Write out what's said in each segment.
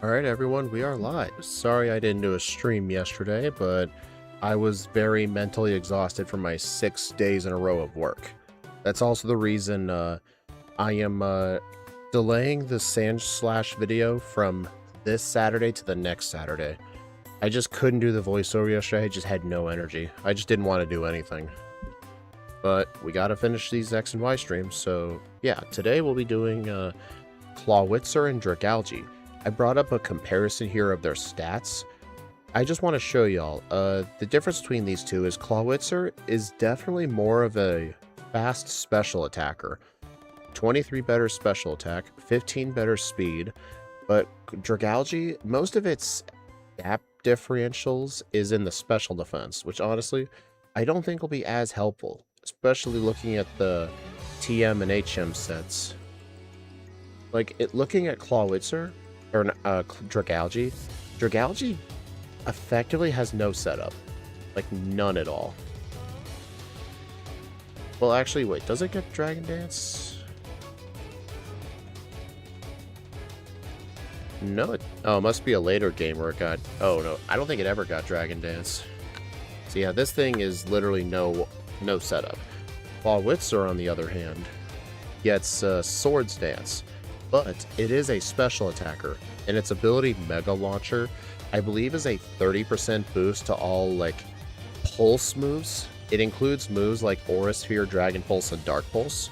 Alright everyone, we are live. Sorry I didn't do a stream yesterday, but I was very mentally exhausted from my 6 days in a row of work. That's also the reason I am delaying the Sand Slash video from this Saturday to the next Saturday. I just couldn't do the voiceover yesterday, I just had no energy. I just didn't want to do anything. But we gotta finish these X and Y streams, so yeah, today we'll be doing Clawitzer and Dragalge. I brought up a comparison here of their stats. I just want to show y'all, the difference between these two is Clawitzer is definitely more of a fast special attacker. 23 better special attack, 15 better speed, but Dragalge, most of its gap differentials is in the special defense, which honestly, I don't think will be as helpful, especially looking at the TM and HM sets. Like, looking at Clawitzer, or Dragalge. Dragalge effectively has no setup. Like, none at all. Well, actually, wait, does it get Dragon Dance? No, it must be a later game where it got... Oh, no, I don't think it ever got Dragon Dance. So yeah, this thing is literally no setup. Clawitzer, on the other hand, gets Swords Dance. But it is a special attacker, and its ability Mega Launcher, I believe, is a 30% boost to all, like, pulse moves. It includes moves like Aura Sphere, Dragon Pulse, and Dark Pulse.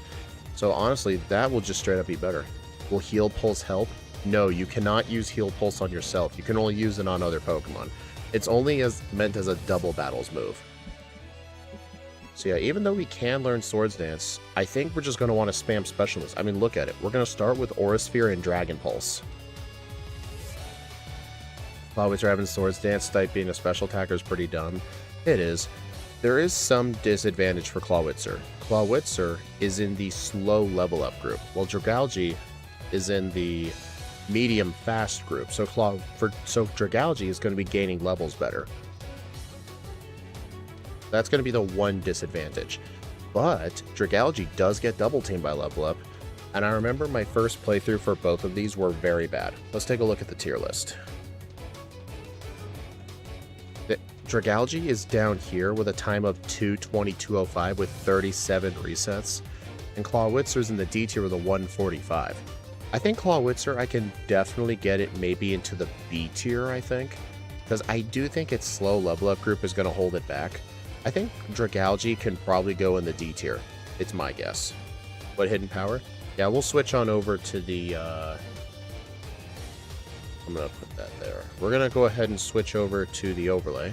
So honestly, that will just straight up be better. Will Heal Pulse help? No, you cannot use Heal Pulse on yourself. You can only use it on other Pokemon. It's only meant as a double battles move. So yeah, even though we can learn Swords Dance, I think we're just going to want to spam Specialists. I mean, look at it. We're going to start with Aura Sphere and Dragon Pulse. Clawitzer having Swords Dance type being a special attacker is pretty dumb. It is. There is some disadvantage for Clawitzer. Clawitzer is in the slow level up group, while Dragalge is in the medium fast group. So Dragalge is going to be gaining levels better. That's going to be the one disadvantage. But Dragalge does get double teamed by level up, and I remember my first playthrough for both of these were very bad. Let's take a look at the tier list. Dragalge is down here with a time of 2:22:05 with 37 resets, and Clawitzer's in the D tier with a 145. I think Clawitzer, I can definitely get it maybe into the B tier, I think, because I do think its slow level up group is going to hold it back. I think Dragalge can probably go in the D tier. It's my guess. But Hidden Power? Yeah, we'll switch on over to the... I'm going to put that there. We're going to go ahead and switch over to the overlay.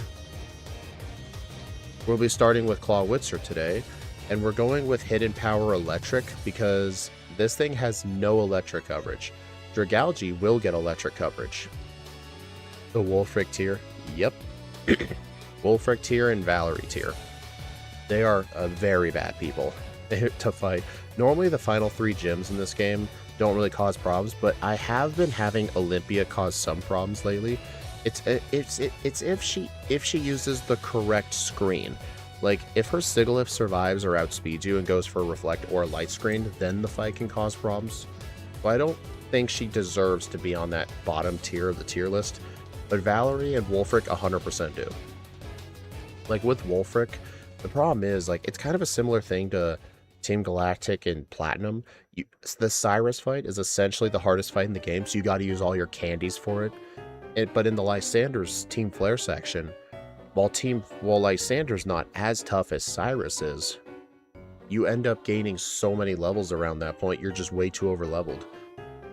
We'll be starting with Clawitzer today, and we're going with Hidden Power Electric because this thing has no electric coverage. Dragalge will get electric coverage. The Wolfric tier? Yep. Wolfric tier and Valerie tier. They are very bad people to fight. Normally the final 3 gyms in this game don't really cause problems, but I have been having Olympia cause some problems lately. It's if she uses the correct screen. Like, if her Sigilyph survives or outspeeds you and goes for a Reflect or a Light Screen, then the fight can cause problems. So I don't think she deserves to be on that bottom tier of the tier list, but Valerie and Wolfric 100% do. Like, with Wolfric, the problem is, like, it's kind of a similar thing to Team Galactic and Platinum. The Cyrus fight is essentially the hardest fight in the game, so you got to use all your candies for it. But in the Lysander's Team Flare section, while Lysander's not as tough as Cyrus is, you end up gaining so many levels around that point, you're just way too overleveled.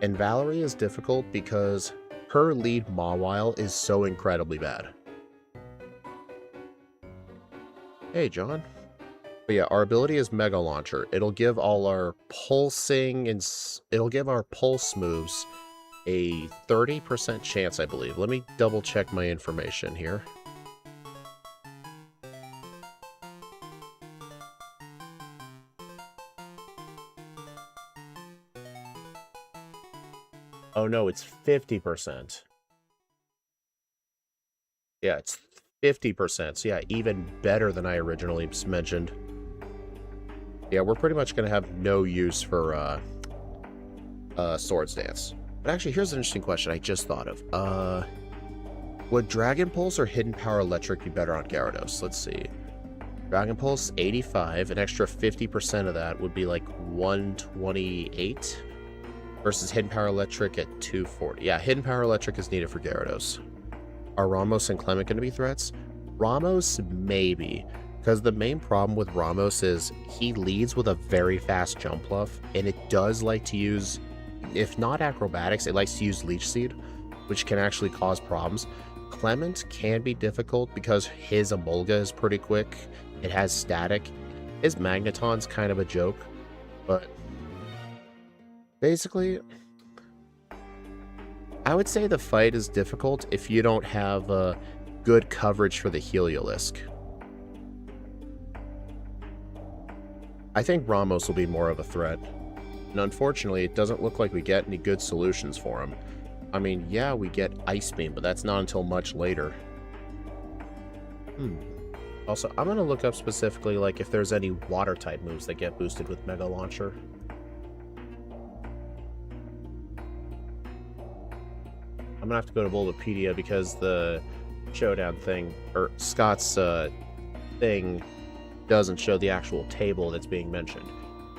And Valerie is difficult because her lead Mawile is so incredibly bad. Hey, John. But yeah, our ability is Mega Launcher. It'll give all our pulsing and it'll give our pulse moves a 30% chance, I believe. Let me double check my information here. Oh no, it's 50%. Yeah, it's 50%. So yeah, even better than I originally mentioned. Yeah, we're pretty much going to have no use for Swords Dance. But actually, here's an interesting question I just thought of. Would Dragon Pulse or Hidden Power Electric be better on Gyarados? Let's see. Dragon Pulse, 85. An extra 50% of that would be like 128. Versus Hidden Power Electric at 240. Yeah, Hidden Power Electric is needed for Gyarados. Are Ramos and Clement going to be threats? Ramos, maybe. Because the main problem with Ramos is he leads with a very fast jump bluff, and it does like to use, if not acrobatics, it likes to use Leech Seed, which can actually cause problems. Clement can be difficult because his Emolga is pretty quick. It has static. His Magneton's kind of a joke, but basically, I would say the fight is difficult if you don't have good coverage for the Heliolisk. I think Ramos will be more of a threat, and unfortunately, it doesn't look like we get any good solutions for him. I mean, yeah, we get Ice Beam, but that's not until much later. Also, I'm going to look up specifically, like, if there's any Water-type moves that get boosted with Mega Launcher. I'm going to have to go to Bulbapedia because the Showdown thing, or Scott's thing, doesn't show the actual table that's being mentioned.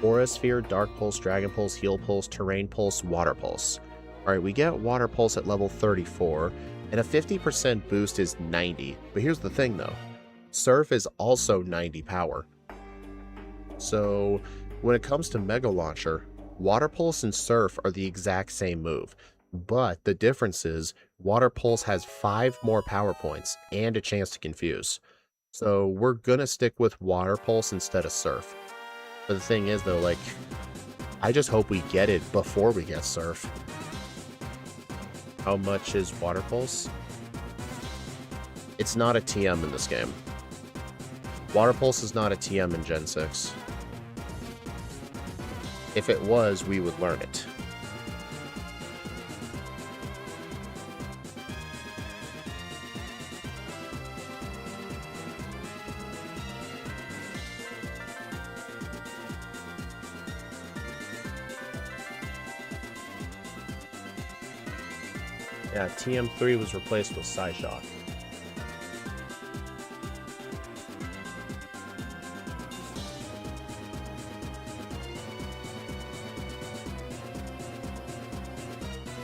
Aura Sphere, Dark Pulse, Dragon Pulse, Heal Pulse, Terrain Pulse, Water Pulse. Alright, we get Water Pulse at level 34, and a 50% boost is 90. But here's the thing though, Surf is also 90 power. So when it comes to Mega Launcher, Water Pulse and Surf are the exact same move. But the difference is, Water Pulse has 5 more power points and a chance to confuse. So we're gonna stick with Water Pulse instead of Surf. But the thing is though, like, I just hope we get it before we get Surf. How much is Water Pulse? It's not a TM in this game. Water Pulse is not a TM in Gen 6. If it was, we would learn it. Yeah, TM3 was replaced with Psyshock.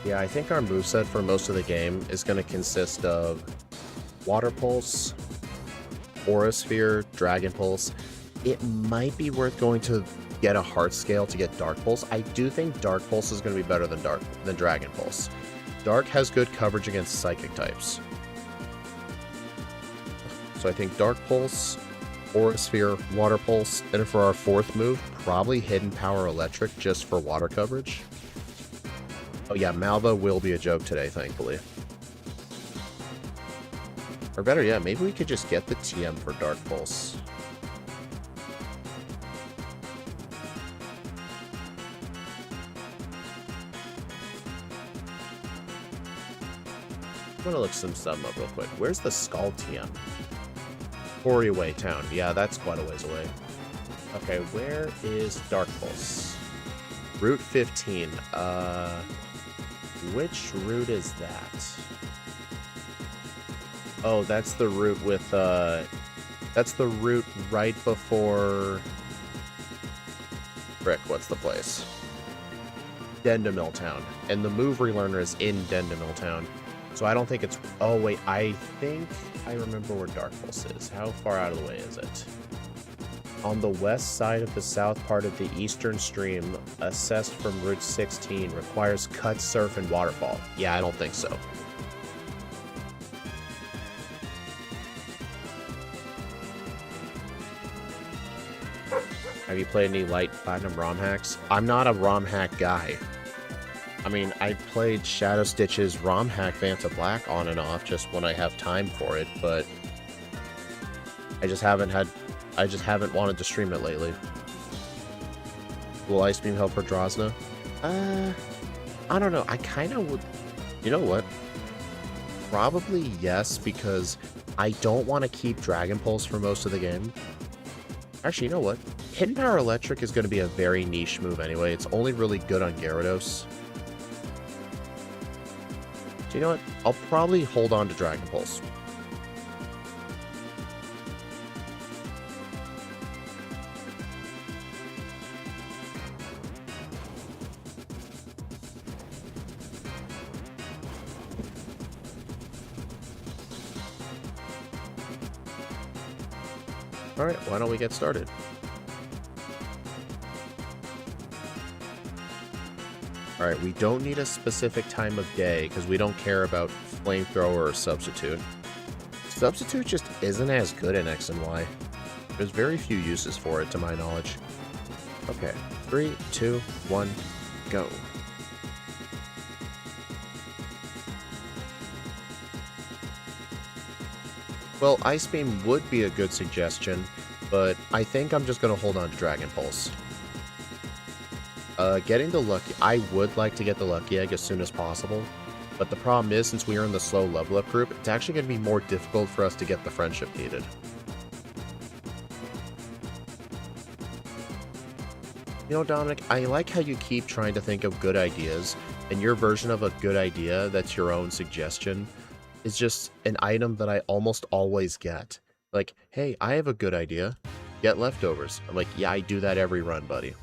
Yeah, I think our moveset for most of the game is going to consist of Water Pulse, Aura Sphere, Dragon Pulse. It might be worth going to get a Heart Scale to get Dark Pulse. I do think Dark Pulse is going to be better than Dragon Pulse. Dark has good coverage against Psychic types. So I think Dark Pulse, Aura Sphere, Water Pulse, and for our fourth move, probably Hidden Power Electric just for water coverage. Oh yeah, Malva will be a joke today, thankfully. Or better yet, maybe we could just get the TM for Dark Pulse. I'm gonna look some stuff up real quick. Where's the Skull TM? Way Town. Yeah, that's quite a ways away. Okay, where is Dark Pulse? Route 15. Which route is that? Oh, that's the route with, that's the route right before... Frick, what's the place? Dendemil Town. And the move relearner is in Dendemil Town. So I don't think it's... Oh, wait, I think I remember where Dark Pulse is. How far out of the way is it? On the west side of the south part of the eastern stream, assessed from Route 16, requires Cut, Surf, and Waterfall. Yeah, I don't think so. Have you played any light platinum ROM hacks? I'm not a ROM hack guy. I mean, I played Shadow Stitch's ROM hack Vanta Black on and off just when I have time for it, but I just haven't wanted to stream it lately. Will Ice Beam help for Drosna? I don't know. I kind of would... You know what? Probably yes, because I don't want to keep Dragon Pulse for most of the game. Actually, you know what? Hidden Power Electric is going to be a very niche move anyway. It's only really good on Gyarados. So you know what? I'll probably hold on to Dragon Pulse. Alright, why don't we get started? Alright, we don't need a specific time of day because we don't care about Flamethrower or Substitute. Substitute just isn't as good in X and Y. There's very few uses for it to my knowledge. Okay, 3, 2, 1, go. Well, Ice Beam would be a good suggestion, but I think I'm just going to hold on to Dragon Pulse. Getting the Lucky... I would like to get the Lucky Egg as soon as possible, but the problem is, since we are in the slow level up group, it's actually going to be more difficult for us to get the friendship needed. You know, Dominic, I like how you keep trying to think of good ideas, and your version of a good idea that's your own suggestion is just an item that I almost always get. Like, hey, I have a good idea. Get leftovers. I'm like, yeah, I do that every run, buddy.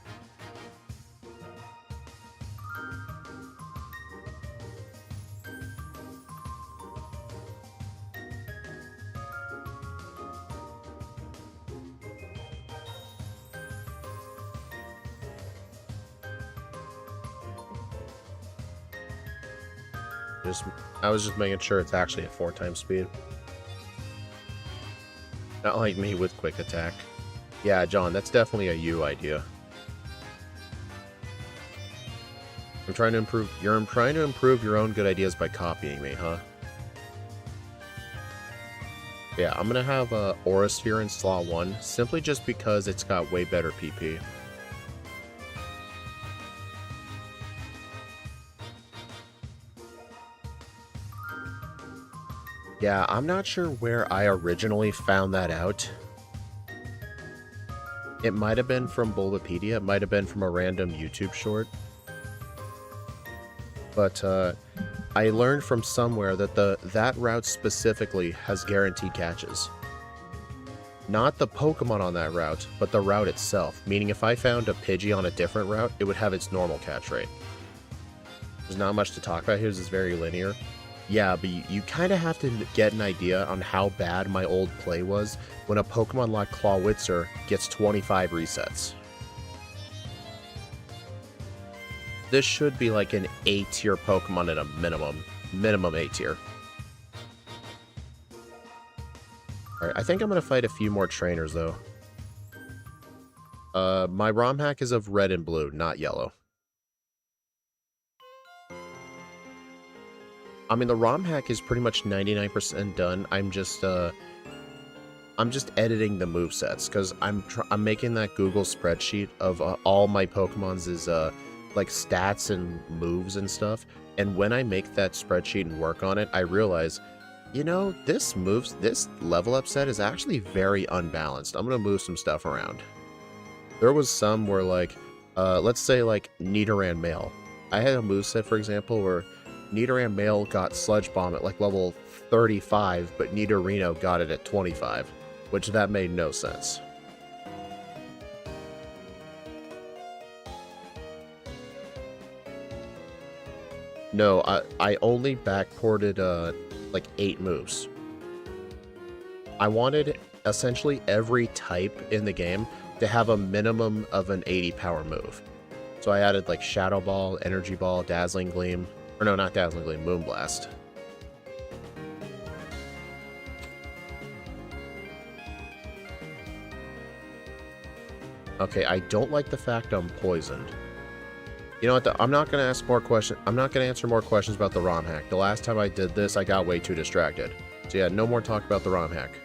I was just making sure it's actually at 4 times speed. Not like me with quick attack. Yeah, John, that's definitely a you idea. I'm trying to improve. You're trying to improve your own good ideas by copying me, huh? Yeah, I'm gonna have Aura Sphere in slot 1 simply just because it's got way better PP. Yeah, I'm not sure where I originally found that out. It might have been from Bulbapedia, it might have been from a random YouTube short. But I learned from somewhere that that route specifically has guaranteed catches. Not the Pokemon on that route, but the route itself. Meaning if I found a Pidgey on a different route, it would have its normal catch rate. There's not much to talk about here, it's very linear. Yeah, but you kind of have to get an idea on how bad my old play was when a Pokemon like Clawitzer gets 25 resets. This should be like an A-tier Pokemon at a minimum A-tier. Alright, I think I'm going to fight a few more trainers, though. My ROM hack is of red and blue, not yellow. I mean, the ROM hack is pretty much 99% done. I'm just editing the movesets, because I'm making that Google spreadsheet of all my Pokemons is, like, stats and moves and stuff. And when I make that spreadsheet and work on it, I realize, you know, this level up set is actually very unbalanced. I'm going to move some stuff around. There was some where, like, let's say, like, Nidoran Male. I had a moveset, for example, where Nidoran Male got Sludge Bomb at, like, level 35, but Nidorino got it at 25, which that made no sense. No, I only backported, like, 8 moves. I wanted essentially every type in the game to have a minimum of an 80 power move. So I added, like, Shadow Ball, Energy Ball, Dazzling Gleam, or no, not Dazzling Gleam, Moonblast. Okay, I don't like the fact I'm poisoned. You know what, I'm not going to ask more questions. I'm not going to answer more questions about the ROM hack. The last time I did this, I got way too distracted. So yeah, no more talk about the ROM hack.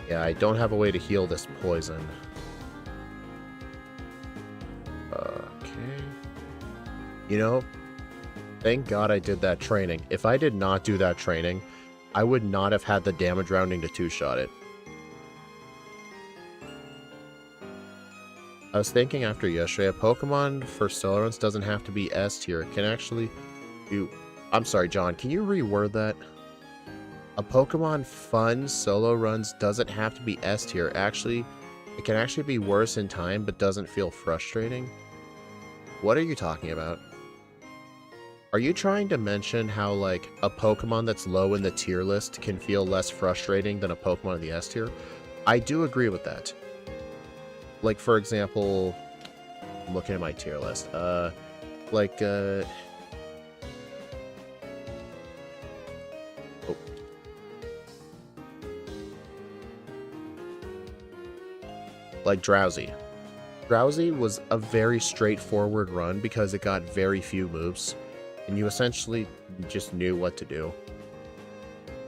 Yeah, I don't have a way to heal this poison. Okay. You know, thank God I did that training. If I did not do that training, I would not have had the damage rounding to 2-shot it. I was thinking after yesterday, a Pokemon for solo runs doesn't have to be S tier. It can actually do... I'm sorry, John, can you reword that? A Pokemon fun solo runs doesn't have to be S tier. Actually, it can actually be worse in time, but doesn't feel frustrating. What are you talking about? Are you trying to mention how, like, a Pokemon that's low in the tier list can feel less frustrating than a Pokemon in the S tier? I do agree with that. Like, for example, I'm looking at my tier list. Like, like Drowsy. Drowsy was a very straightforward run because it got very few moves, and you essentially just knew what to do.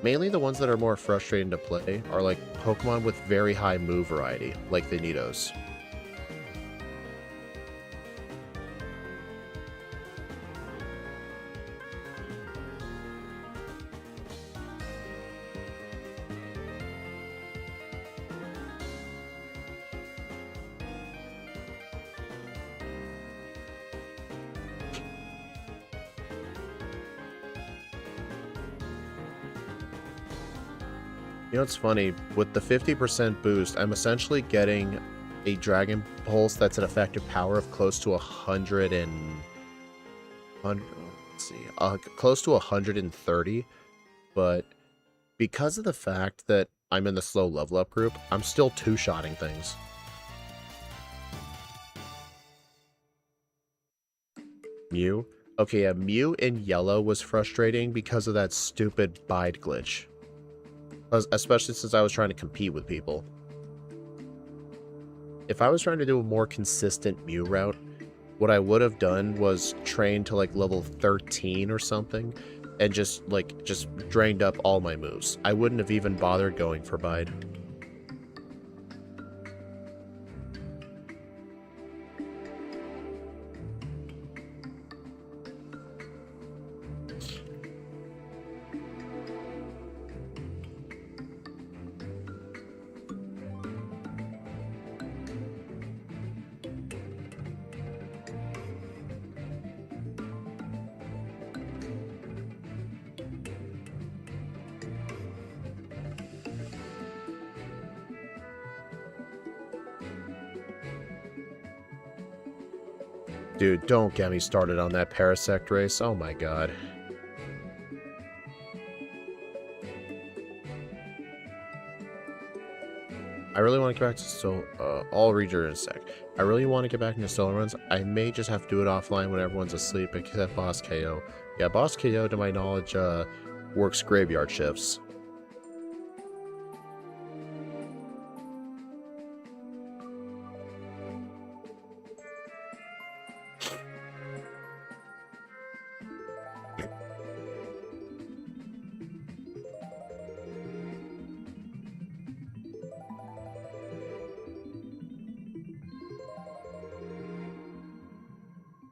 Mainly the ones that are more frustrating to play are like Pokemon with very high move variety, like the Nidos. You know what's funny? With the 50% boost, I'm essentially getting a Dragon Pulse that's an effective power of close to 100 and... let's see, close to 130, but because of the fact that I'm in the slow level up group, I'm still two-shotting things. Mew? Okay, yeah, Mew in yellow was frustrating because of that stupid bide glitch. Especially since I was trying to compete with people. If I was trying to do a more consistent Mew route, what I would have done was train to like level 13 or something, and just drained up all my moves. I wouldn't have even bothered going for bide. Dude, don't get me started on that Parasect race. Oh my god. I really want to get back to I'll read your in a sec. I really want to get back into solo runs. I may just have to do it offline when everyone's asleep, except Boss KO. Yeah, Boss KO, to my knowledge, works graveyard shifts.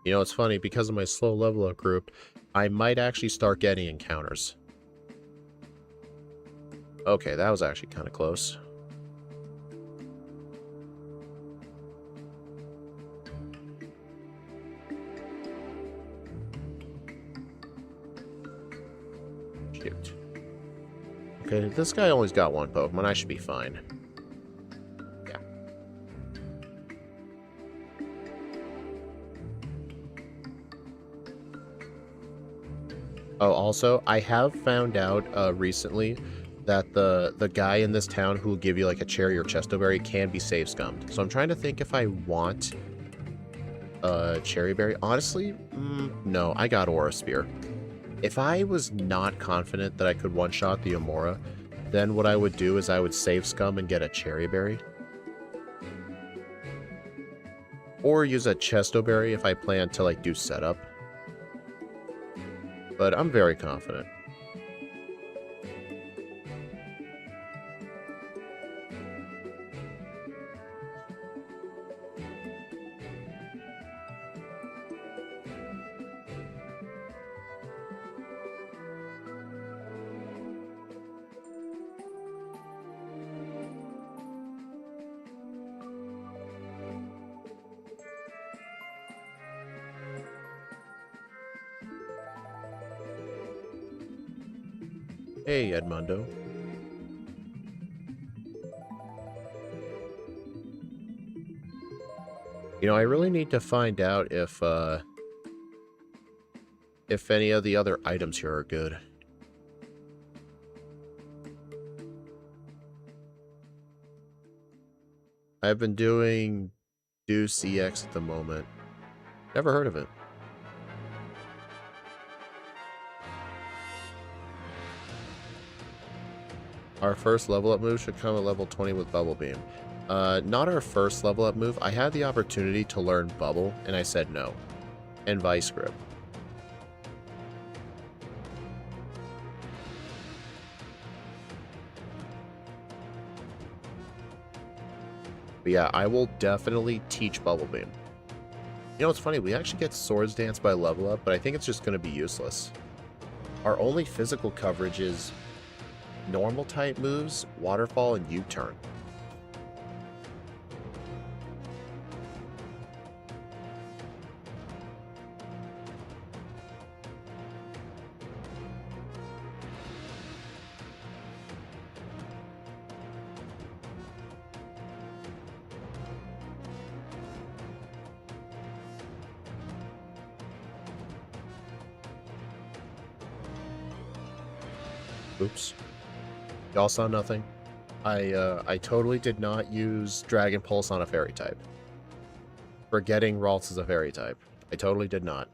You know, it's funny, because of my slow level up group, I might actually start getting encounters. Okay, that was actually kind of close. Shoot. Okay, this guy only's got one Pokemon. I should be fine. Yeah. Oh, also, I have found out recently that the guy in this town who will give you like a cherry or chesto berry can be save scummed. So I'm trying to think if I want a cherry berry. Honestly, no, I got Aura Spear. If I was not confident that I could one-shot the Amora, then what I would do is I would save scum and get a cherry berry. Or use a chesto berry if I plan to like do setup. But I'm very confident. Hey, Edmundo. You know, I really need to find out if any of the other items here are good. I've been doing Deuce EX at the moment. Never heard of it. Our first level up move should come at level 20 with Bubble Beam. Not our first level up move. I had the opportunity to learn Bubble, and I said no. And Vice Grip. But yeah, I will definitely teach Bubble Beam. You know, it's funny, we actually get Swords Dance by level up, but I think it's just going to be useless. Our only physical coverage is normal type moves, Waterfall, and U-Turn. Oops. Y'all saw nothing. I totally did not use Dragon Pulse on a fairy type. Forgetting Ralts is a fairy type. I totally did not.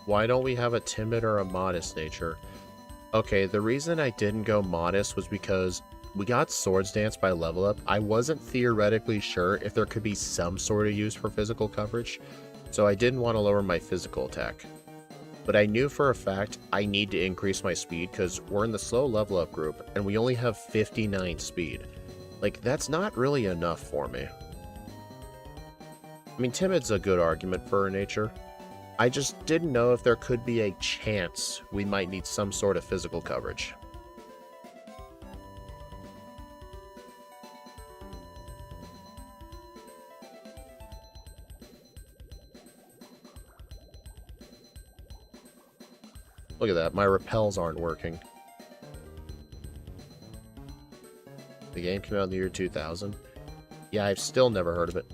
Why don't we have a timid or a modest nature? Okay, the reason I didn't go modest was because we got Swords Dance by level up. I wasn't theoretically sure if there could be some sort of use for physical coverage, so I didn't want to lower my physical attack. But I knew for a fact I need to increase my speed because we're in the slow level up group and we only have 59 speed. Like, that's not really enough for me. I mean, timid's a good argument for her nature. I just didn't know if there could be a chance we might need some sort of physical coverage. Look at that, my repels aren't working. The game came out in the year 2000. Yeah, I've still never heard of it.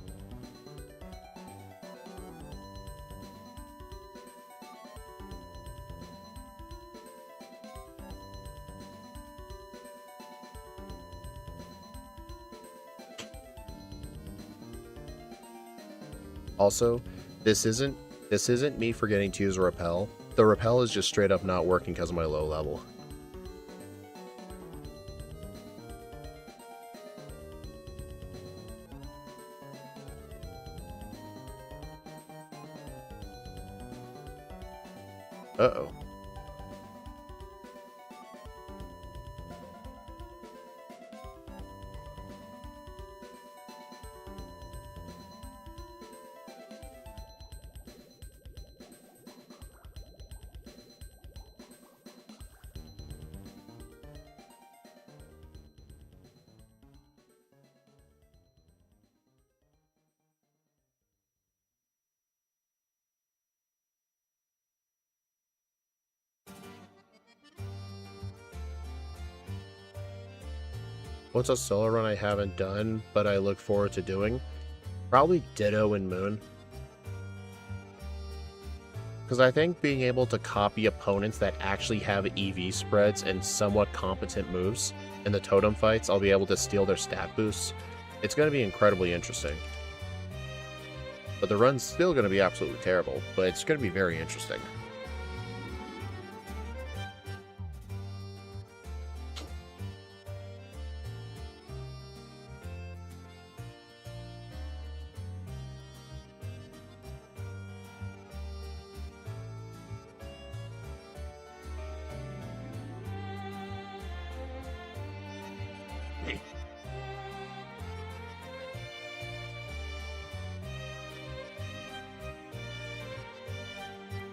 Also, this isn't me forgetting to use a repel. The repel is just straight up not working because of my low level. Uh-oh. What's a solo run I haven't done, but I look forward to doing? Probably Ditto and Moon. Because I think being able to copy opponents that actually have EV spreads and somewhat competent moves in the totem fights, I'll be able to steal their stat boosts. It's going to be incredibly interesting. But the run's still going to be absolutely terrible, but it's going to be very interesting.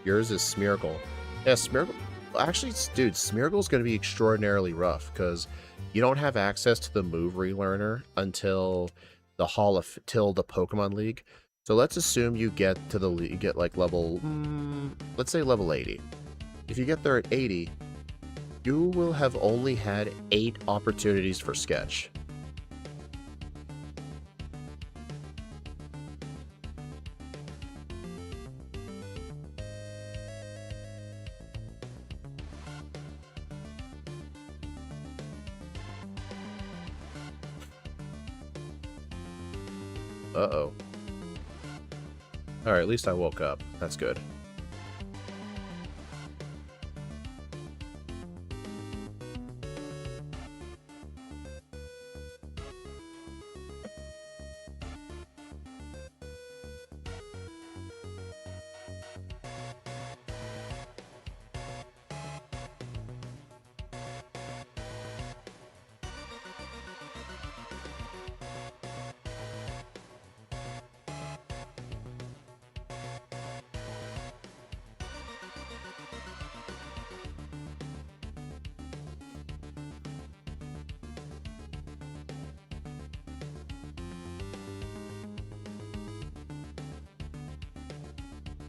Yours is Smeargle. Yeah, Smeargle. Actually, dude, Smeargle's going to be extraordinarily rough because you don't have access to the move relearner until the till the Pokemon League. So let's assume you get to the league, get like level, let's say level 80. If you get there at 80, you will have only had 8 opportunities for Sketch. Uh-oh. Alright, at least I woke up. That's good.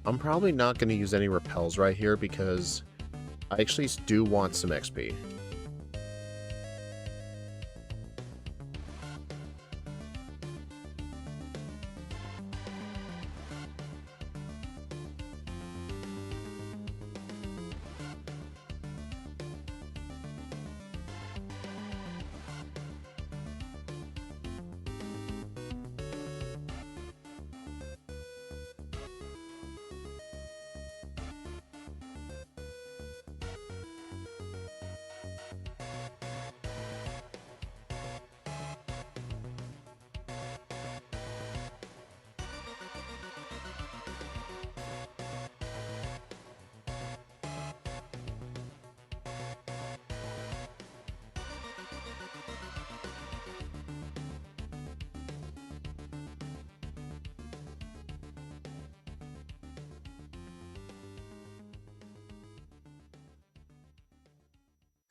I'm probably not going to use any repels right here because I actually do want some XP.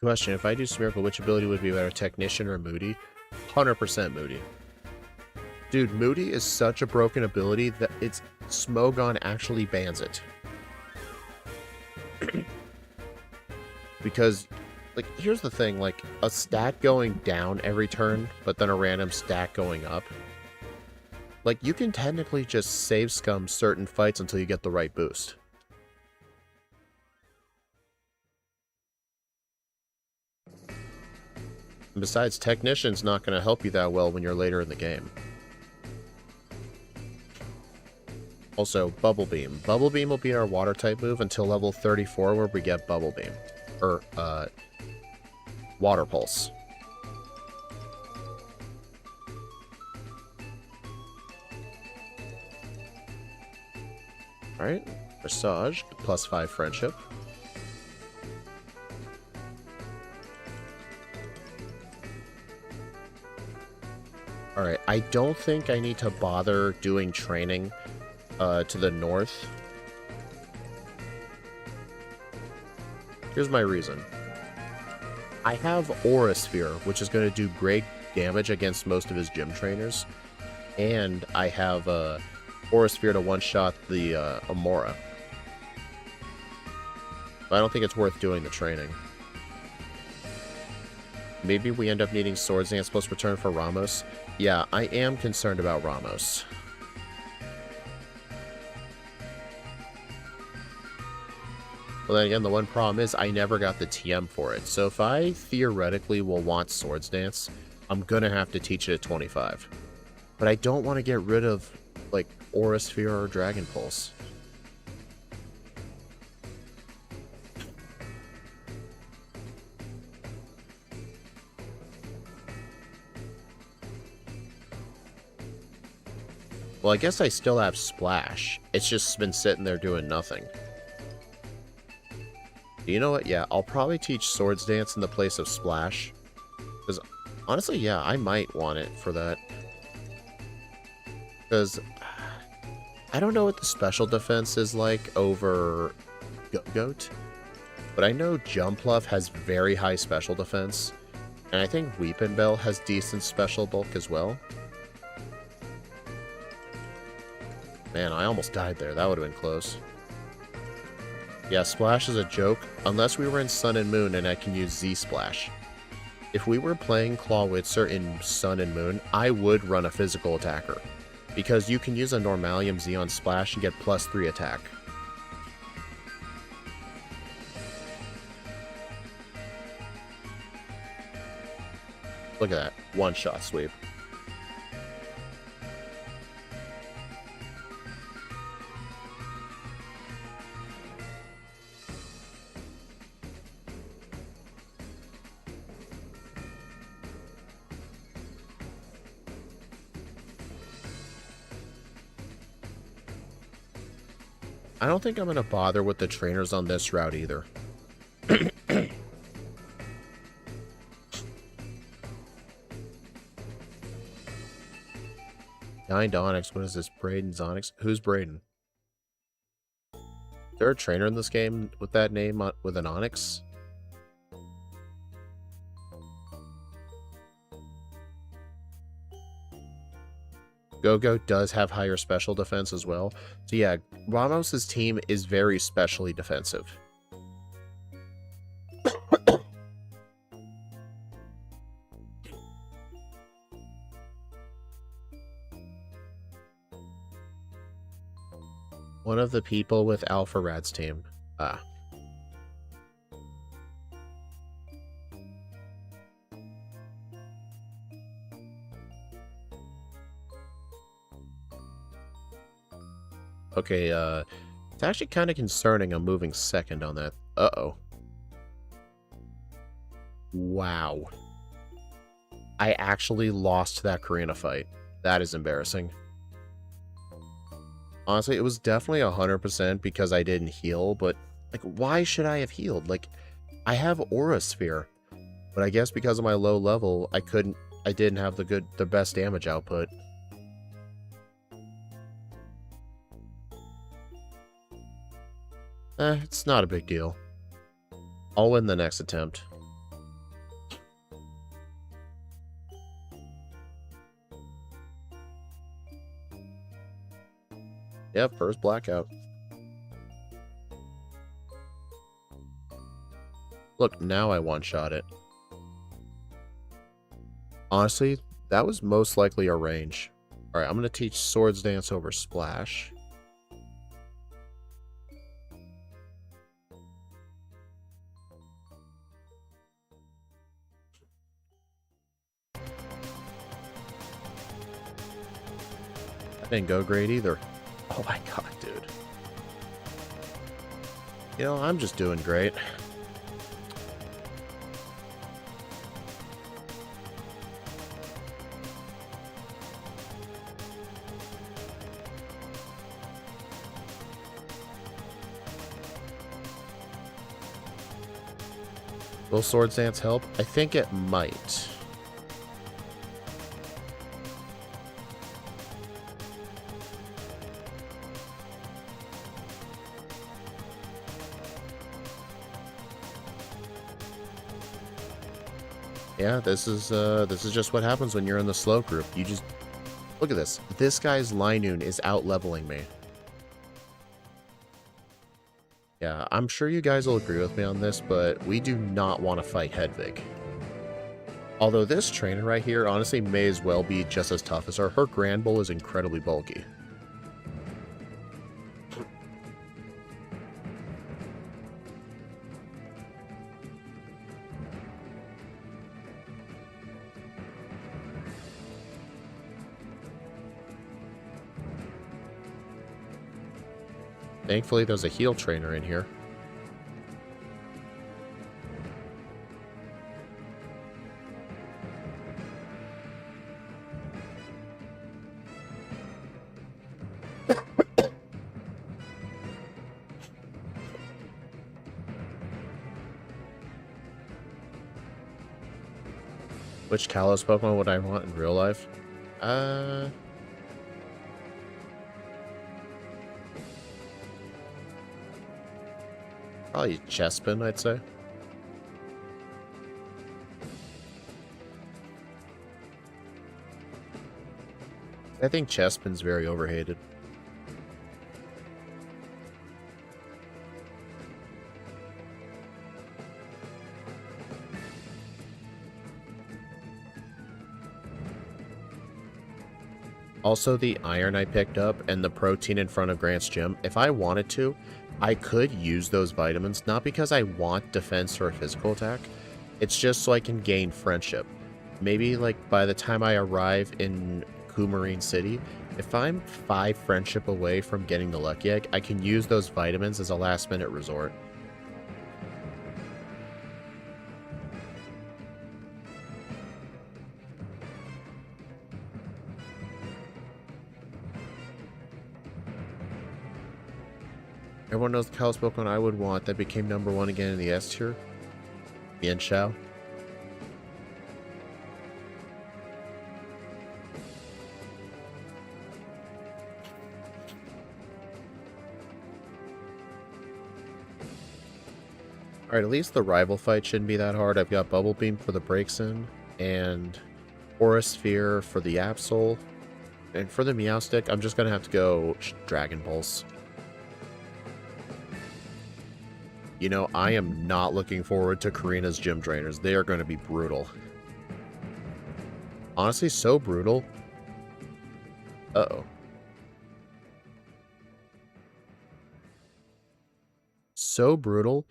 Question, if I do Smeargle, which ability would be better, Technician or Moody? 100% Moody. Dude, Moody is such a broken ability that Smogon actually bans it. Because, like, here's the thing, like, a stat going down every turn, but then a random stat going up. Like, you can technically just save scum certain fights until you get the right boost. And besides, Technician's not going to help you that well when you're later in the game. Also, Bubble Beam. Bubble Beam will be our Water-type move until level 34 where we get Bubble Beam. Or, Water Pulse. Alright, Massage, +5 Friendship. Alright, I don't think I need to bother doing training to the north. Here's my reason. I have Aura Sphere, which is going to do great damage against most of his gym trainers. And I have Aura Sphere to one-shot the Amora. But I don't think it's worth doing the training. Maybe we end up needing Swords Dance plus return for Ramos. Yeah, I am concerned about Ramos. Well, then again, the one problem is I never got the TM for it. So if I theoretically will want Swords Dance, I'm going to have to teach it at 25. But I don't want to get rid of, like, Aura Sphere or Dragon Pulse. Well, I guess I still have Splash. It's just been sitting there doing nothing. You know what? Yeah, I'll probably teach Swords Dance in the place of Splash. Because, honestly, yeah, I might want it for that. Because, I don't know what the special defense is like over Goat, but I know Jumpluff has very high special defense, and I think Weepinbell has decent special bulk as well. Man, I almost died there. That would have been close. Yeah, Splash is a joke, unless we were in Sun and Moon and I can use Z-Splash. If we were playing Clawitzer in Sun and Moon, I would run a physical attacker, because you can use a Normalium Z on Splash and get +3 attack. Look at that. One-shot sweep. I don't think I'm going to bother with the trainers on this route either. 9 to Onyx. What is this? Braden's Onyx? Who's Braden? Is there a trainer in this game with that name with an Onyx? Go-Go does have higher special defense as well. So yeah, Ramos' team is very specially defensive. One of the people with Alpha Rad's team. Ah. Okay, it's actually kind of concerning I'm moving second on that. Uh-oh. Wow. I actually lost that Karina fight. That is embarrassing. Honestly, it was definitely 100% because I didn't heal, but, like, why should I have healed? Like, I have Aura Sphere, but I guess because of my low level, I didn't have the best damage output. It's not a big deal. I'll win the next attempt. Yep, first blackout. Look, now I one-shot it. Honestly, that was most likely a range. Alright, I'm going to teach Swords Dance over Splash. Didn't go great either. Oh my god, dude. You know, I'm just doing great. Will Swords Dance help? I think it might. Yeah, this is just what happens when you're in the slow group. You just look at this. This guy's Linoon is out leveling me. Yeah, I'm sure you guys will agree with me on this, but we do not want to fight Hedvig. Although this trainer right here honestly may as well be just as tough as her. Her Grand Bull is incredibly bulky. Thankfully, there's a heal trainer in here. Which Kalos Pokemon would I want in real life? Probably Chespin, I'd say. I think Chespin's very overhated. Also, the iron I picked up and the protein in front of Grant's gym, if I wanted to, I could use those vitamins, not because I want defense or physical attack, it's just so I can gain friendship. Maybe, like, by the time I arrive in Coumarine City, if I'm 5 friendship away from getting the Lucky Egg, I can use those vitamins as a last-minute resort. Everyone knows the Kalos Pokemon I would want that became #1 again in the S tier. Mian Shao. Alright, at least the rival fight shouldn't be that hard. I've got Bubble Beam for the breaks in, and Aura Sphere for the Absol. And for the Meowstic, I'm just going to have to go Dragon Pulse. You know, I am not looking forward to Karina's Gym Drainers. They are going to be brutal. Honestly, so brutal. Uh-oh. So brutal.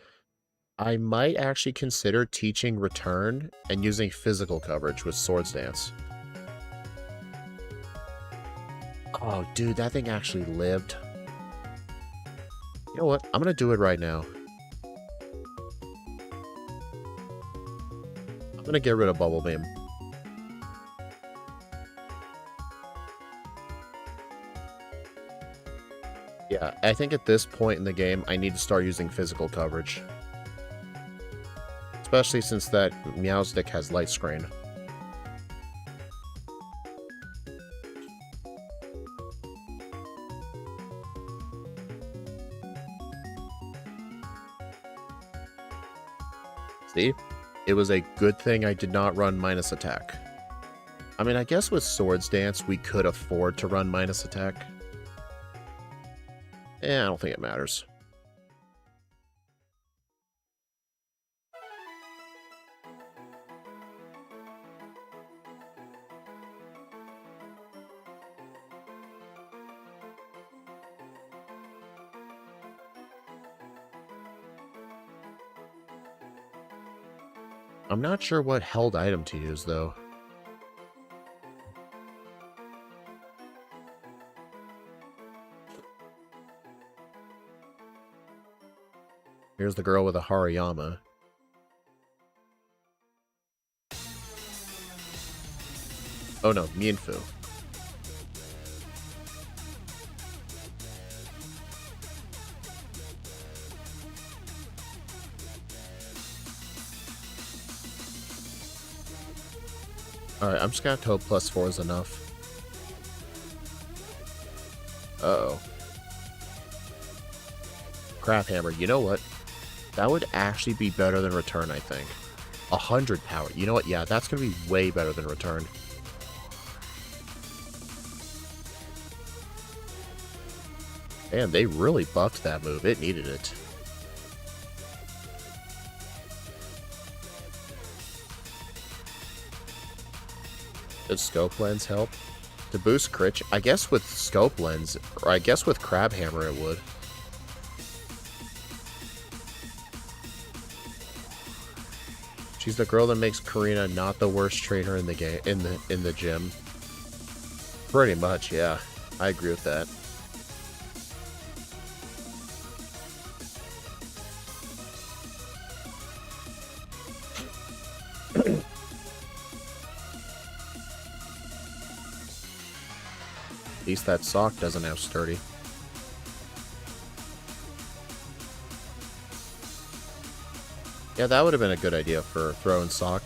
I might actually consider teaching Return and using physical coverage with Swords Dance. Oh, dude, that thing actually lived. You know what? I'm going to do it right now. I'm going to get rid of Bubble Beam. Yeah, I think at this point in the game, I need to start using physical coverage. Especially since that Meowstic has Light Screen. See? It was a good thing I did not run minus attack. I mean, I guess with Swords Dance, we could afford to run minus attack. I don't think it matters. I'm not sure what held item to use, though. Here's the girl with a Hariyama. Oh no, Mienfoo. Alright, I'm just gonna have to hope +4 is enough. Uh-oh. Crab Hammer, you know what? That would actually be better than Return, I think. 100 power. You know what? Yeah, that's gonna be way better than Return. Man, they really buffed that move. It needed it. Does Scope Lens help? To boost crit, I guess with Scope Lens, or I guess with Crab Hammer it would. She's the girl that makes Karina not the worst trainer in the game, in the gym. Pretty much, yeah. I agree with that. At least that sock doesn't have sturdy. Yeah, that would have been a good idea for throw and sock.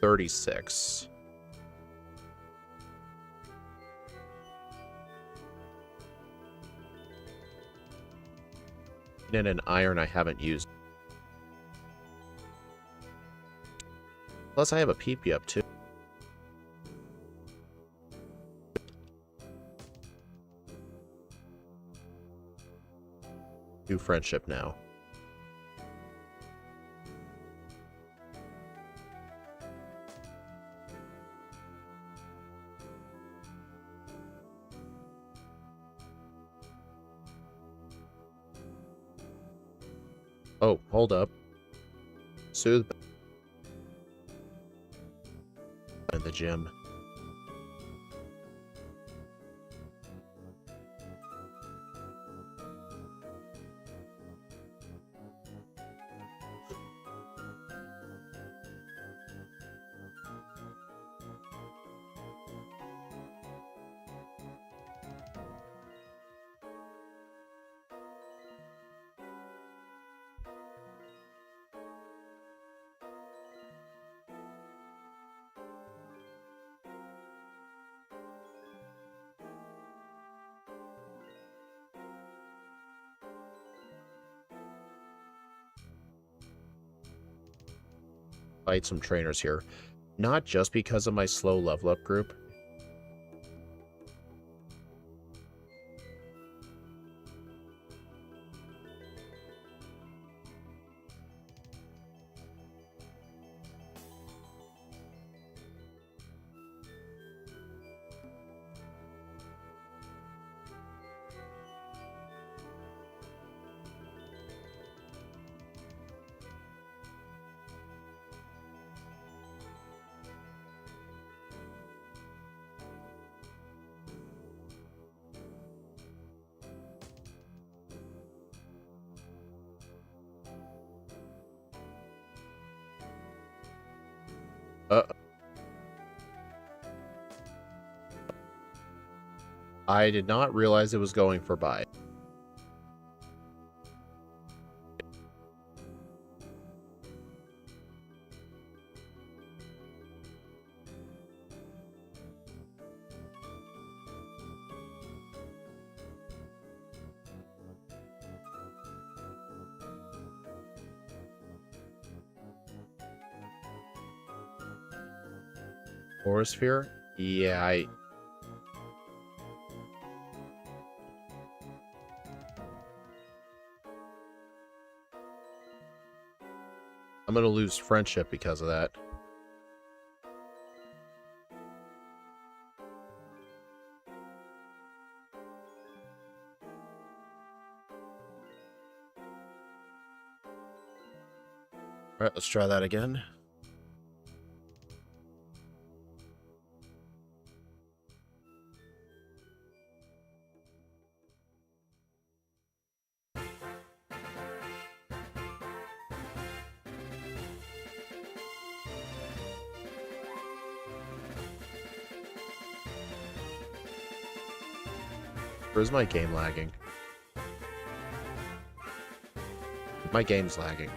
36. And an iron I haven't used. Plus I have a PP up too. Do friendship now. Oh, hold up. Soothe in the gym. Fight some trainers here. Not just because of my slow level up group. I did not realize it was going for buy. Sphere? Yeah, I'm gonna lose friendship because of that. Alright, let's try that again. Or is my game lagging? My game's lagging.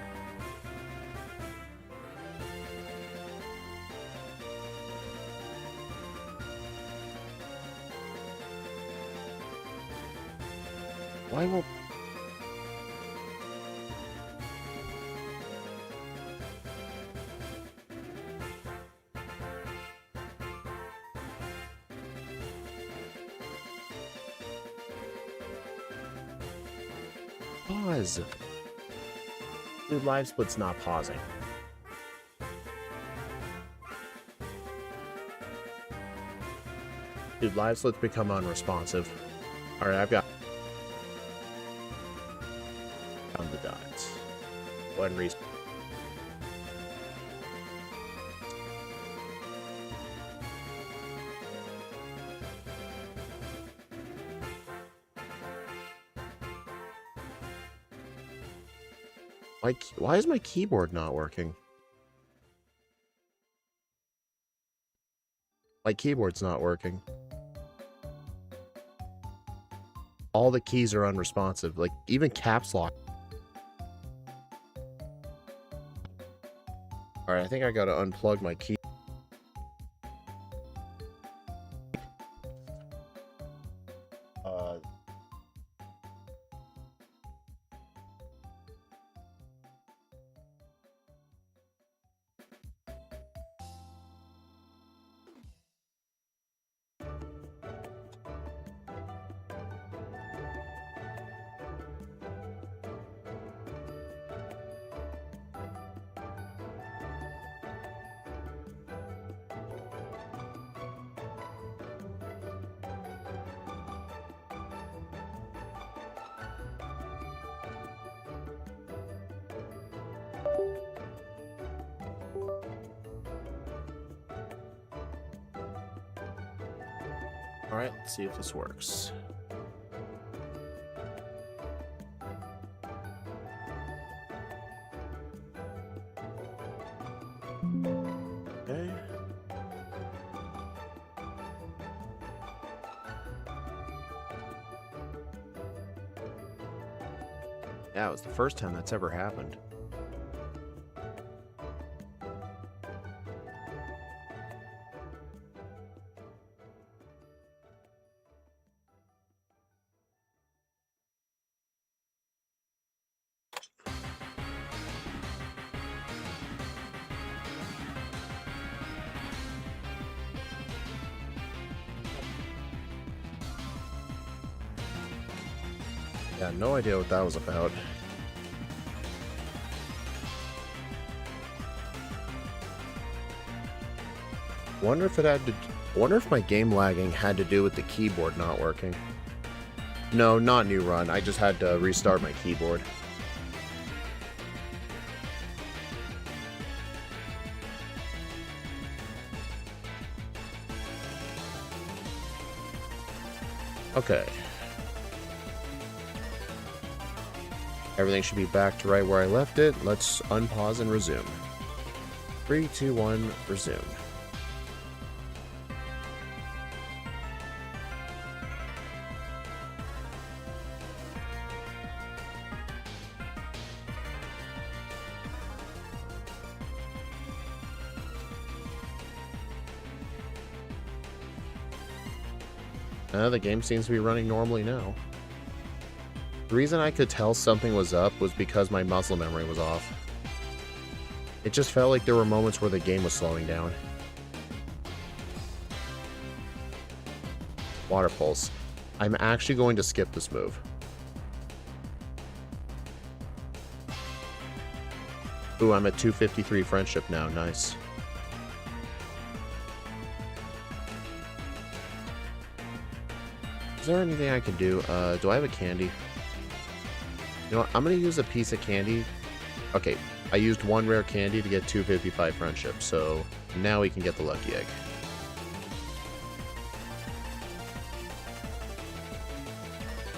Why won't... Pause. Dude, live split's not pausing. Dude, live split's become unresponsive. Alright, I've got on the dots. Go ahead and reset. Why is my keyboard not working? My keyboard's not working. All the keys are unresponsive, like even caps lock. Alright, I think I gotta unplug my key. Alright, let's see if this works. Okay. Yeah, it was the first time that's ever happened. Yeah, no idea what that was about. Wonder if my game lagging had to do with the keyboard not working. No, not new run. I just had to restart my keyboard. Okay. Everything should be back to right where I left it. Let's unpause and resume. 3, 2, 1, resume. The game seems to be running normally now. The reason I could tell something was up was because my muscle memory was off. It just felt like there were moments where the game was slowing down. Water Pulse. I'm actually going to skip this move. Ooh, I'm at 253 friendship now. Nice. Is there anything I can do? Do I have a candy? You know what? I'm going to use a piece of candy. Okay, I used one rare candy to get 255 friendship, so now we can get the lucky egg.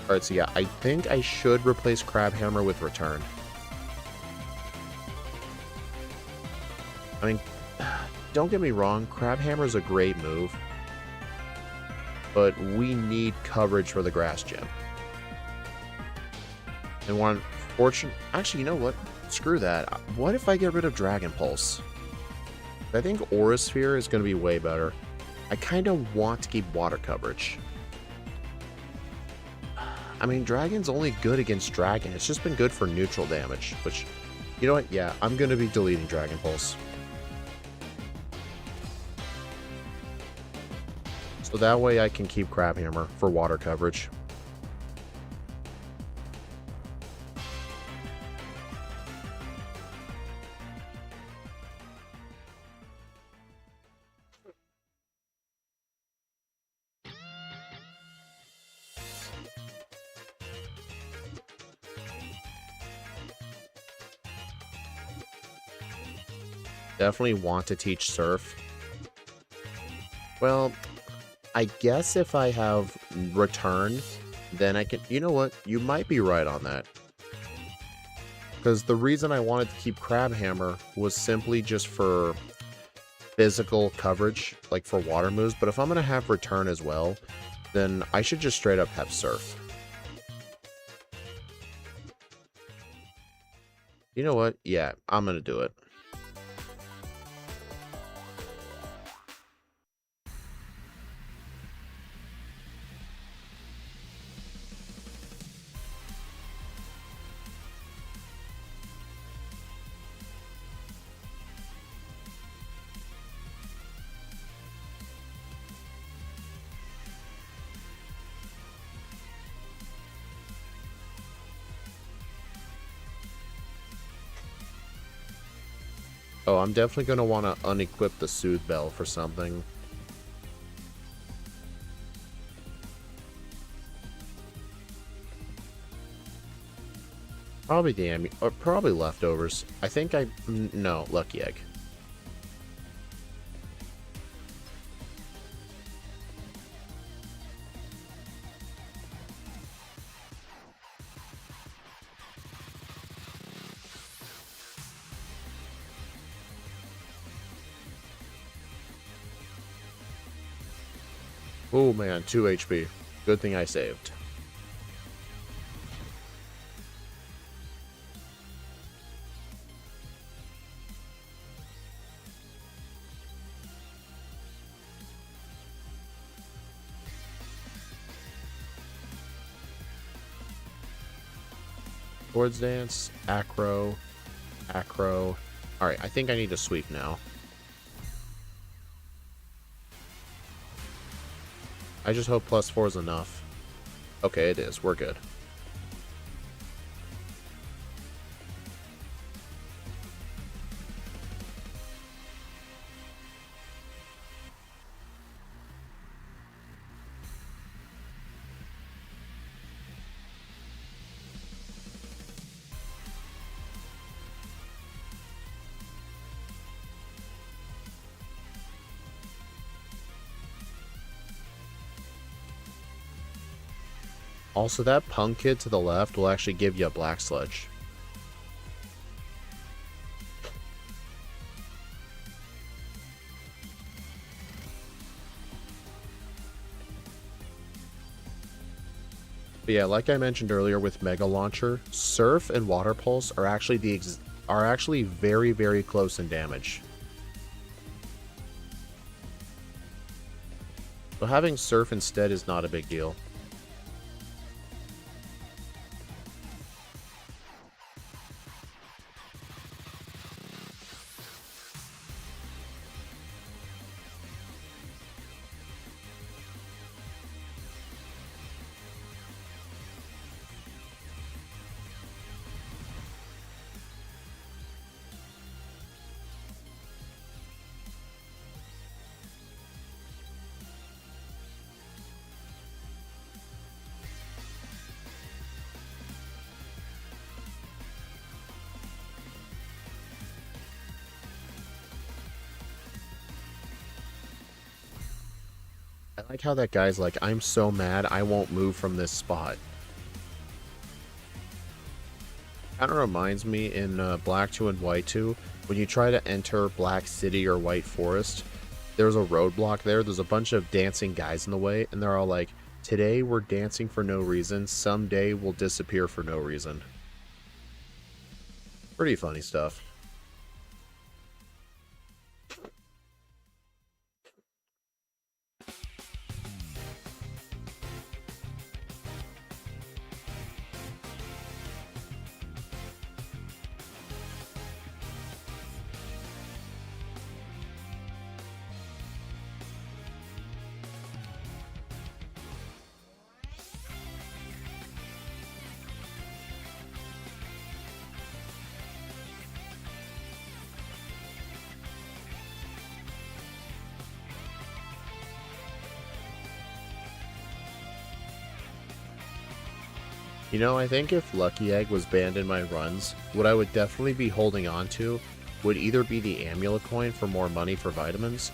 Alright, so yeah, I think I should replace Crabhammer with Return. I mean, don't get me wrong, Crabhammer is a great move, but we need coverage for the Grass Gem. And one fortune... Actually, you know what? Screw that. What if I get rid of Dragon Pulse? I think Aura Sphere is going to be way better. I kind of want to keep water coverage. I mean, Dragon's only good against Dragon. It's just been good for neutral damage, which... You know what? Yeah, I'm going to be deleting Dragon Pulse. So that way I can keep Crabhammer for water coverage. Definitely want to teach Surf. Well, I guess if I have Return, then I can... You know what? You might be right on that. Because the reason I wanted to keep Crabhammer was simply just for physical coverage, like for water moves. But if I'm going to have Return as well, then I should just straight up have Surf. You know what? Yeah, I'm going to do it. Oh, I'm definitely going to want to unequip the Soothe Bell for something. Probably the or probably leftovers. I think no, Lucky Egg. Oh man, 2 HP. Good thing I saved. Swords Dance, Acro, Acro. Alright, I think I need to sweep now. I just hope +4 is enough. Okay, it is. We're good. Also, that punk kid to the left will actually give you a black sludge. But yeah, like I mentioned earlier with Mega Launcher, Surf and Water Pulse are actually very, very close in damage. So having Surf instead is not a big deal. I like how that guy's like, I'm so mad I won't move from this spot. Kind of reminds me in Black 2 and White 2, when you try to enter Black City or White Forest, there's a roadblock there. There's a bunch of dancing guys in the way, and they're all like, today we're dancing for no reason, someday we'll disappear for no reason. Pretty funny stuff. You know, I think if Lucky Egg was banned in my runs, what I would definitely be holding on to would either be the Amulet coin for more money for vitamins,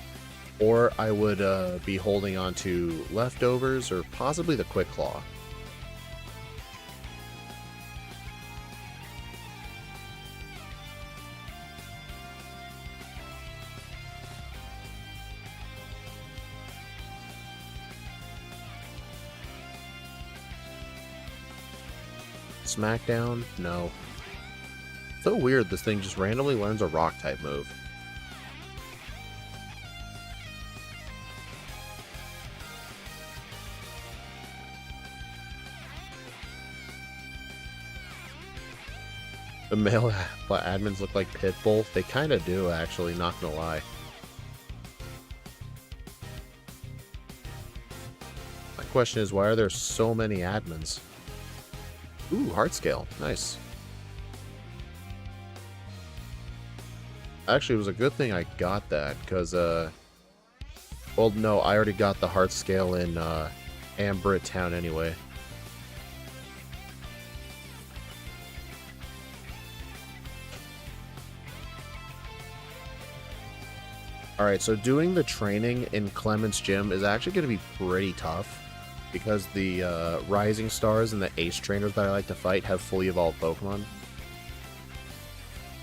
or I would be holding on to leftovers or possibly the Quick Claw. Smackdown? No. So weird this thing just randomly learns a rock type move. The male admins look like Pitbull. They kind of do, actually, not gonna lie. My question is, why are there so many admins? Ooh, heart scale. Nice. Actually, it was a good thing I got that, because, well, no, I already got the heart scale in, Ambrit Town anyway. Alright, so doing the training in Clement's gym is actually going to be pretty tough, because the Rising Stars and the Ace Trainers that I like to fight have fully evolved Pokemon.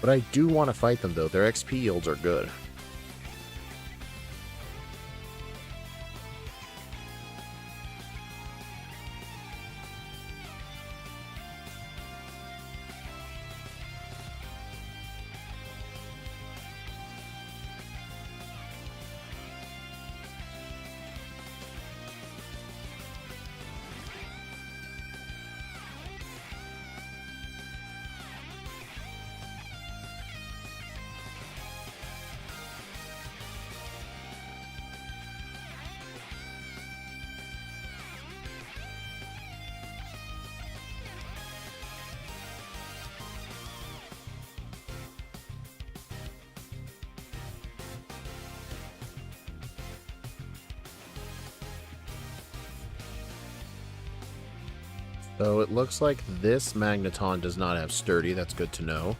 But I do want to fight them, though. Their XP yields are good. So it looks like this Magneton does not have Sturdy. That's good to know.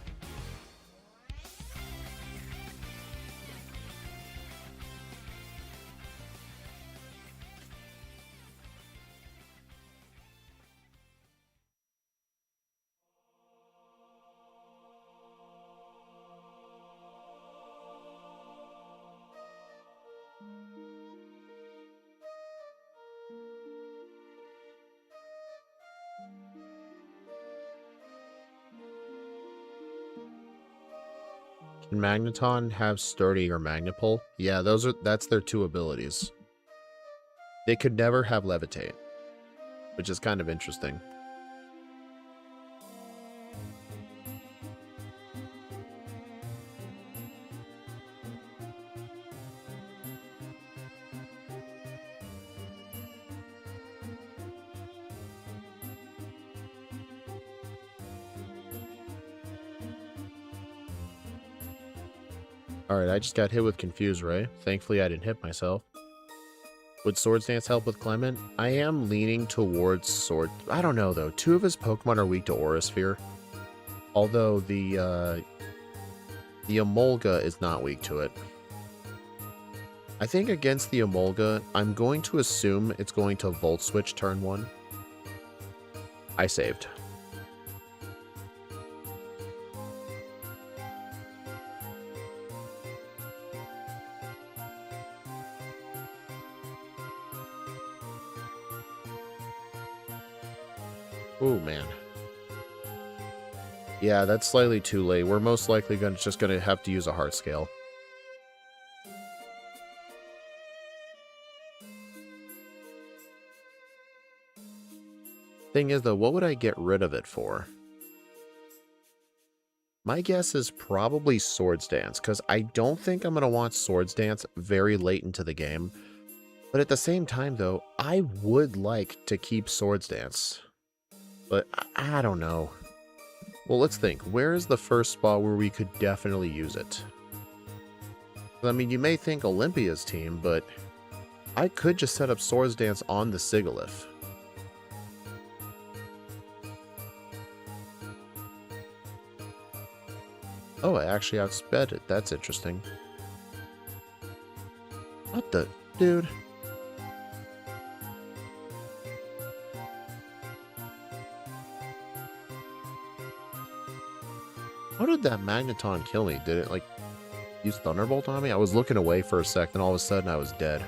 Can Magneton have Sturdy or Magnapole? Yeah, that's their two abilities. They could never have Levitate, which is kind of interesting. Alright, I just got hit with Confuse Ray. Thankfully, I didn't hit myself. Would Swords Dance help with Clement? I am leaning towards Sword... I don't know, though. Two of his Pokemon are weak to Aura Sphere. Although the Emolga is not weak to it. I think against the Emolga, I'm going to assume it's going to Volt Switch turn 1. I saved. Oh, man. Yeah, that's slightly too late. We're most likely just going to have to use a Heart Scale. Thing is, though, what would I get rid of it for? My guess is probably Swords Dance, because I don't think I'm going to want Swords Dance very late into the game. But at the same time, though, I would like to keep Swords Dance. But I don't know. Well, let's think. Where is the first spot where we could definitely use it? I mean, you may think Olympia's team, but I could just set up Swords Dance on the Sigilyph. Oh, I actually outsped it. That's interesting. What the... Dude... How did that Magneton kill me? Did it, like, use Thunderbolt on me? I was looking away for a sec, and all of a sudden I was dead.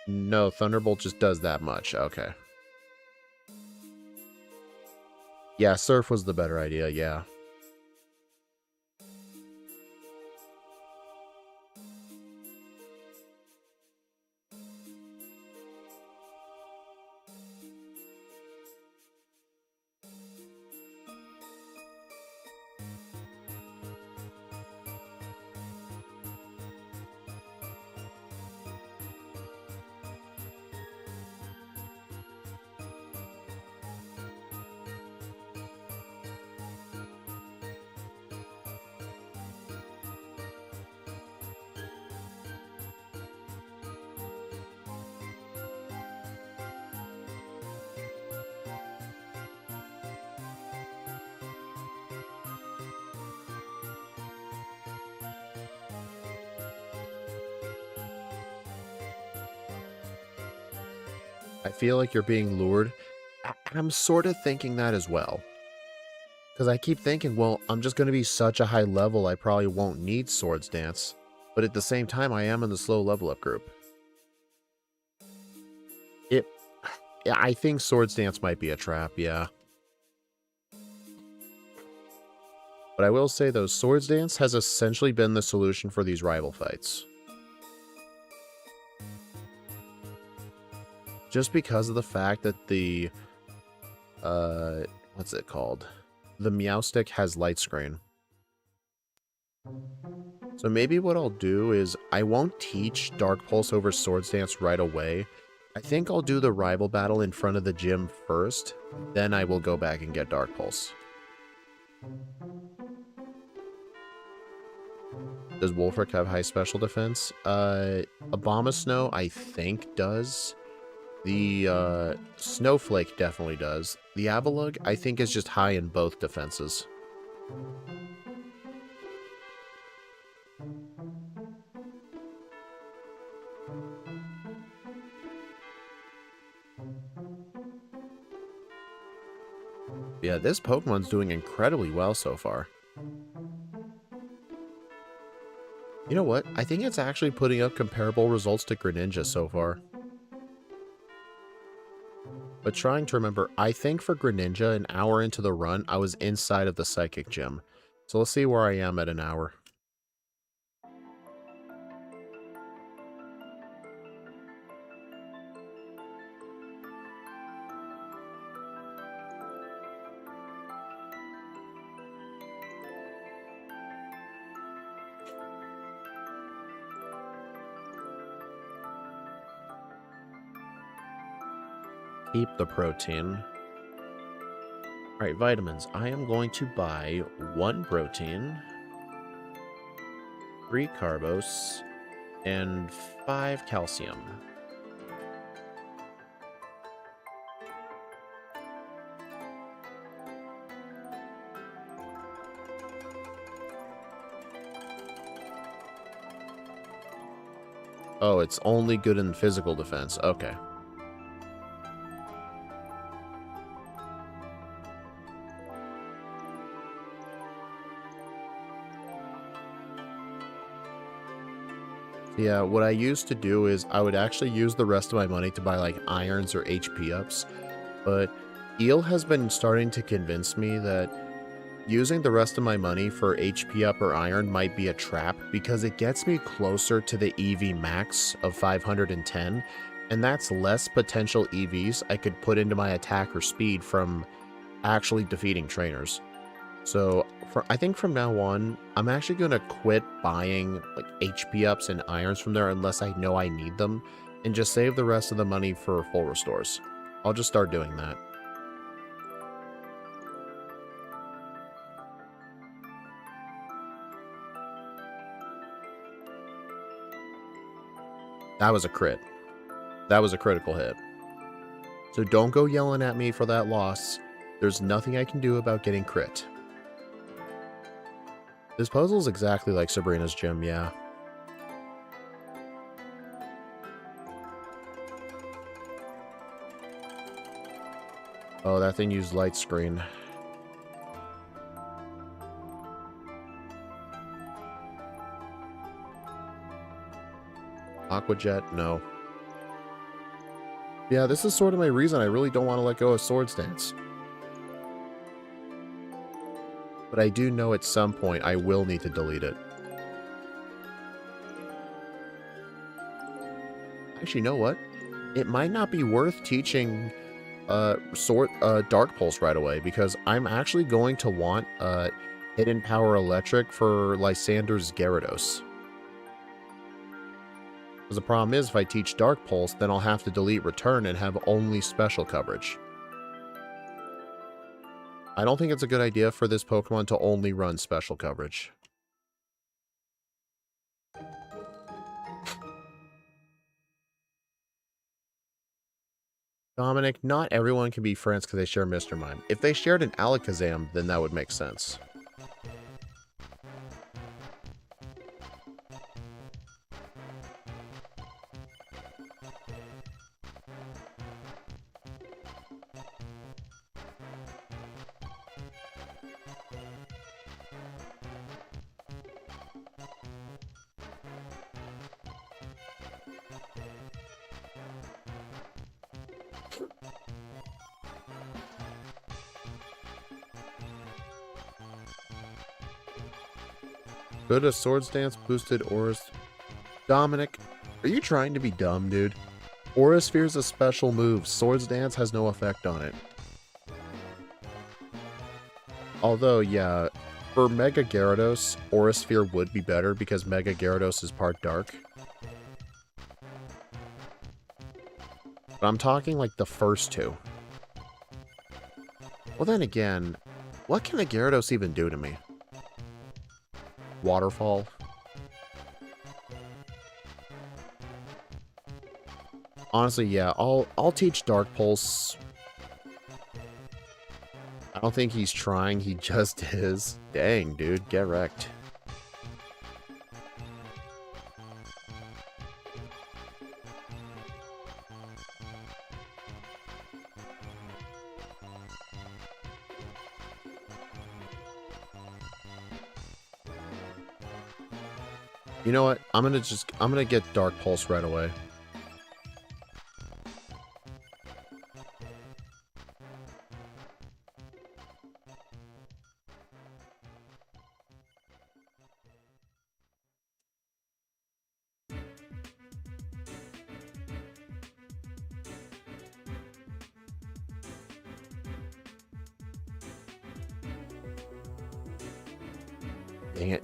No, Thunderbolt just does that much. Okay. Yeah, Surf was the better idea, yeah. I feel like you're being lured. I'm sort of thinking that as well. Because I keep thinking, well, I'm just going to be such a high level, I probably won't need Swords Dance. But at the same time, I am in the slow level up group. Yeah, I think Swords Dance might be a trap, yeah. But I will say, though, Swords Dance has essentially been the solution for these rival fights. Just because of the fact that the, what's it called? The Meowstic has Light Screen. So maybe what I'll do is, I won't teach Dark Pulse over Swords Dance right away. I think I'll do the rival battle in front of the gym first, then I will go back and get Dark Pulse. Does Wolfric have high special defense? Abomasnow, I think, does. The Snowflake definitely does. The Avalugg, I think, is just high in both defenses. Yeah, this Pokemon's doing incredibly well so far. You know what? I think it's actually putting up comparable results to Greninja so far. But trying to remember, I think for Greninja, an hour into the run, I was inside of the Psychic Gym. So let's see where I am at an hour. Keep the protein. Alright, vitamins. I am going to buy 1 protein, 3 carbos, and 5 calcium. Oh, it's only good in physical defense. Okay. Yeah, what I used to do is I would actually use the rest of my money to buy like irons or HP ups, but Eel has been starting to convince me that using the rest of my money for HP up or iron might be a trap because it gets me closer to the EV max of 510, and that's less potential EVs I could put into my attack or speed from actually defeating trainers. So I think from now on, I'm actually going to quit buying like HP ups and irons from there unless I know I need them, and just save the rest of the money for full restores. I'll just start doing that. That was a crit. That was a critical hit. So don't go yelling at me for that loss. There's nothing I can do about getting crit. This puzzle is exactly like Sabrina's gym, yeah. Oh, that thing used light screen. Aqua Jet, no. Yeah, this is sort of my reason I really don't want to let go of Swords Dance. But I do know at some point I will need to delete it. Actually, you know what? It might not be worth teaching Dark Pulse right away, because I'm actually going to want Hidden Power Electric for Lysander's Gyarados. Because the problem is, if I teach Dark Pulse, then I'll have to delete Return and have only special coverage. I don't think it's a good idea for this Pokemon to only run special coverage. Dominic, not everyone can be friends because they share Mr. Mime. If they shared an Alakazam, then that would make sense. Could a Swords Dance boosted Aura's... Dominic, are you trying to be dumb, dude? Aura Sphere's a special move. Swords Dance has no effect on it. Although, yeah, for Mega Gyarados, Aura Sphere would be better because Mega Gyarados is part dark. But I'm talking like the first two. Well, then again, what can a Gyarados even do to me? Waterfall? Honestly, yeah, I'll teach Dark Pulse. I don't think he's trying, he just is. Dang, dude, get wrecked. You know what? I'm gonna get Dark Pulse right away. Dang it.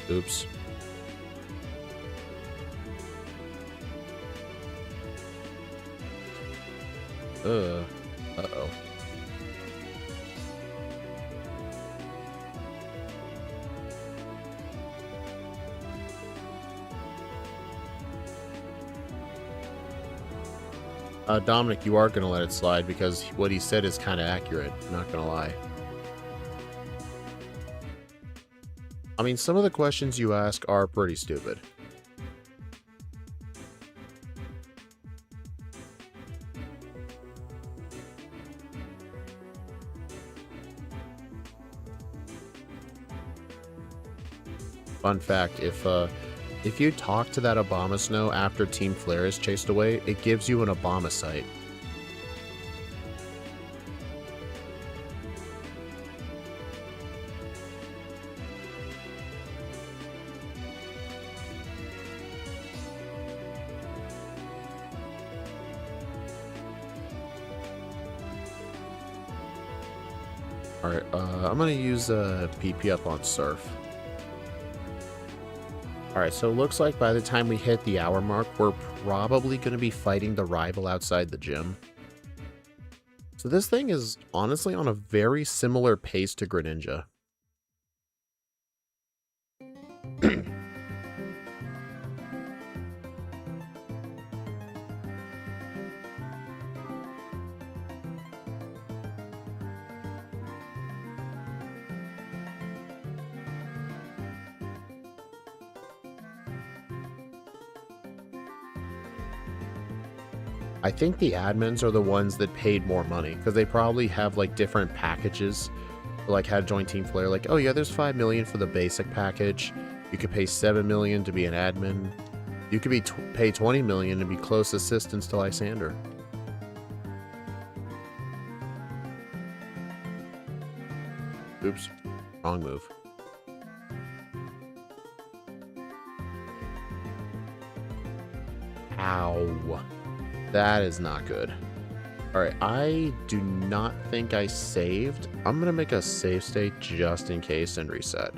Oops. Uh-oh. Dominic, you are gonna let it slide because what he said is kind of accurate, not gonna lie. I mean, some of the questions you ask are pretty stupid. Fun fact, if you talk to that Obama Snow after Team Flare is chased away, it gives you an Obama site. Alright, I'm gonna use PP up on Surf. Alright, so it looks like by the time we hit the hour mark, we're probably going to be fighting the rival outside the gym. So this thing is honestly on a very similar pace to Greninja. I think the admins are the ones that paid more money because they probably have like different packages, like how to join Team Flare. Like, oh yeah, there's 5 million for the basic package. You could pay 7 million to be an admin. You could pay 20 million and be close assistants to Lysander. Oops, wrong move. Ow. That is not good. Alright, I do not think I saved. I'm going to make a save state just in case and reset.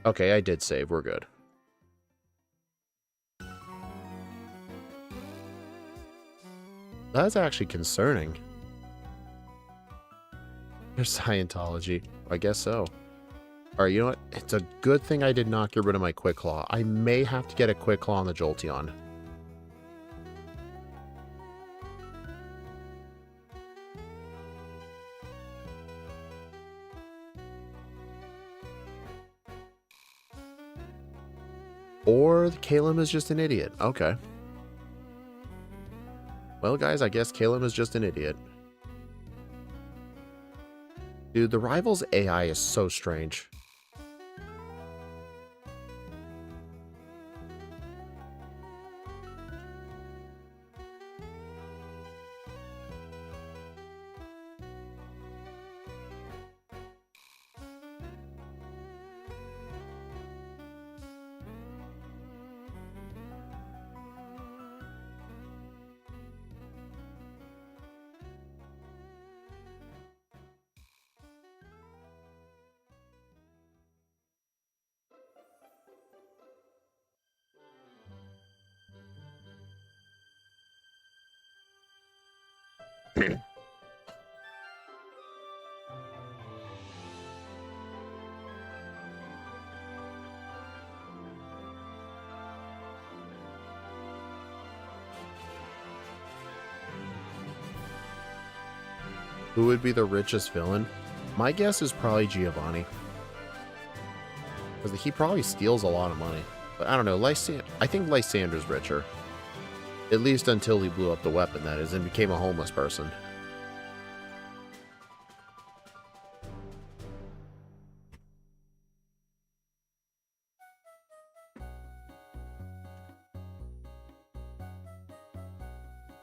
Okay, I did save. We're good. That's actually concerning. There's Scientology. I guess so. Alright, you know what? It's a good thing I did not get rid of my Quick Claw. I may have to get a Quick Claw on the Jolteon. Or Caleb is just an idiot. Okay. Well, guys, I guess Caleb is just an idiot. Dude, the Rival's AI is so strange. Who would be the richest villain? My guess is probably Giovanni. Because he probably steals a lot of money. But I don't know, I think Lysander's richer. At least until he blew up the weapon, that is, and became a homeless person.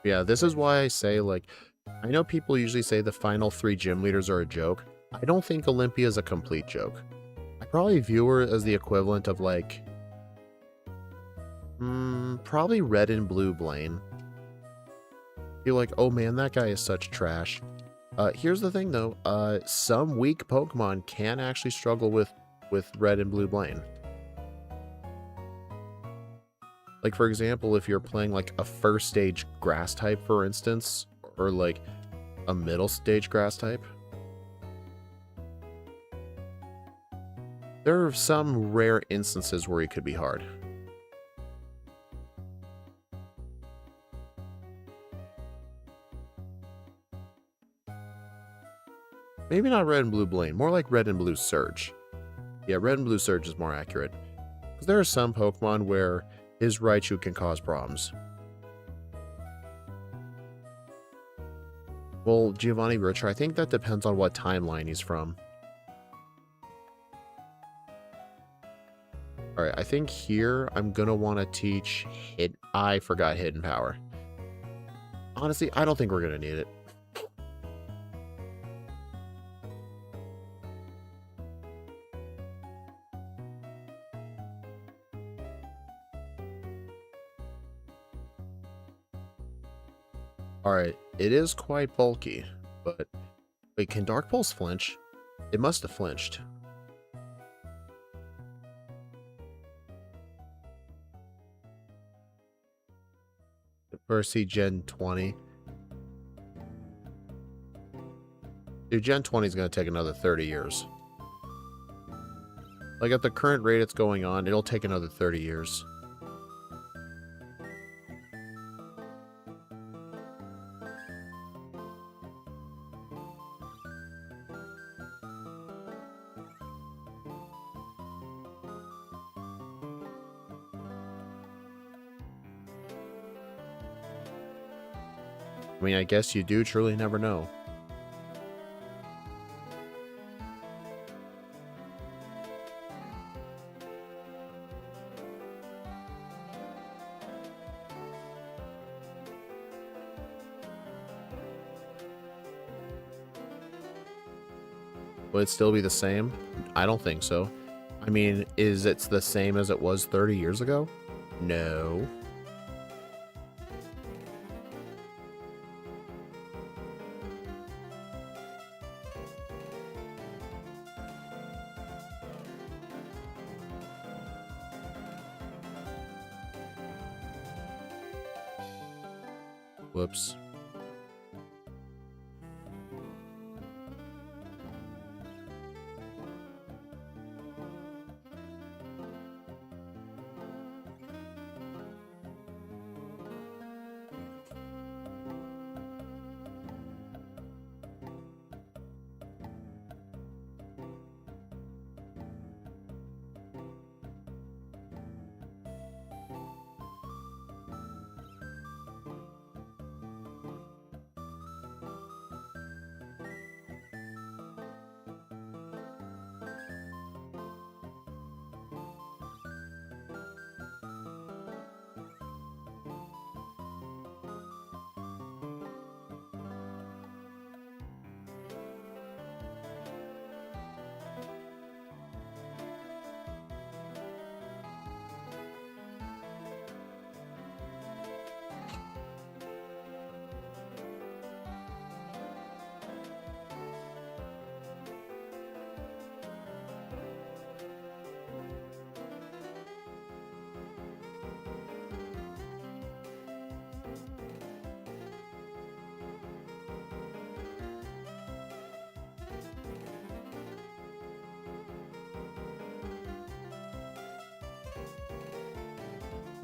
Yeah, this is why I say, like, I know people usually say the final 3 gym leaders are a joke. I don't think Olympia is a complete joke. I probably view her as the equivalent of, like, probably Red and Blue Blaine. You're like, oh man, that guy is such trash. Here's the thing, though. Some weak Pokemon can actually struggle with Red and Blue Blaine. Like, for example, if you're playing, like, a first stage grass type, for instance, or, like, a middle stage grass type. There are some rare instances where it could be hard. Maybe not Red and Blue Blaine, more like Red and Blue Surge. Yeah, Red and Blue Surge is more accurate. Because there are some Pokemon where his Raichu can cause problems. Well, Giovanni Richer, I think that depends on what timeline he's from. Alright, I think here I'm gonna want to teach I forgot Hidden Power. Honestly, I don't think we're gonna need it. Alright, it is quite bulky, but wait, can Dark Pulse flinch? It must have flinched. First see Gen 20. Dude, Gen 20 is going to take another 30 years. Like, at the current rate it's going on, it'll take another 30 years. I mean, I guess you do truly never know. Would it still be the same? I don't think so. I mean, is it the same as it was 30 years ago? No. Whoops.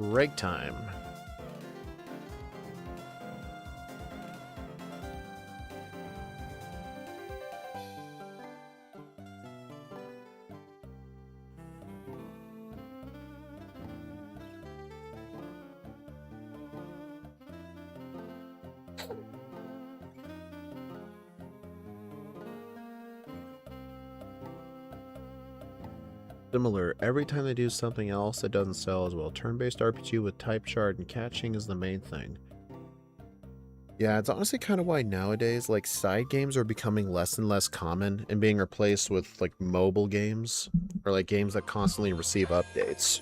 Break time. Similar, every time they do something else that doesn't sell as well. Turn-based RPG with type chart and catching is the main thing. Yeah, it's honestly kind of why nowadays, like, side games are becoming less and less common and being replaced with, like, mobile games or, like, games that constantly receive updates.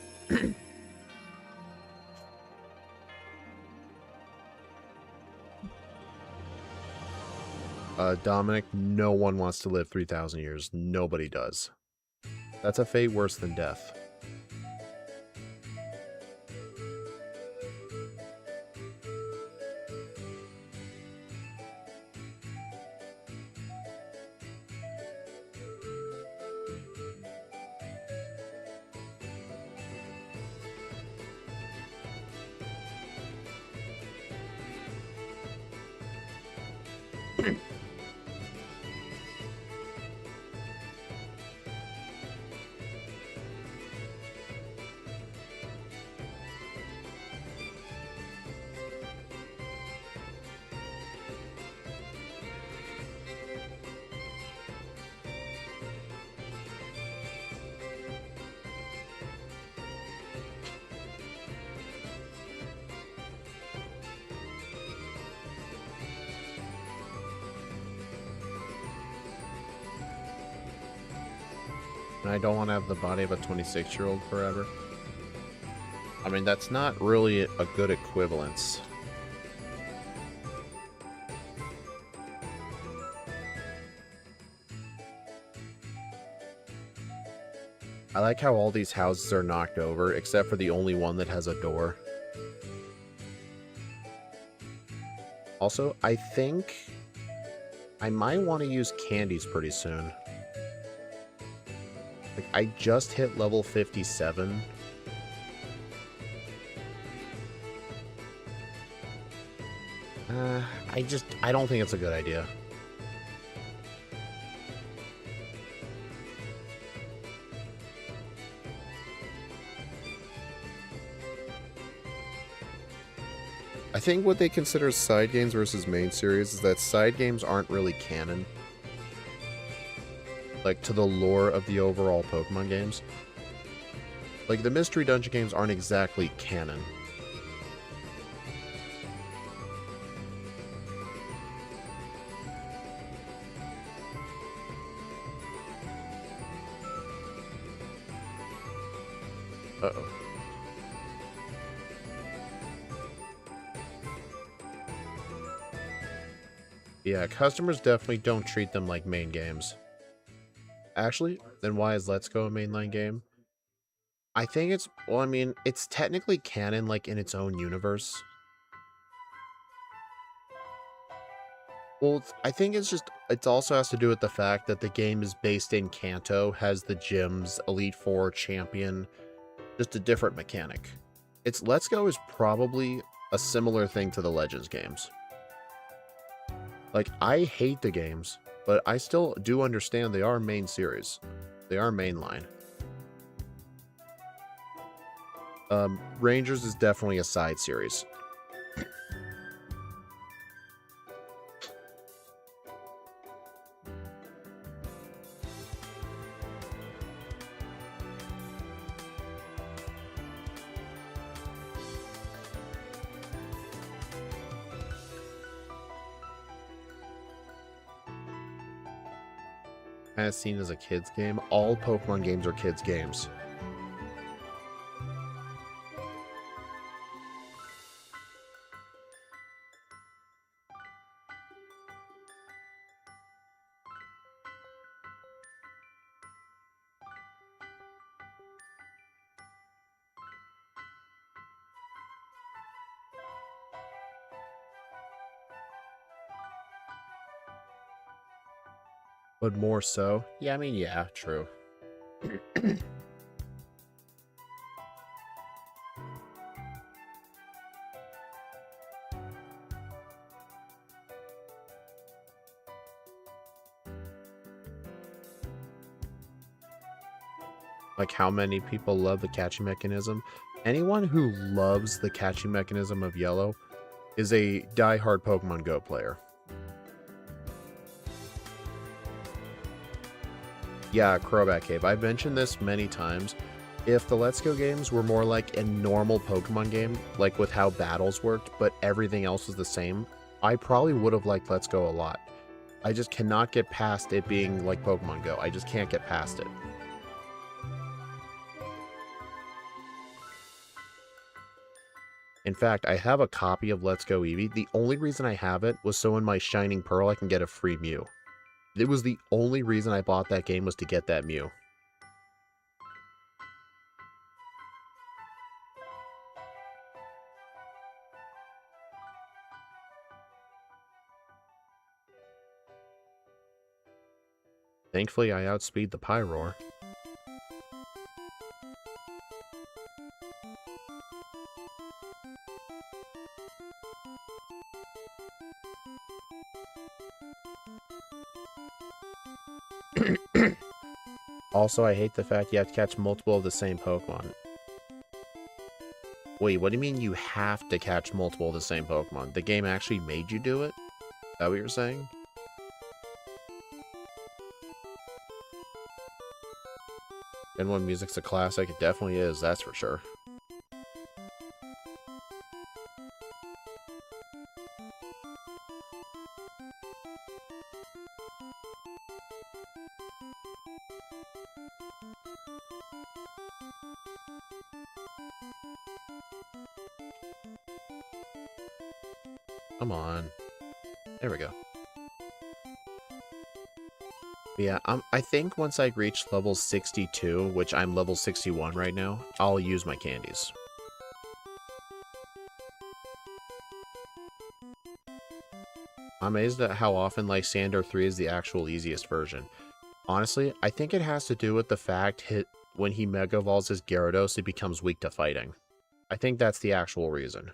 Dominic, no one wants to live 3,000 years. Nobody does. That's a fate worse than death. And I don't want to have the body of a 26-year-old forever. I mean, that's not really a good equivalence. I like how all these houses are knocked over, except for the only one that has a door. Also, I think I might want to use candies pretty soon. Like, I just hit level 57. I don't think it's a good idea. I think what they consider side games versus main series is that side games aren't really canon. Like, to the lore of the overall Pokemon games. Like, the Mystery Dungeon games aren't exactly canon. Uh-oh. Yeah, customers definitely don't treat them like main games. Actually, then why is Let's Go a mainline game? I think it's, well, I mean, it's technically canon, like, in its own universe. Well, I think it also has to do with the fact that the game is based in Kanto, has the gyms, Elite Four, Champion, just a different mechanic. Let's Go is probably a similar thing to the Legends games. Like, I hate the games, but I still do understand they are main series. They are mainline. Rangers is definitely a side series. Kind of seen as a kid's game. All Pokemon games are kids' games. But more so. Yeah, I mean, yeah, true. Like how many people love the catching mechanism. Anyone who loves the catching mechanism of yellow is a die-hard Pokemon Go player. Yeah, Crobat Cave. I've mentioned this many times. If the Let's Go games were more like a normal Pokemon game, like with how battles worked, but everything else was the same, I probably would have liked Let's Go a lot. I just cannot get past it being like Pokemon Go. I just can't get past it. In fact, I have a copy of Let's Go Eevee. The only reason I have it was so in my Shining Pearl I can get a free Mew. It was the only reason I bought that game was to get that Mew. Thankfully, I outspeed the Pyroar. Also, I hate the fact you have to catch multiple of the same Pokemon. Wait, what do you mean you have to catch multiple of the same Pokemon? The game actually made you do it? Is that what you're saying? And when music's a classic, it definitely is, that's for sure. Come on. There we go. Yeah, I think once I reach level 62, which I'm level 61 right now, I'll use my candies. I'm amazed at how often Lysander 3 is the actual easiest version. Honestly, I think it has to do with the fact when he Mega Evolves his Gyarados, it becomes weak to fighting. I think that's the actual reason.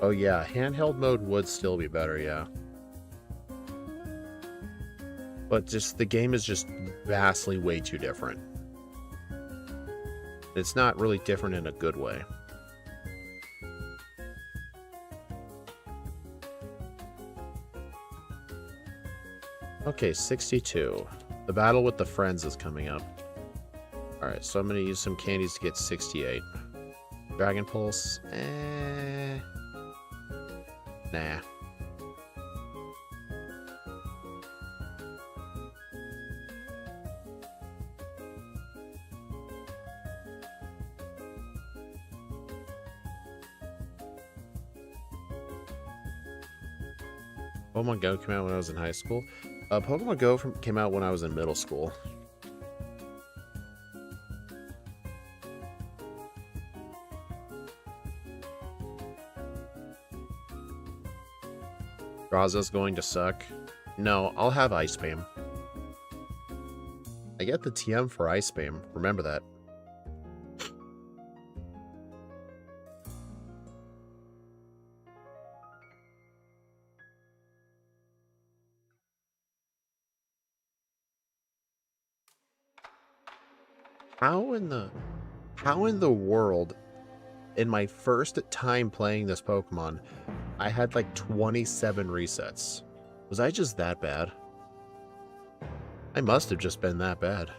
Oh yeah, handheld mode would still be better, yeah. But just, the game is just vastly way too different. It's not really different in a good way. Okay, 62. The battle with the friends is coming up. Alright, so I'm going to use some candies to get 68. Dragon Pulse? Nah. Pokemon Go came out when I was in high school. Pokemon Go came out when I was in middle school. Raza's going to suck. No, I'll have Ice Beam. I get the TM for Ice Beam. Remember that. How in the world, in my first time playing this Pokemon, I had like 27 resets? Was I just that bad? I must have just been that bad.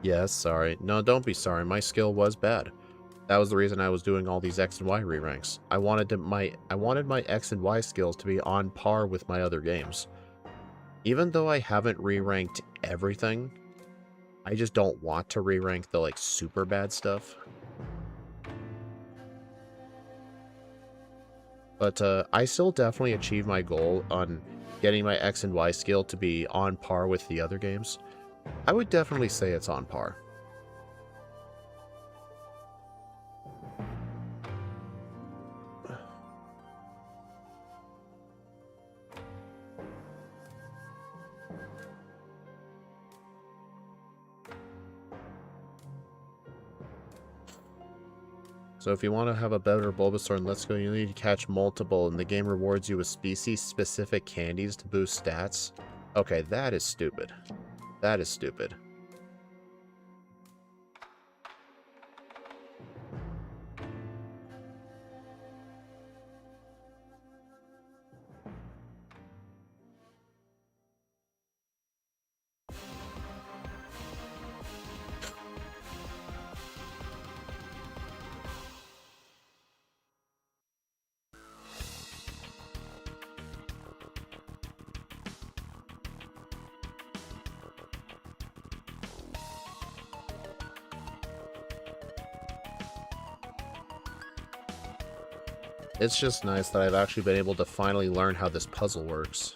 Yes, sorry. No, don't be sorry. My skill was bad. That was the reason I was doing all these X and Y re-ranks. I wanted my X and Y skills to be on par with my other games. Even though I haven't re-ranked everything, I just don't want to re-rank the like super bad stuff. But I still definitely achieved my goal on getting my X and Y skill to be on par with the other games. I would definitely say it's on par. So if you want to have a better Bulbasaur in Let's Go, you need to catch multiple, and the game rewards you with species-specific candies to boost stats. Okay, that is stupid. That is stupid. It's just nice that I've actually been able to finally learn how this puzzle works.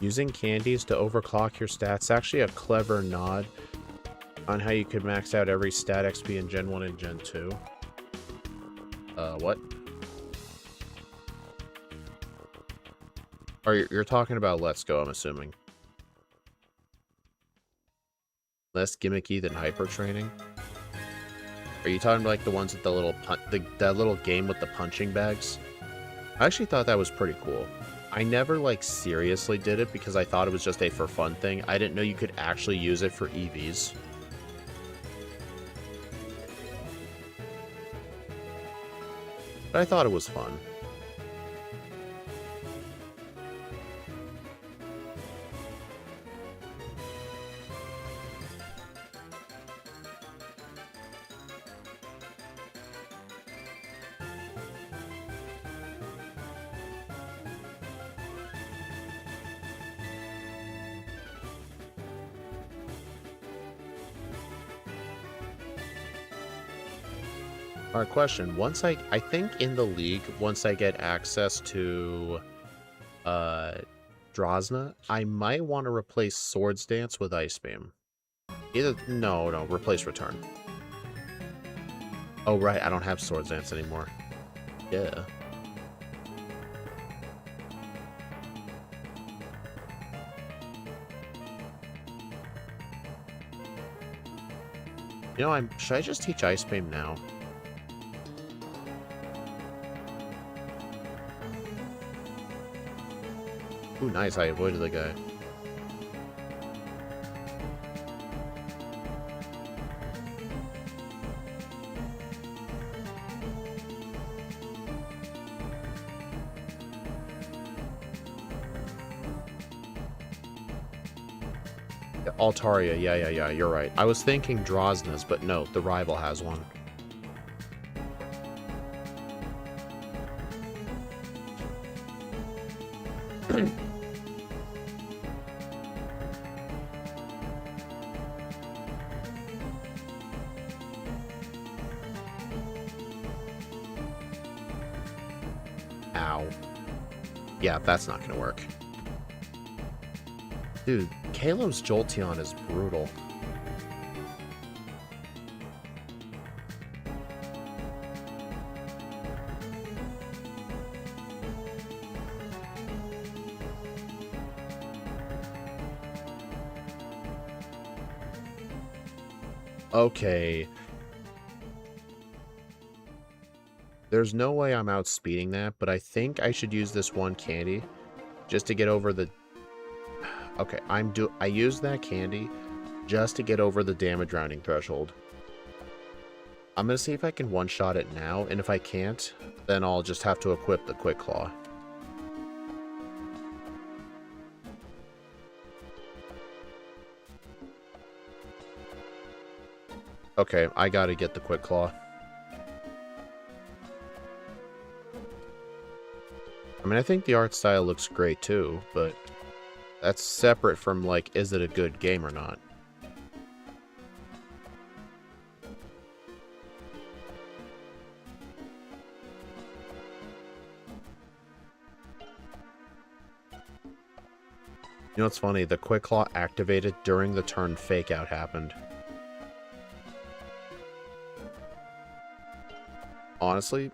Using candies to overclock your stats, actually a clever nod on how you could max out every stat XP in Gen 1 and Gen 2. What? Or you're talking about Let's Go, I'm assuming. Less gimmicky than hyper training? Are you talking about like the ones with the little that little game with the punching bags? I actually thought that was pretty cool. I never, like, seriously did it because I thought it was just a for fun thing. I didn't know you could actually use it for EVs. But I thought it was fun. Alright, question. Once I think in the league, once I get access to Drosna, I might want to replace Swords Dance with Ice Beam. No, replace Return. Oh right, I don't have Swords Dance anymore. Yeah. You know, should I just teach Ice Beam now? Ooh, nice, I avoided the guy. Altaria, yeah, you're right. I was thinking Drosna's, but no, the rival has one. Ow. Yeah, that's not gonna work. Dude, Kalo's Jolteon is brutal. Okay. There's no way I'm outspeeding that, but I think I should use this one candy just to get over the... Okay, I used that candy just to get over the damage rounding threshold. I'm going to see if I can one-shot it now, and if I can't, then I'll just have to equip the Quick Claw. Okay, I gotta get the Quick Claw. I mean, I think the art style looks great too, but that's separate from, like, is it a good game or not? You know what's funny? The Quick Claw activated during the turn Fake Out happened. Honestly,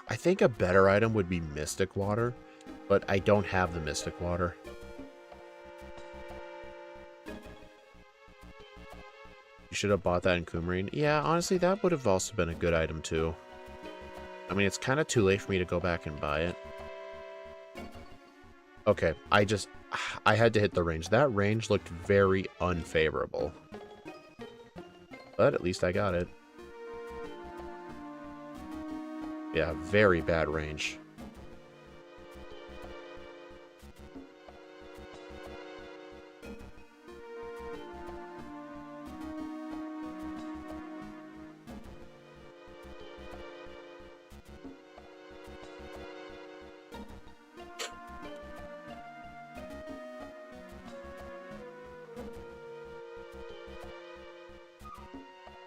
I think a better item would be Mystic Water, but I don't have the Mystic Water. You should have bought that in Coumarine. Yeah, honestly, that would have also been a good item too. I mean, it's kind of too late for me to go back and buy it. Okay, I had to hit the range. That range looked very unfavorable. But at least I got it. Yeah, very bad range.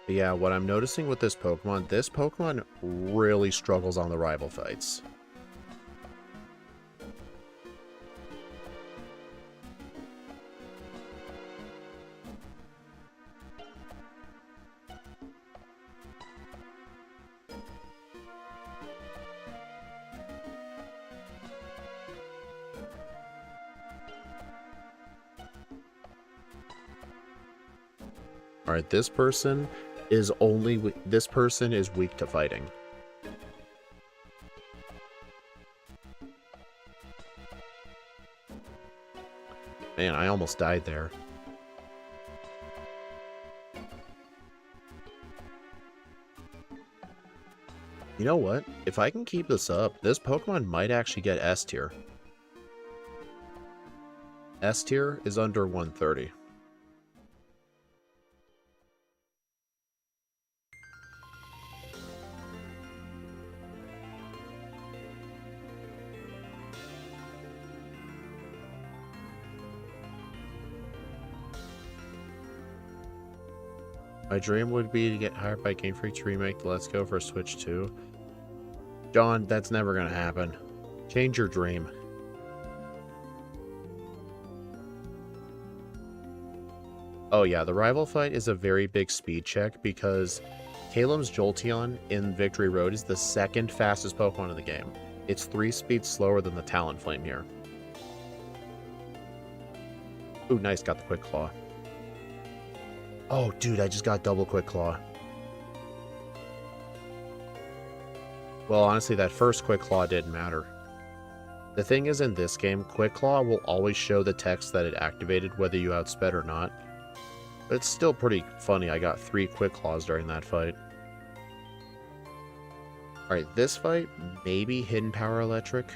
But yeah, what I'm noticing with this Pokemon really struggles on the rival fights. Alright, this person is weak to fighting. Man, I almost died there. You know what? If I can keep this up, this Pokemon might actually get S tier. S tier is under 130. My dream would be to get hired by Game Freak to remake the Let's Go for Switch 2. John, that's never gonna happen. Change your dream. Oh yeah, the rival fight is a very big speed check because Calum's Jolteon in Victory Road is the second fastest Pokemon in the game. It's 3 speeds slower than the Talonflame here. Ooh, nice, got the Quick Claw. Oh, dude, I just got double Quick Claw. Well, honestly, that first Quick Claw didn't matter. The thing is, in this game, Quick Claw will always show the text that it activated, whether you outsped or not. But it's still pretty funny. I got 3 Quick Claws during that fight. Alright, this fight, maybe Hidden Power Electric.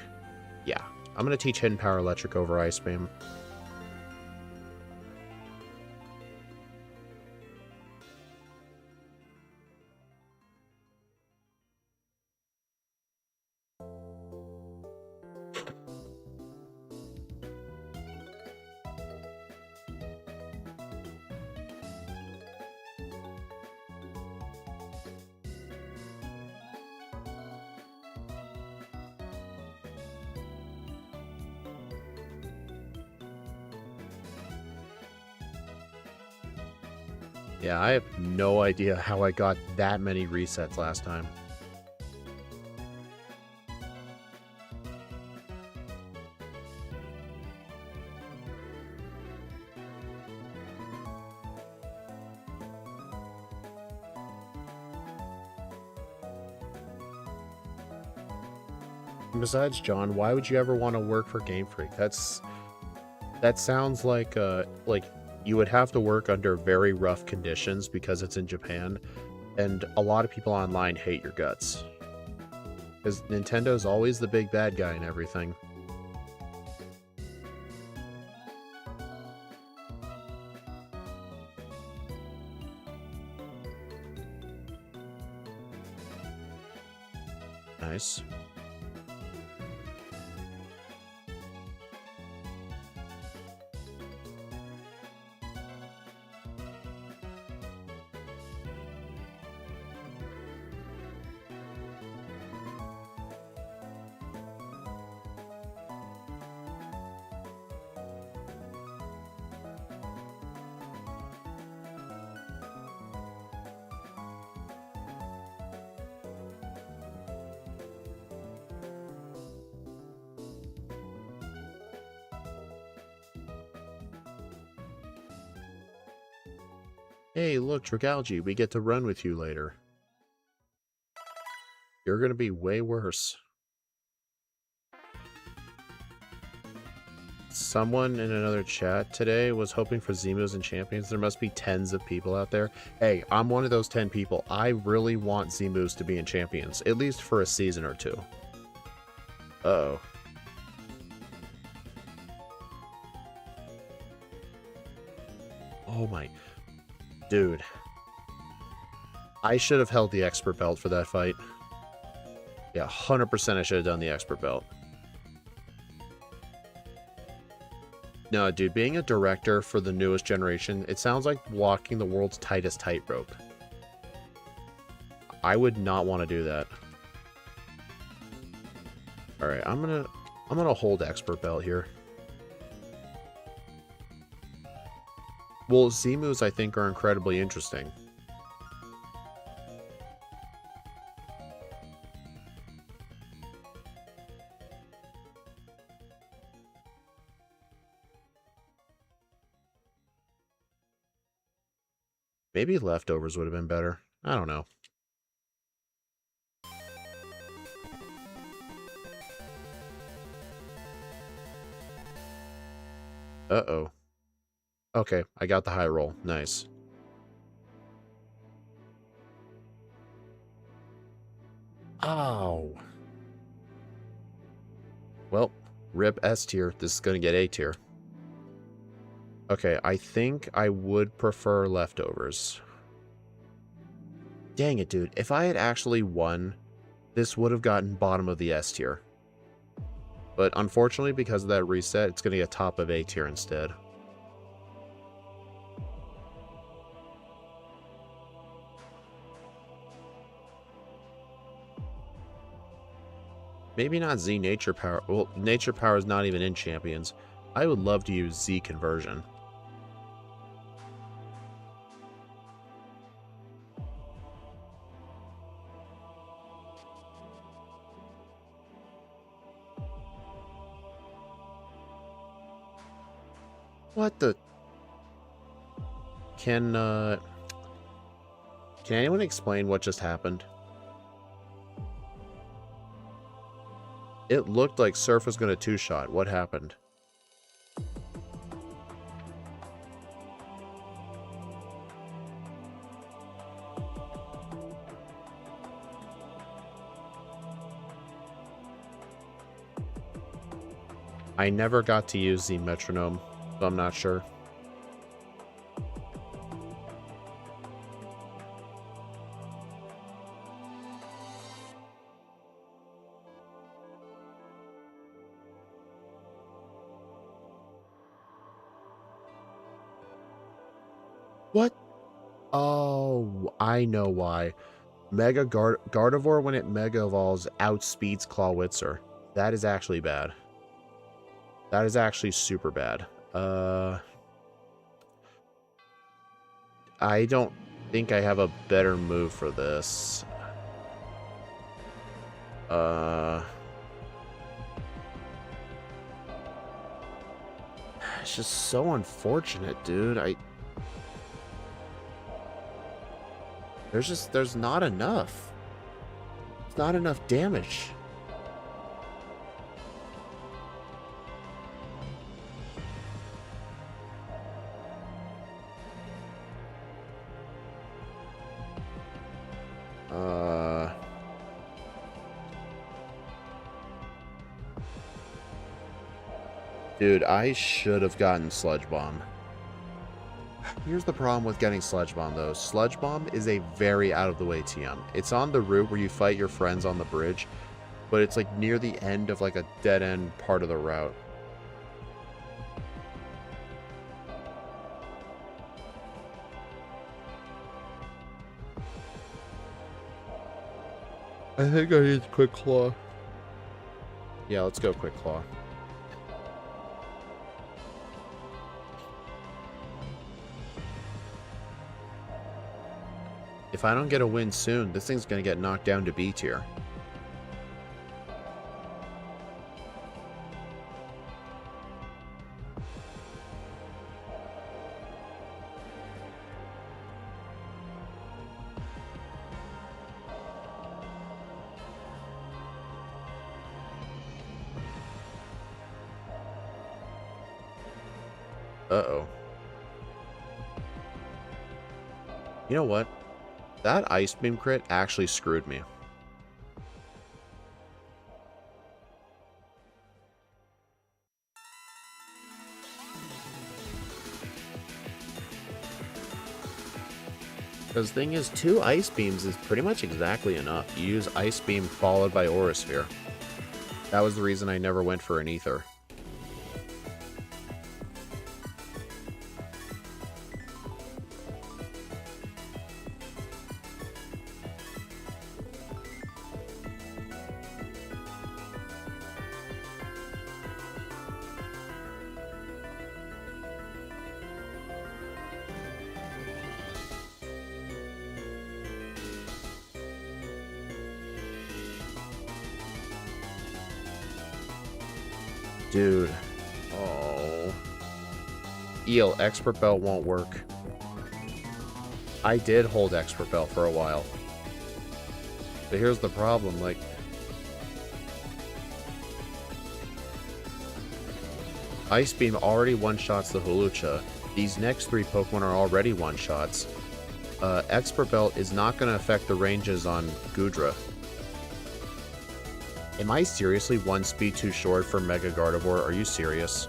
Yeah, I'm going to teach Hidden Power Electric over Ice Beam. Yeah, I have no idea how I got that many resets last time. Besides, John, why would you ever want to work for Game Freak? That sounds like you would have to work under very rough conditions because it's in Japan. And a lot of people online hate your guts. Because Nintendo's always the big bad guy in everything. Nice. Hey, look, Dragalge, we get to run with you later. You're gonna be way worse. Someone in another chat today was hoping for Zemos and champions. There must be tens of people out there. Hey, I'm one of those 10 people. I really want Zemos to be in champions, at least for a season or two. Uh-oh. Oh my... Dude. I should have held the expert belt for that fight. Yeah, 100% I should have done the expert belt. No, dude, being a director for the newest generation, it sounds like walking the world's tightest tightrope. I would not want to do that. Alright, I'm gonna hold expert belt here. Well, Zemus, I think, are incredibly interesting. Maybe leftovers would have been better. I don't know. Uh-oh. Okay, I got the high roll. Nice. Ow. Well, rip S tier. This is going to get A tier. Okay, I think I would prefer leftovers. Dang it, dude. If I had actually won, this would have gotten bottom of the S tier. But unfortunately, because of that reset, it's going to get top of A tier instead. Maybe not Z Nature Power. Well, Nature Power is not even in Champions. I would love to use Z Conversion. What the... Can anyone explain what just happened? It looked like Surf was going to two-shot. What happened? I never got to use the metronome, so I'm not sure. What? Oh, I know why. Mega Gardevoir, when it Mega Evolves, outspeeds Clawitzer. That is actually bad. That is actually super bad. I don't think I have a better move for this. It's just so unfortunate, dude. There's not enough. It's not enough damage. Uh... Dude, I should have gotten Sludge Bomb. Here's the problem with getting Sludge Bomb, though. Sludge Bomb is a very out-of-the-way TM. It's on the route where you fight your friends on the bridge, but it's like near the end of like a dead-end part of the route. I think I need Quick Claw. Yeah, let's go Quick Claw. If I don't get a win soon, this thing's going to get knocked down to B tier. Uh-oh. You know what? That Ice Beam crit actually screwed me. Because the thing is, 2 Ice Beams is pretty much exactly enough. You use Ice Beam followed by Aura Sphere. That was the reason I never went for an Ether. Dude. Oh. Eel, Expert Belt won't work. I did hold Expert Belt for a while. But here's the problem, like... Ice Beam already one-shots the Hulucha. These next 3 Pokemon are already one-shots. Expert Belt is not going to affect the ranges on Goodra. Am I seriously 1 speed too short for Mega Gardevoir? Are you serious?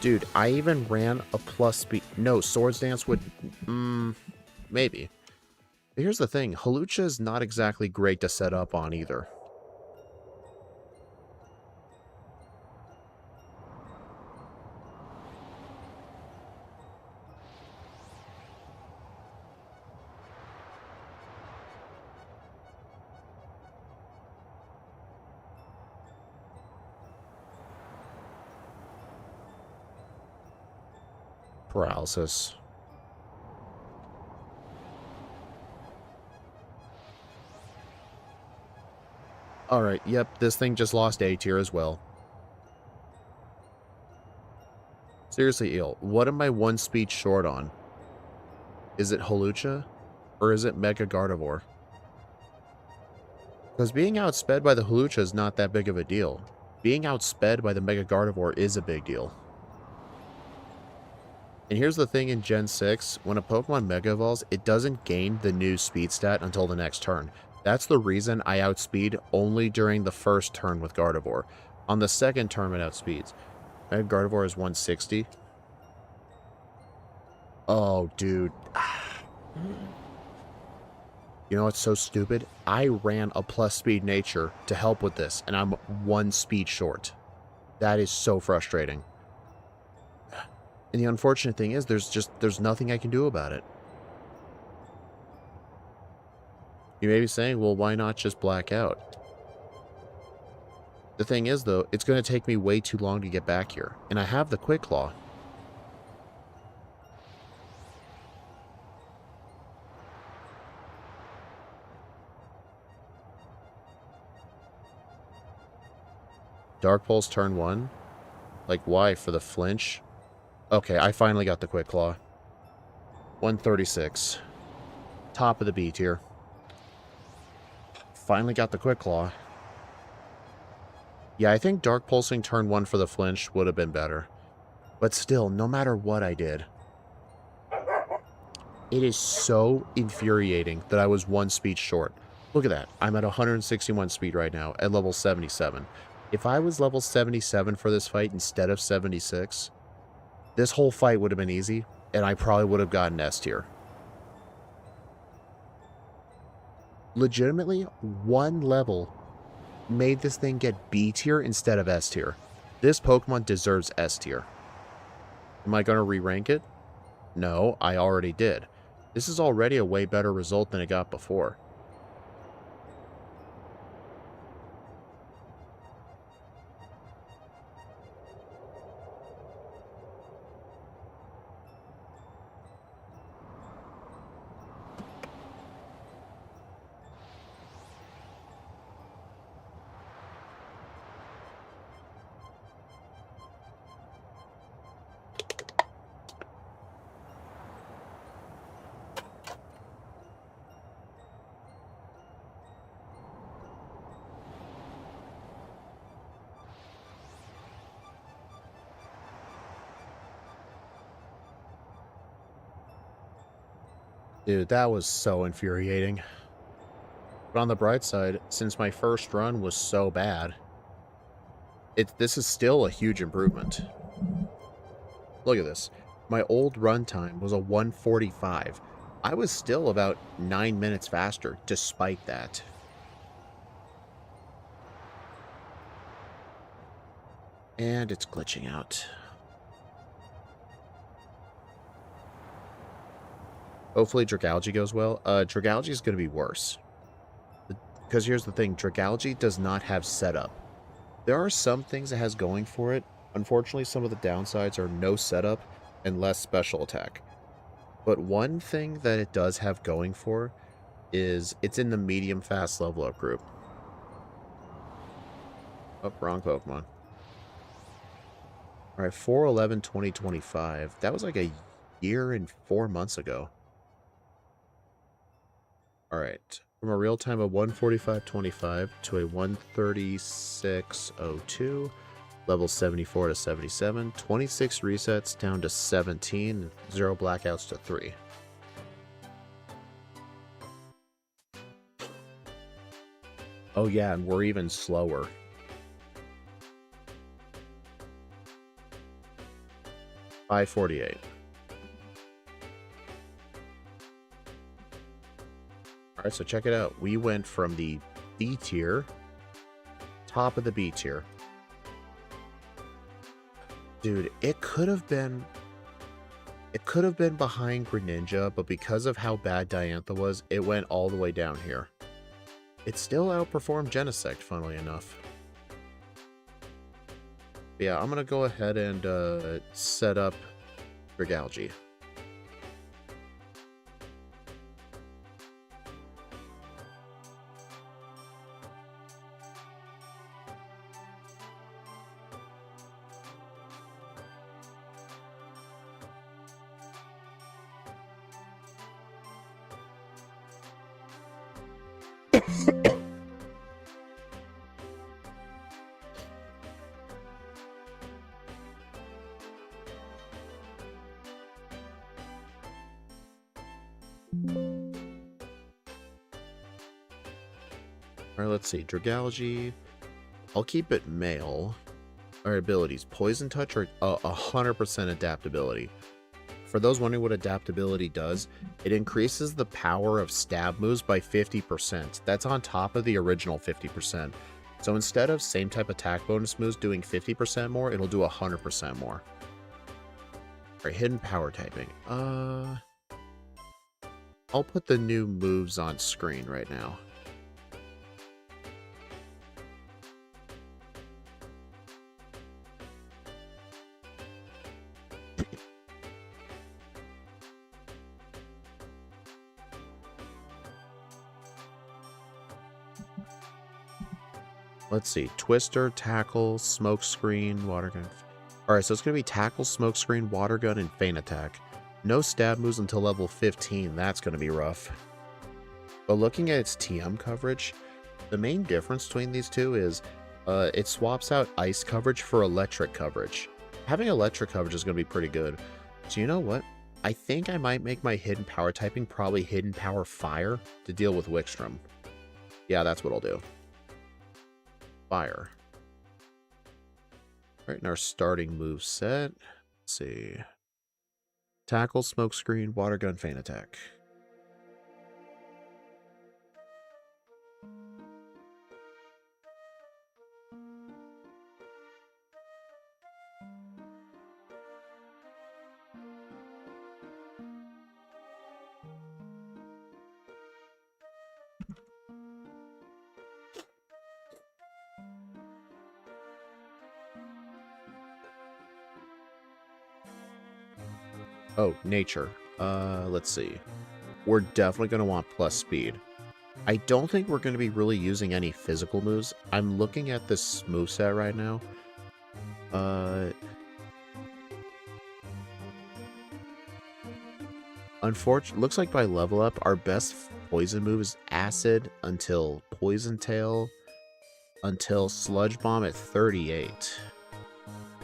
Dude, I even ran a plus speed. No, Swords Dance would... maybe. But here's the thing. Hulucha is not exactly great to set up on either. Paralysis. Alright, yep, this thing just lost A tier as well. Seriously, Eel, what am I 1 speed short on? Is it Hulucha? Or is it Mega Gardevoir? Because being outsped by the Hulucha is not that big of a deal. Being outsped by the Mega Gardevoir is a big deal. And here's the thing in Gen 6, when a Pokemon Mega Evolves, it doesn't gain the new speed stat until the next turn. That's the reason I outspeed only during the first turn with Gardevoir. On the second turn, it outspeeds. Mega Gardevoir is 160. Oh, dude. You know what's so stupid? I ran a plus speed nature to help with this, and I'm 1 speed short. That is so frustrating. And the unfortunate thing is, there's nothing I can do about it. You may be saying, well, why not just black out? The thing is, though, it's going to take me way too long to get back here. And I have the Quick Claw. Dark Pulse turn 1? Like, why? For the flinch? Okay, I finally got the Quick Claw. 136. Top of the B tier. Finally got the Quick Claw. Yeah, I think Dark Pulsing turn 1 for the flinch would have been better. But still, no matter what I did, it is so infuriating that I was 1 speed short. Look at that. I'm at 161 speed right now at level 77. If I was level 77 for this fight instead of 76, this whole fight would have been easy, and I probably would have gotten S tier. Legitimately, 1 level made this thing get B tier instead of S tier. This Pokemon deserves S tier. Am I going to re-rank it? No, I already did. This is already a way better result than it got before. Dude, that was so infuriating. But on the bright side, since my first run was so bad, this is still a huge improvement. Look at this. My old run time was a 1:45. I was still about 9 minutes faster despite that. And it's glitching out. Hopefully Dragalge goes well. Dragalge is going to be worse. Because here's the thing, Dragalge does not have setup. There are some things it has going for it. Unfortunately, some of the downsides are no setup and less special attack. But one thing that it does have going for is it's in the medium fast level up group. Oh, wrong Pokemon. Alright, 4/11/2025. That was like a year and 4 months ago. Alright. From a real time of 1:45/25 to a 1:36:02. Level 74 to 77. 26 resets down to 17. 0 blackouts to 3. Oh yeah, and we're even slower. $5.48. Alright, so check it out. We went from the B tier, top of the B tier. Dude, it could have been behind Greninja, but because of how bad Diantha was, it went all the way down here. It still outperformed Genesect, funnily enough. Yeah, I'm gonna go ahead and set up Dragalge. Alright, let's see. Dragalge. I'll keep it male. Our abilities. Poison Touch or 100% adaptability. For those wondering what adaptability does, it increases the power of stab moves by 50%. That's on top of the original 50%. So instead of same type attack bonus moves doing 50% more, it'll do 100% more. Alright, hidden power typing. I'll put the new moves on screen right now. Let's see. Twister, Tackle, Smoke Screen, Water Gun. Alright, so it's going to be Tackle, Smoke Screen, Water Gun, and Feint Attack. No stab moves until level 15. That's going to be rough. But looking at its TM coverage, the main difference between these two is it swaps out ice coverage for electric coverage. Having electric coverage is going to be pretty good. So you know what? I think I might make my hidden power typing probably hidden power fire to deal with Wickstrom. Yeah, that's what I'll do. Fire. Right, in our starting move set. Let's see. Tackle, smoke screen, water gun, feint attack. Oh, nature. Let's see. We're definitely going to want plus speed. I don't think we're going to be really using any physical moves. I'm looking at this moveset right now. Unfortunately, looks like by level up, our best poison move is Acid until Poison Tail until Sludge Bomb at 38.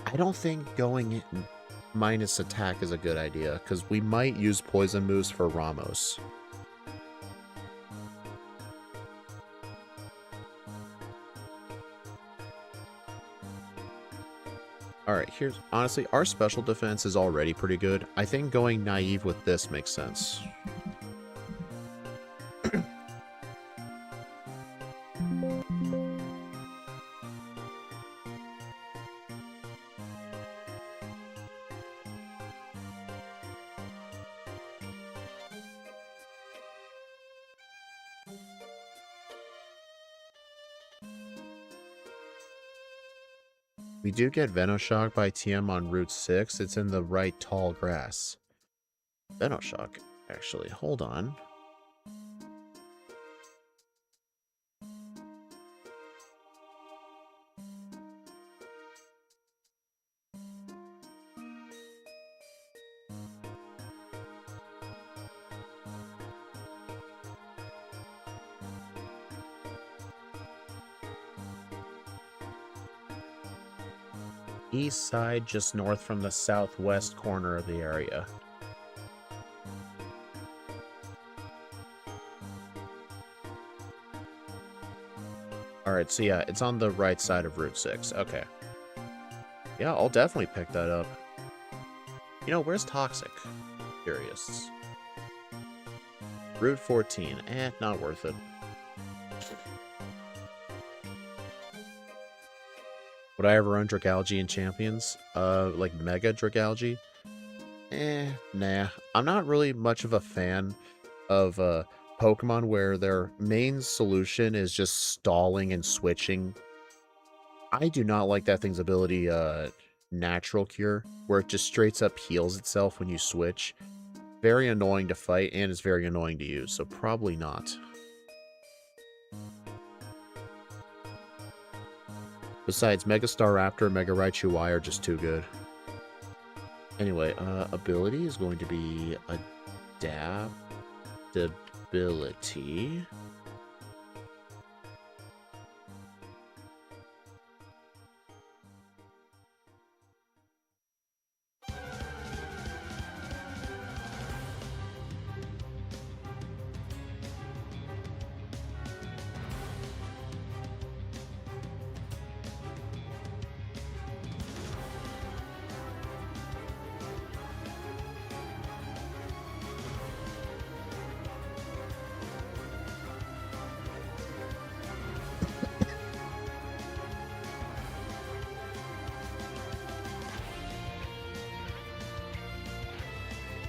I don't think going minus attack is a good idea, because we might use poison moves for Ramos. Alright, here's... honestly, our special defense is already pretty good. I think going naive with this makes sense. We do get Venoshock by TM on Route 6. It's in the right tall grass. Venoshock, actually. Hold on. East side, just north from the southwest corner of the area. Alright, so yeah, it's on the right side of Route 6. Okay. Yeah, I'll definitely pick that up. You know, where's Toxic? Curious. Route 14. Not worth it. Would I ever run Dragalge in Champions? Like Mega Dragalge? Nah. I'm not really much of a fan of Pokemon where their main solution is just stalling and switching. I do not like that thing's ability, Natural Cure, where it just straight up heals itself when you switch. Very annoying to fight, and it's very annoying to use, so probably not. Besides, Mega Staraptor and Mega Raichu Y are just too good. Anyway, ability is going to be Adaptability.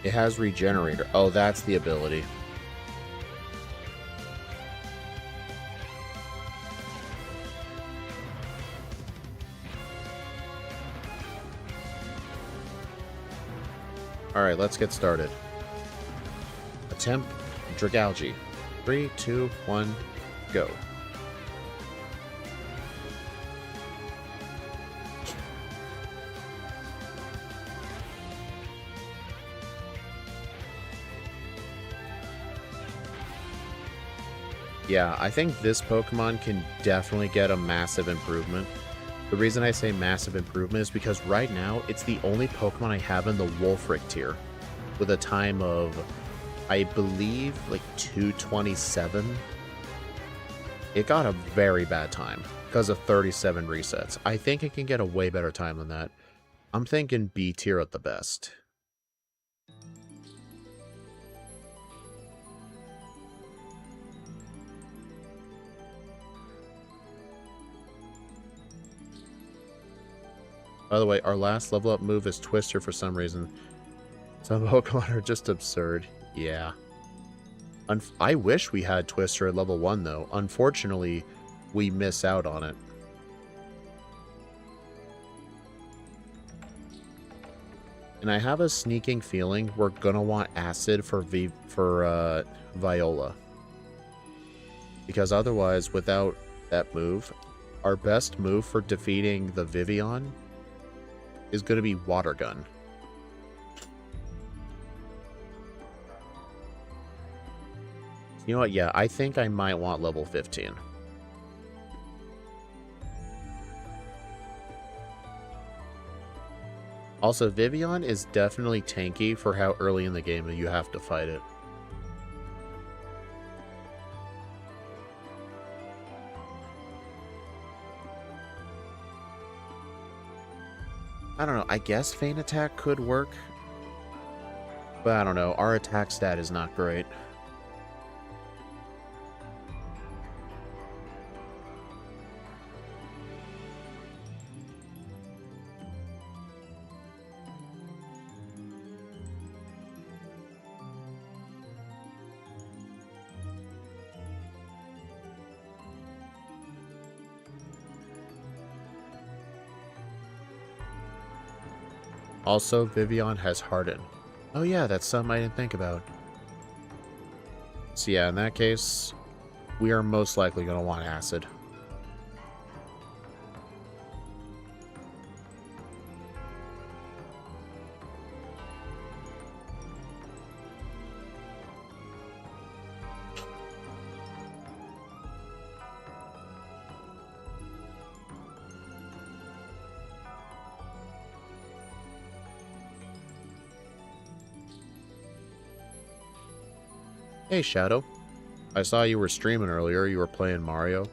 It has Regenerator. Oh, that's the ability. Alright, let's get started. Attempt Dragalge. 3, 2, 1, go. Yeah, I think this Pokemon can definitely get a massive improvement. The reason I say massive improvement is because right now, it's the only Pokemon I have in the Wolfric tier, with a time of, I believe, like 227. It got a very bad time because of 37 resets. I think it can get a way better time than that. I'm thinking B tier at the best. By the way, our last level up move is Twister for some reason. Some Pokemon are just absurd. Yeah. I wish we had Twister at level 1, though. Unfortunately, we miss out on it. And I have a sneaking feeling we're gonna want Acid for Viola. Because otherwise, without that move, our best move for defeating the Vivian is gonna be Water Gun. You know what? Yeah, I think I might want level 15. Also, Vivian is definitely tanky for how early in the game you have to fight it. I don't know, I guess Feint Attack could work. But I don't know, our attack stat is not great. Also, Vivian has Harden. Oh yeah, that's something I didn't think about. So yeah, in that case, we are most likely going to want Acid. Hey Shadow, I saw you were streaming earlier, you were playing Mario.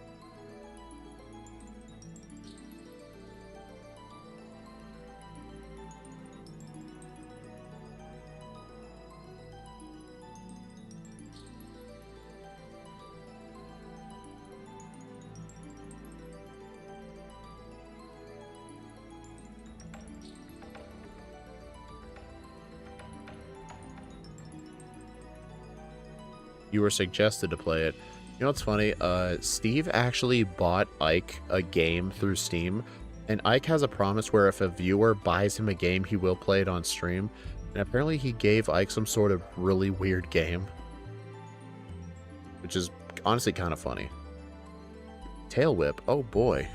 You were suggested to play it. You know what's funny? Steve actually bought Ike a game through Steam, and Ike has a promise where if a viewer buys him a game, he will play it on stream. And apparently he gave Ike some sort of really weird game, which is honestly kind of funny. Tail Whip, oh boy.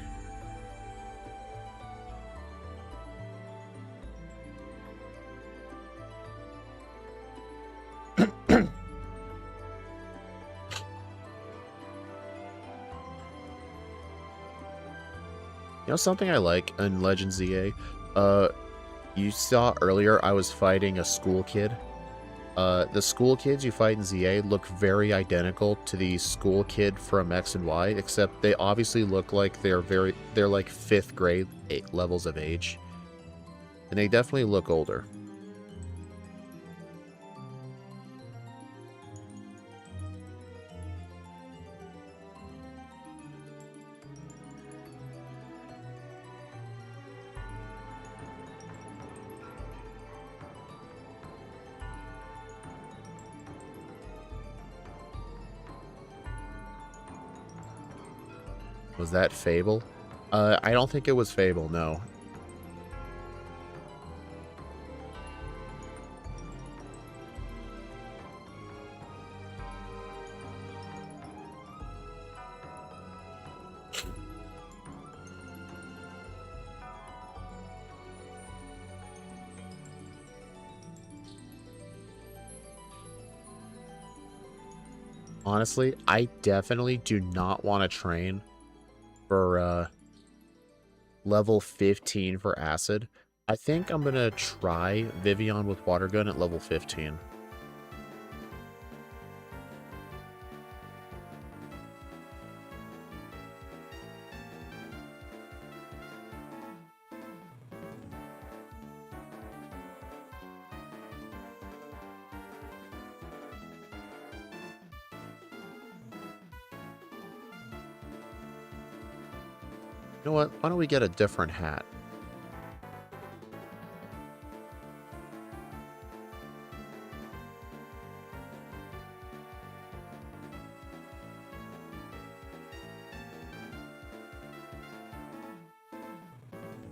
You know something I like in Legends ZA? You saw earlier I was fighting a school kid. The school kids you fight in ZA look very identical to the school kid from X and Y, except they obviously look like they're like 5th grade levels of age. And they definitely look older. Was that Fable? I don't think it was Fable, no. Honestly, I definitely do not want to train for level 15 for Acid. I think I'm going to try Vivian with Water Gun at level 15. You know what? Why don't we get a different hat?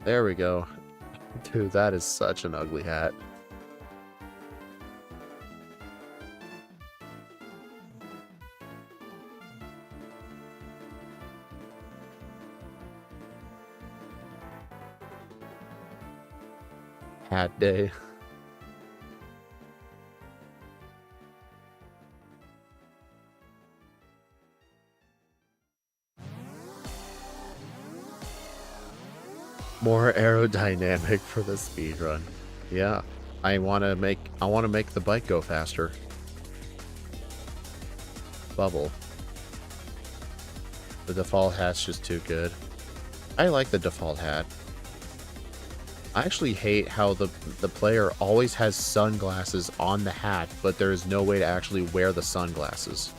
There we go. Dude, that is such an ugly hat. Hat day. More aerodynamic for the speed run. Yeah, I want to make the bike go faster. Bubble. The default hat's just too good. I like the default hat. I actually hate how the player always has sunglasses on the hat, but there is no way to actually wear the sunglasses.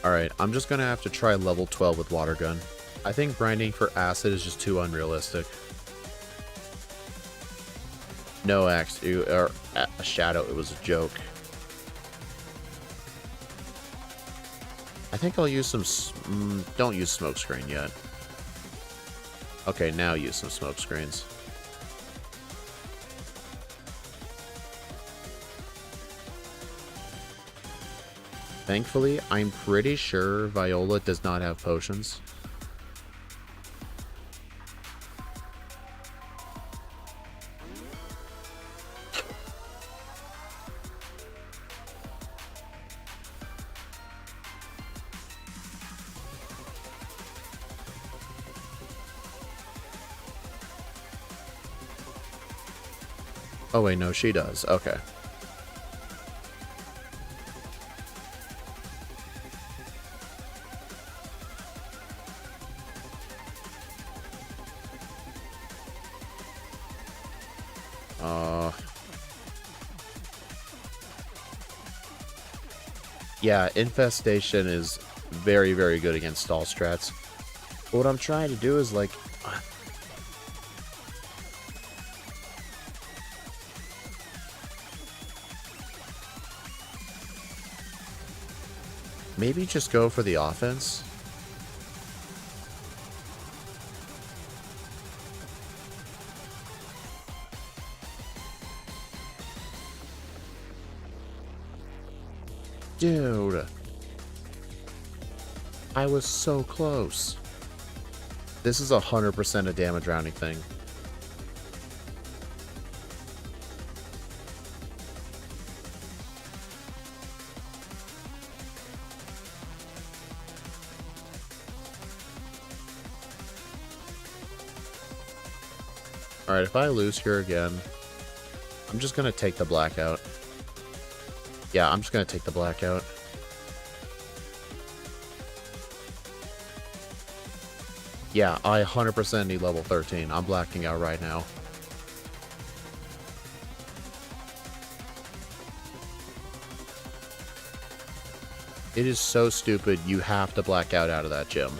Alright, I'm just gonna have to try level 12 with Water Gun. I think grinding for Acid is just too unrealistic. No, Axe, or a Shadow, it was a joke. I think I'll use some... don't use Smokescreen yet. Okay, now use some Smokescreens. Thankfully, I'm pretty sure Viola does not have potions. Oh wait, no, she does. Okay. Yeah, Infestation is very, very good against stall strats. But what I'm trying to do is, like... maybe just go for the offense? Dude. I was so close. This is 100% a damage rounding thing. Alright, if I lose here again, I'm just gonna take the blackout. Yeah, I'm just gonna take the blackout. Yeah, I 100% need level 13. I'm blacking out right now. It is so stupid, you have to black out of that gym.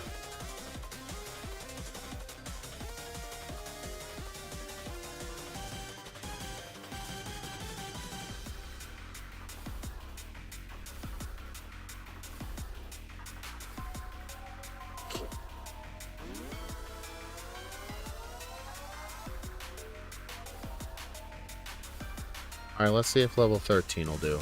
Alright, let's see if level 13 will do.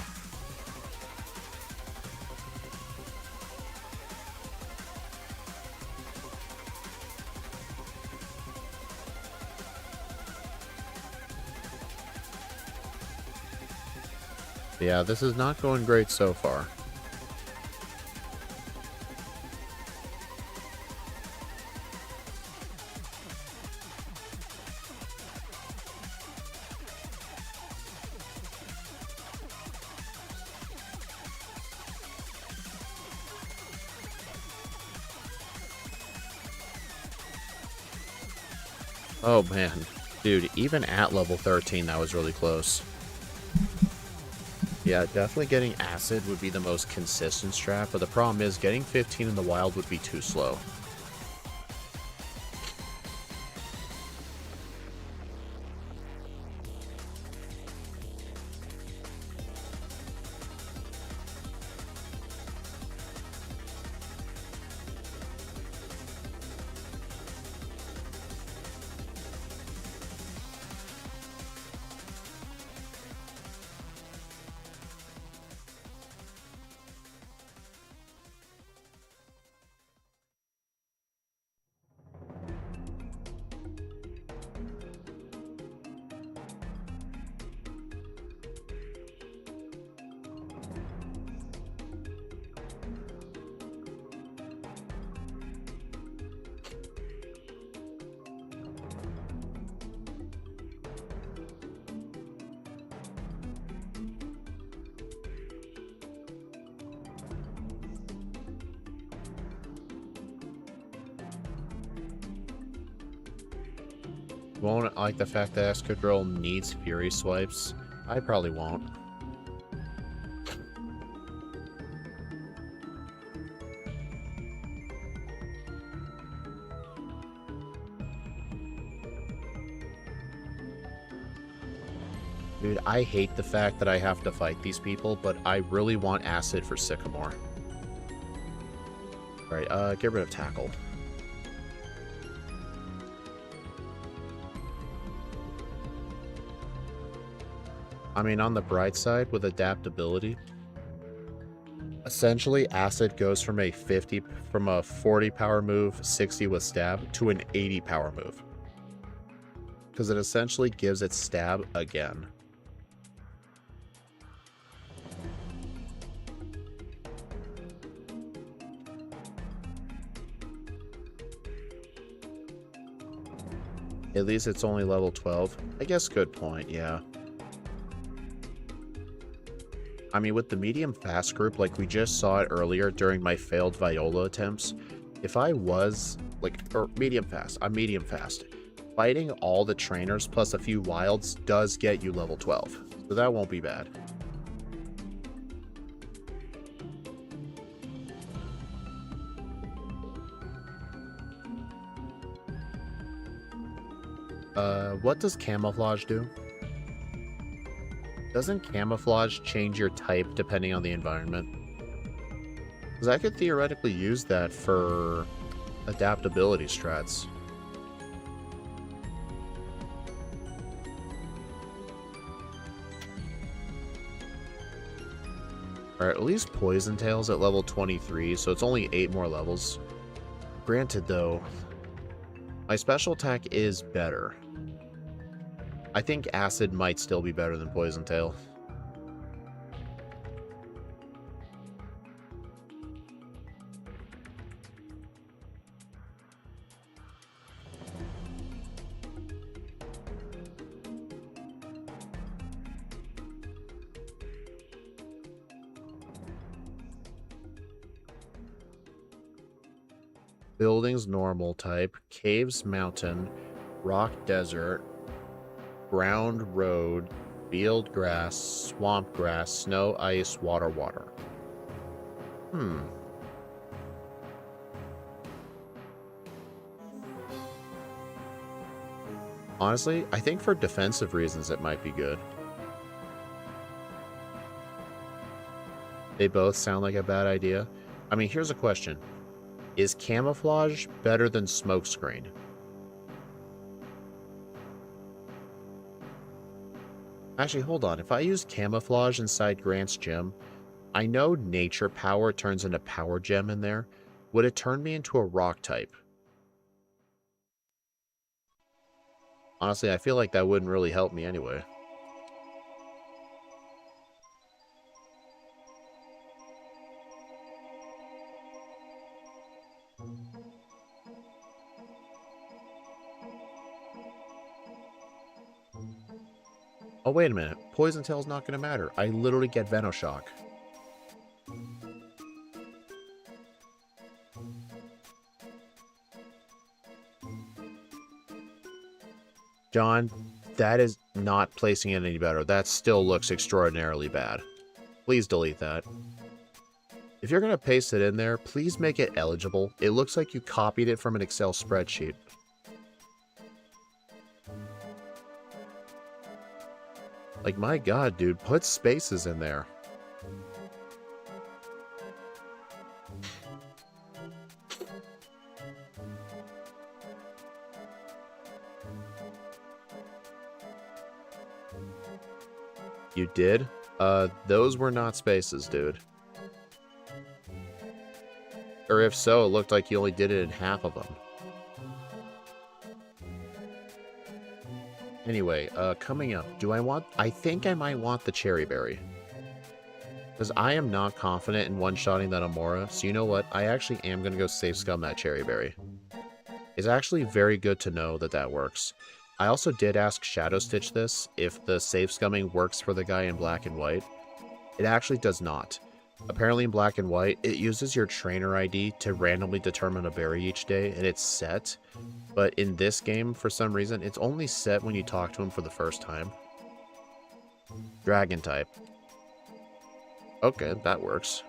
Yeah, this is not going great so far. Oh man, dude, even at level 13, that was really close. Yeah, definitely getting Acid would be the most consistent strat, but the problem is getting 15 in the wild would be too slow. Won't like the fact that Excadrill needs Fury Swipes. I probably won't. Dude, I hate the fact that I have to fight these people, but I really want Acid for Sycamore. Alright, get rid of Tackle. I mean, on the bright side, with adaptability, essentially Acid goes from a 40 power move, 60 with Stab, to an 80 power move. Because it essentially gives it Stab again. At least it's only level 12. I guess good point, yeah. I mean, with the medium fast group, like we just saw it earlier during my failed Viola attempts, if I was, or medium fast, I'm medium fast. Fighting all the trainers plus a few wilds does get you level 12, so that won't be bad. What does Camouflage do? Doesn't Camouflage change your type depending on the environment? Because I could theoretically use that for adaptability strats. Alright, at least Poison Tail's at level 23, so it's only 8 more levels. Granted, though, my special attack is better. I think Acid might still be better than Poison Tail. Buildings normal type, caves mountain, rock desert, ground road, field grass, swamp grass, snow, ice, water, water. Honestly, I think for defensive reasons it might be good. They both sound like a bad idea. I mean, here's a question. Is Camouflage better than Smokescreen? Actually, hold on. If I use Camouflage inside Grant's gym, I know Nature Power turns into Power Gem in there. Would it turn me into a Rock type? Honestly, I feel like that wouldn't really help me anyway. Oh, wait a minute. Poison Tail's not going to matter. I literally get Venoshock. John, that is not placing it any better. That still looks extraordinarily bad. Please delete that. If you're going to paste it in there, please make it eligible. It looks like you copied it from an Excel spreadsheet. Like, my god, dude, put spaces in there. You did? Those were not spaces, dude. Or if so, it looked like you only did it in half of them. Anyway, coming up, I think I might want the Cherry Berry. Because I am not confident in one-shotting that Amora, so you know what? I actually am going to go safe scum that Cherry Berry. It's actually very good to know that that works. I also did ask Shadow Stitch this, if the safe scumming works for the guy in black and white. It actually does not. Apparently in black and white, it uses your trainer ID to randomly determine a berry each day, and it's set. But in this game, for some reason, it's only set when you talk to him for the first time. Dragon type. Okay, that works.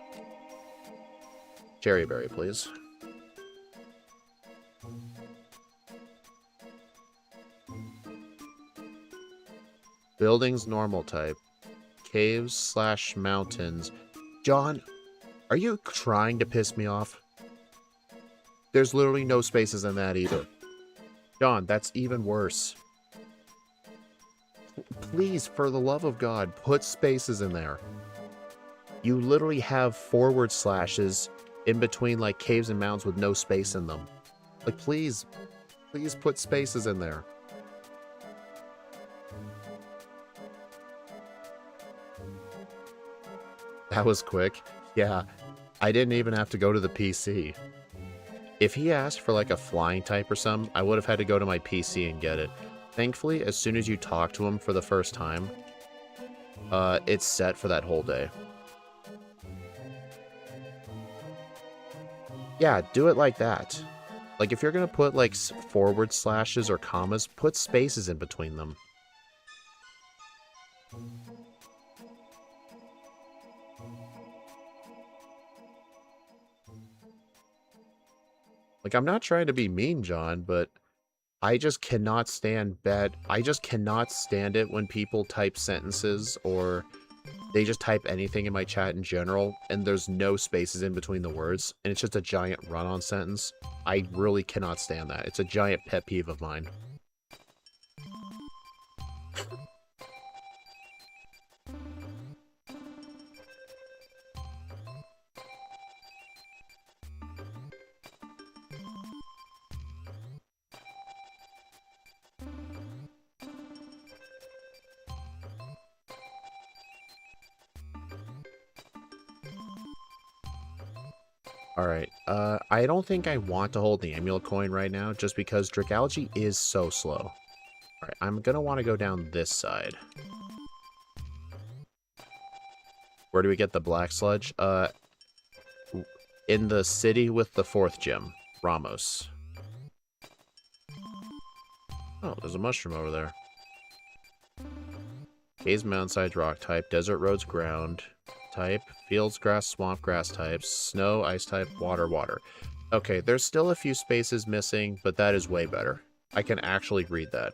Cherry Berry, please. Buildings, normal type. Caves / mountains. John, are you trying to piss me off? There's literally no spaces in that either. John, that's even worse. Please, for the love of God, put spaces in there. You literally have forward slashes in between, like, caves and mountains with no space in them. Like, please put spaces in there. That was quick. Yeah, I didn't even have to go to the PC. If he asked for like a flying type or something, I would have had to go to my PC and get it. Thankfully, as soon as you talk to him for the first time, it's set for that whole day. Yeah, do it like that. Like, if you're gonna put like forward slashes or commas, put spaces in between them. Like, I'm not trying to be mean, John, but I just cannot stand it when people type sentences or they just type anything in my chat in general and there's no spaces in between the words and it's just a giant run-on sentence. I really cannot stand that. It's a giant pet peeve of mine. Alright, I don't think I want to hold the amulet coin right now, just because Dragalge is so slow. Alright, I'm gonna want to go down this side. Where do we get the black sludge? In the city with the 4th gym, Ramos. Oh, there's a mushroom over there. Caves, mountainsides, rock type, desert roads, ground type, fields, grass, swamp, grass types, snow, ice type, water, water. Okay, there's still a few spaces missing, but that is way better. I can actually read that.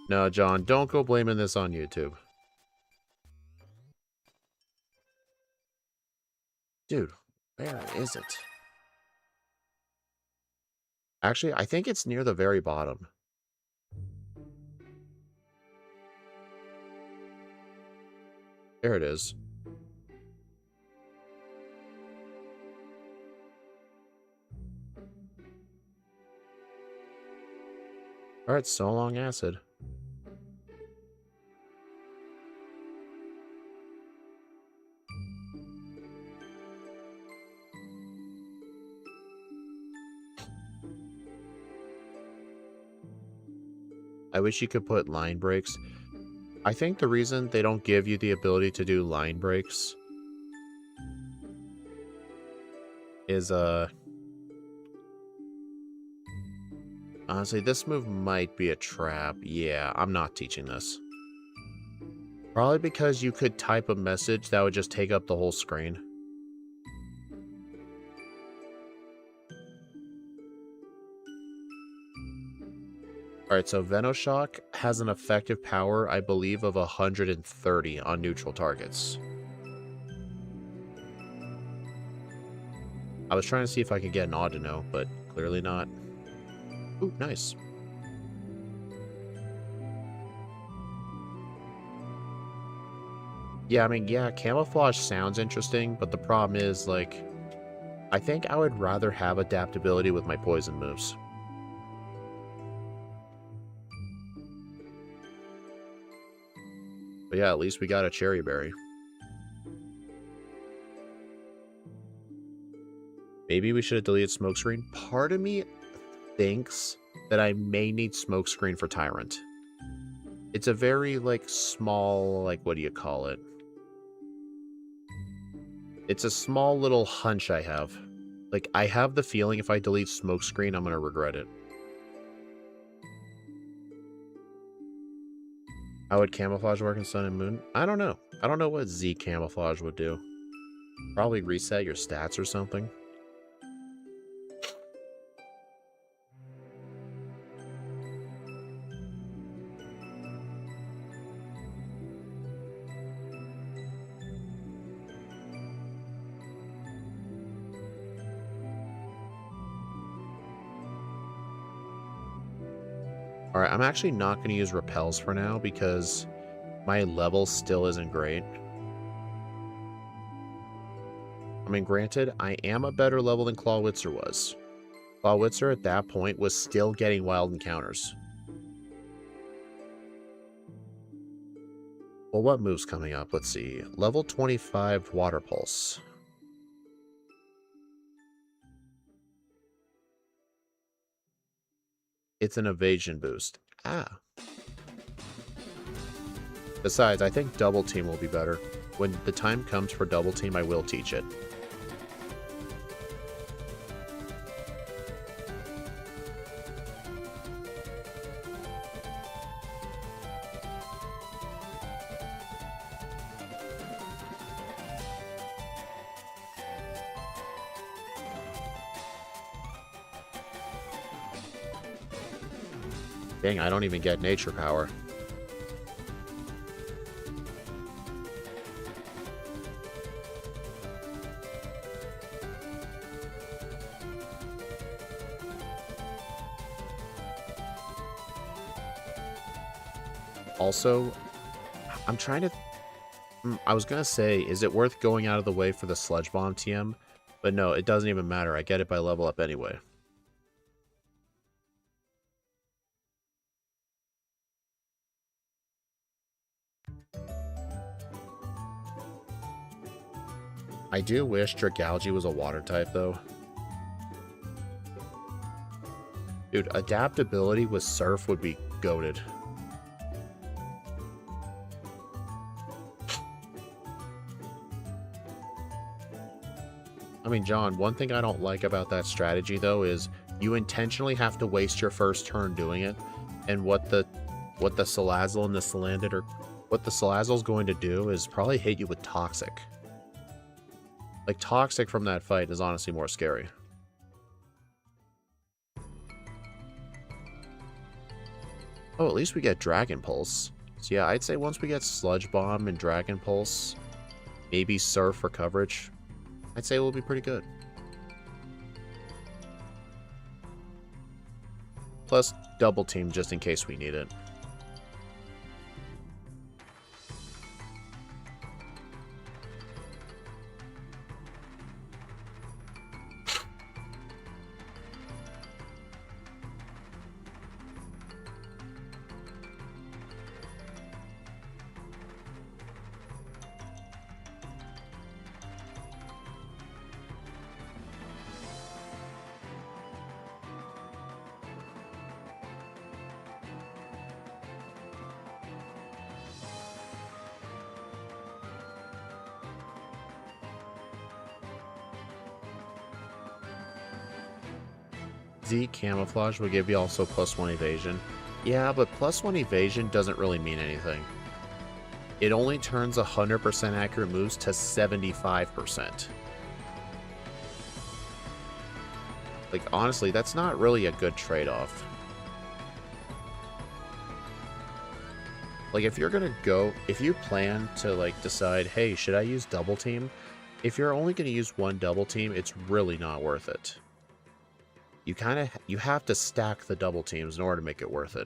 No, John, don't go blaming this on YouTube. Dude, where is it? Actually, I think it's near the very bottom. There it is. Alright, so long, acid. I wish you could put line breaks. I think the reason they don't give you the ability to do line breaks is, honestly, this move might be a trap. Yeah, I'm not teaching this. Probably because you could type a message that would just take up the whole screen. Alright, so Venoshock has an effective power, I believe, of 130 on neutral targets. I was trying to see if I could get an Audino, but clearly not. Ooh, nice. Yeah, I mean, yeah, camouflage sounds interesting, but the problem is, like, I think I would rather have adaptability with my poison moves. But yeah, at least we got a Cherry Berry. Maybe we should have deleted Smokescreen. Part of me thinks that I may need Smokescreen for Tyrant. It's a very, like, small, like, what do you call it? It's a small little hunch I have. Like, I have the feeling if I delete Smokescreen, I'm going to regret it. How would Camouflage work in Sun and Moon? I don't know. I don't know what Z Camouflage would do. Probably reset your stats or something. Alright, I'm actually not going to use Repels for now because my level still isn't great. I mean, granted, I am a better level than Clawitzer was. Clawitzer at that point was still getting wild encounters. Well, what move's coming up? Let's see. Level 25 Water Pulse. It's an evasion boost. Ah. Besides, I think Double Team will be better. When the time comes for Double Team, I will teach it. Dang, I don't even get Nature Power. Also, I'm trying to... I was gonna say, is it worth going out of the way for the Sludge Bomb TM? But no, it doesn't even matter. I get it by level up anyway. I do wish Dragalge was a water type, though. Dude, adaptability with Surf would be goated. I mean, John, one thing I don't like about that strategy, though, is you intentionally have to waste your first turn doing it, and what the Salazzle and the Salandit, or what the Salazzle's going to do is probably hit you with Toxic. Like, Toxic from that fight is honestly more scary. Oh, at least we get Dragon Pulse. So yeah, I'd say once we get Sludge Bomb and Dragon Pulse, maybe Surf for coverage, I'd say we'll be pretty good. Plus, Double Team just in case we need it. Z camouflage will give you also +1 evasion. Yeah, but +1 evasion doesn't really mean anything. It only turns 100% accurate moves to 75%. Like, honestly, that's not really a good trade-off. Like, if you're gonna go, if you plan to, like, decide, hey, should I use double team? If you're only gonna use one double team, it's really not worth it. You have to stack the double teams in order to make it worth it.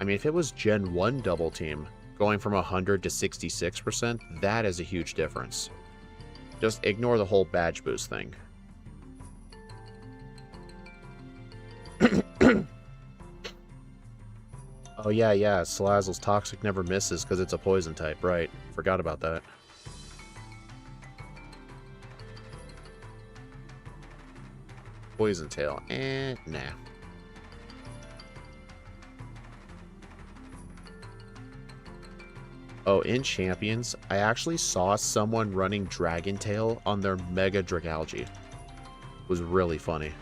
I mean, if it was Gen 1 double team, going from 100 to 66%, that is a huge difference. Just ignore the whole badge boost thing. Oh yeah, Salazzle's Toxic never misses because it's a poison type, right. Forgot about that. Poison Tail, nah. Oh, in Champions, I actually saw someone running Dragon Tail on their Mega Dragalge. It was really funny.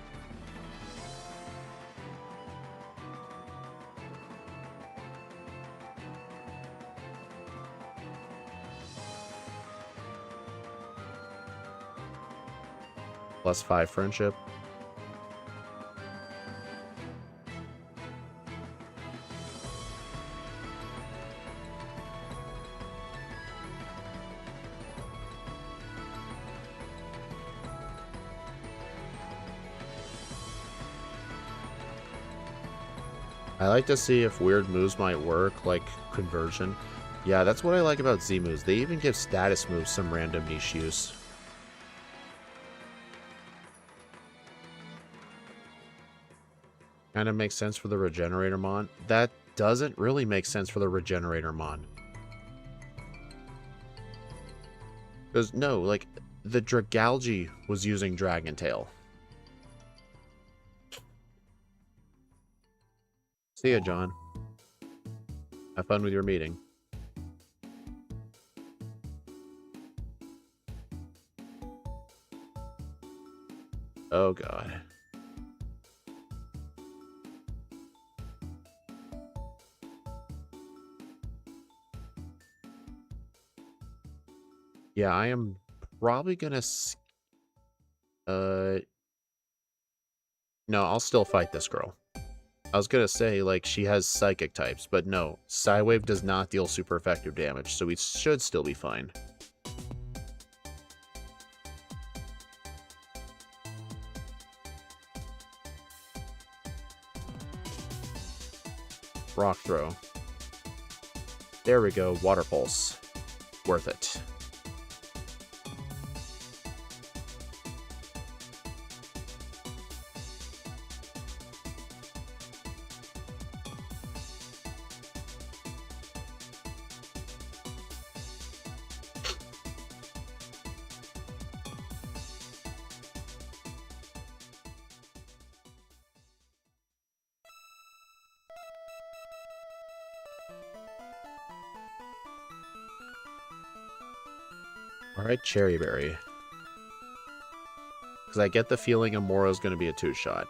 +5 friendship. I like to see if weird moves might work, like conversion. Yeah, that's what I like about Z moves. They even give status moves some random niche use. Kind of makes sense for the Regenerator Mon. That doesn't really make sense for the Regenerator Mon. Because, no, like, the Dragalge was using Dragon Tail. See ya, John. Have fun with your meeting. Oh, God. Yeah, I am probably gonna... No, I'll still fight this girl. I was gonna say, like, she has psychic types, but no. Psywave does not deal super effective damage, so we should still be fine. Rock throw. There we go, water pulse. Worth it. Alright, Cherry Berry. Because I get the feeling Amoro's going to be a two-shot.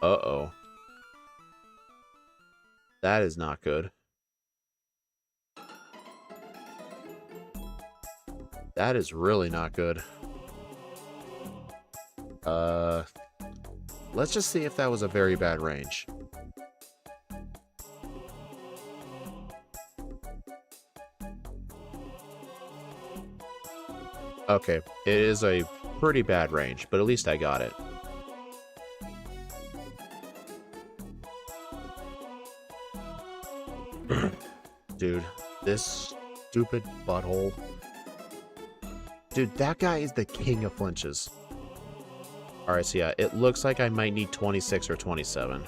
Uh-oh. That is not good. That is really not good. Let's just see if that was a very bad range. Okay, it is a pretty bad range, but at least I got it. Dude, this stupid butthole. Dude, that guy is the king of flinches. Alright, so yeah, it looks like I might need 26 or 27.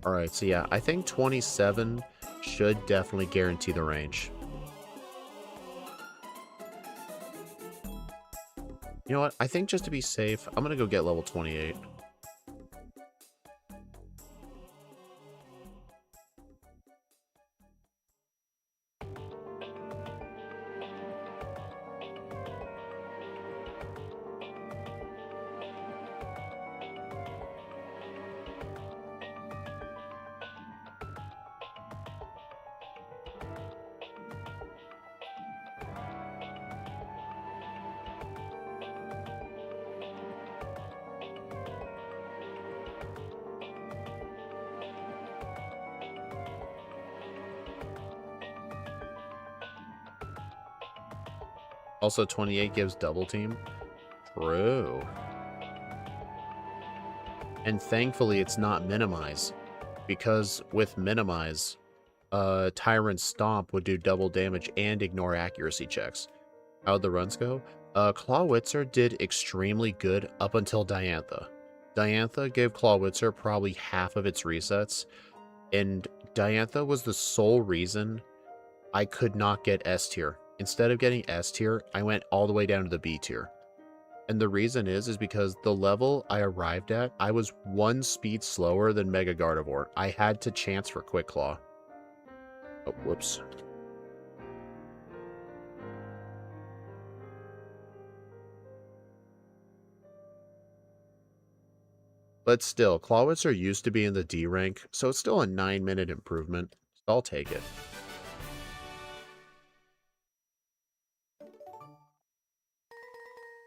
Alright, so yeah, I think 27 should definitely guarantee the range. You know what? I think just to be safe, I'm gonna go get level 28. Also, 28 gives double team. True. And thankfully, it's not minimize. Because with minimize, Tyrant Stomp would do double damage and ignore accuracy checks. How'd the runs go? Clawitzer did extremely good up until Diantha. Diantha gave Clawitzer probably half of its resets, and Diantha was the sole reason I could not get S tier. Instead of getting S tier, I went all the way down to the B tier. And the reason is because the level I arrived at, I was 1 speed slower than Mega Gardevoir. I had to chance for Quick Claw. Oh, whoops. But still, Clawitzer used to be in the D rank, so it's still a 9-minute improvement. So I'll take it.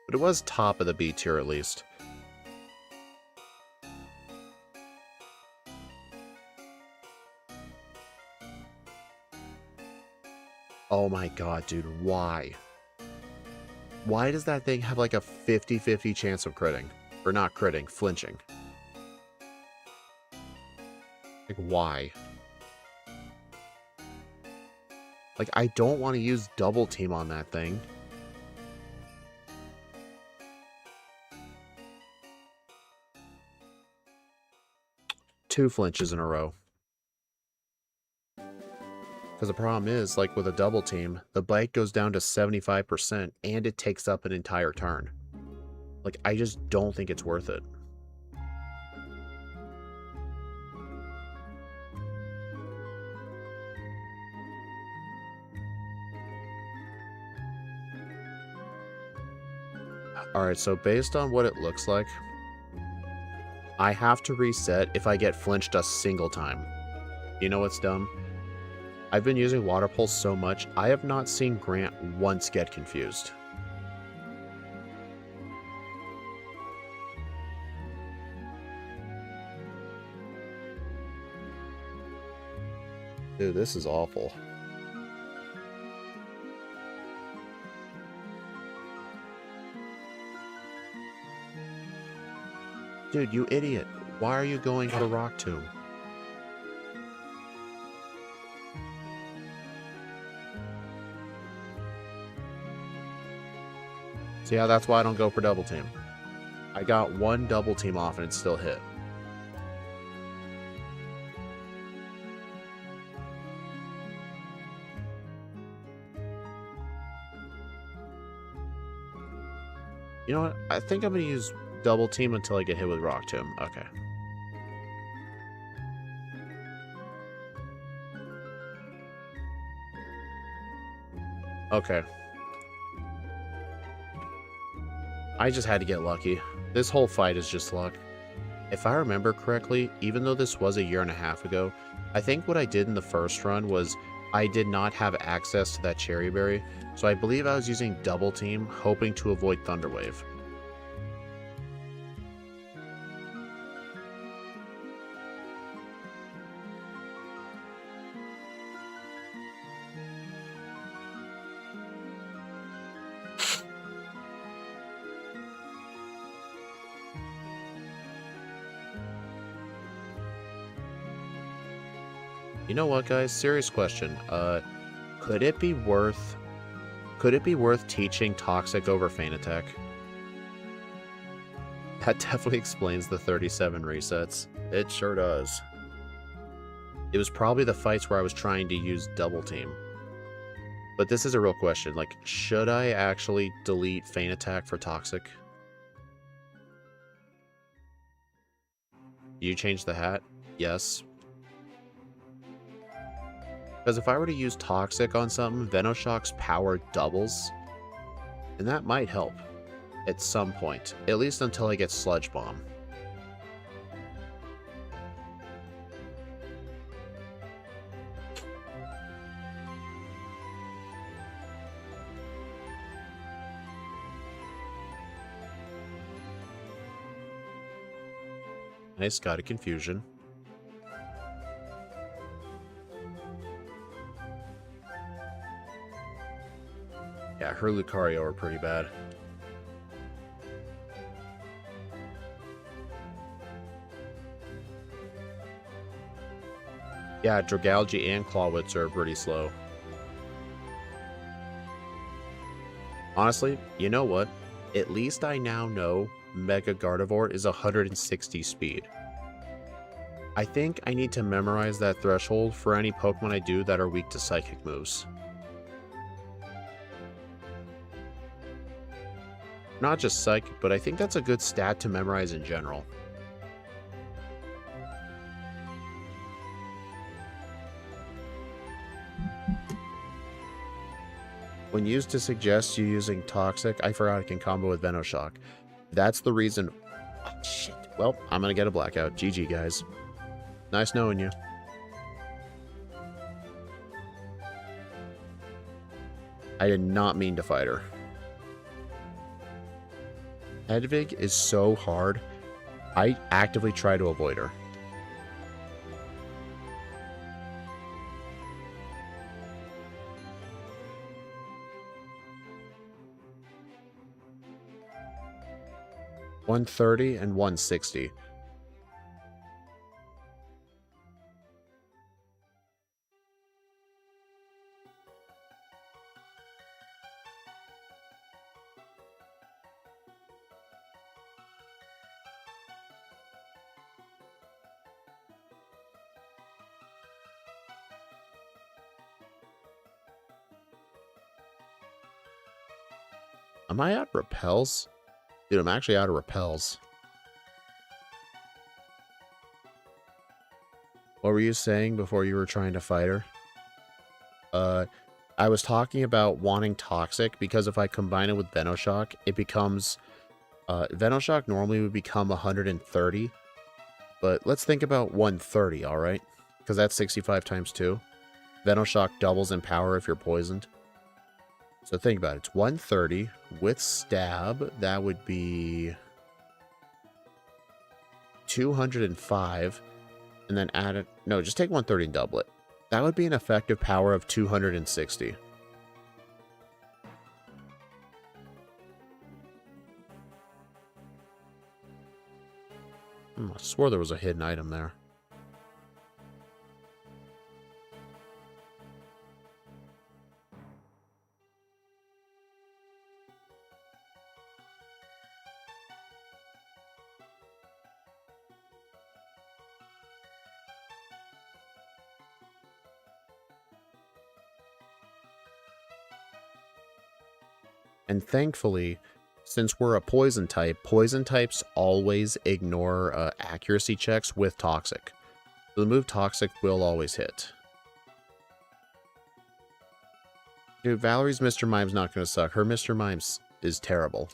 But it was top of the B tier at least. Oh my god, dude, why? Why does that thing have like a 50-50 chance of critting? Or not critting, flinching. Like, why? Like, I don't want to use double team on that thing. Two flinches in a row. Because the problem is, like with a double team, the bite goes down to 75% and it takes up an entire turn. Like, I just don't think it's worth it. Alright, so based on what it looks like, I have to reset if I get flinched a single time. You know what's dumb? I've been using Water Pulse so much, I have not seen Grant once get confused. Dude, this is awful. Dude, you idiot. Why are you going for Rock Tomb? So yeah, that's why I don't go for double team. I got 1 double team off and it still hit. You know what? I think I'm going to use double team until I get hit with Rock Tomb. Okay. Okay. I just had to get lucky. This whole fight is just luck. If I remember correctly, even though this was a 1.5 years ago, I think what I did in the first run was I did not have access to that Cherry Berry, so I believe I was using double team, hoping to avoid Thunder Wave. You know what, guys? Serious question. Could it be worth teaching Toxic over Feint Attack? That definitely explains the 37 resets. It sure does. It was probably the fights where I was trying to use double team. But this is a real question. Like, should I actually delete Feint Attack for Toxic? You change the hat? Yes. Because if I were to use Toxic on something, Venoshock's power doubles. And that might help. At some point. At least until I get Sludge Bomb. Nice, got a Confusion. Yeah, her Lucario are pretty bad. Yeah, Dragalge and Clawitzer are pretty slow. Honestly, you know what? At least I now know Mega Gardevoir is 160 speed. I think I need to memorize that threshold for any Pokemon I do that are weak to Psychic moves. Not just Psychic, but I think that's a good stat to memorize in general. When used to suggest you using Toxic, I forgot it can combo with Venoshock. That's the reason... Oh, shit. Well, I'm gonna get a blackout. GG, guys. Nice knowing you. I did not mean to fight her. Hedwig is so hard. I actively try to avoid her. $130 and $160. Am I out of repels? Dude, I'm actually out of repels. What were you saying before you were trying to fight her? I was talking about wanting Toxic because if I combine it with Venoshock, it becomes... Venoshock normally would become 130. But let's think about 130, alright? Because that's 65 times 2. Venoshock doubles in power if you're poisoned. So think about it. It's 130 with Stab. That would be 205. And then add it. No, just take 130 and double it. That would be an effective power of 260. I swore there was a hidden item there. And thankfully, since we're a poison types always ignore accuracy checks with Toxic. So the move Toxic will always hit. Dude, Valerie's Mr. Mime's not going to suck. Her Mr. Mime's is terrible.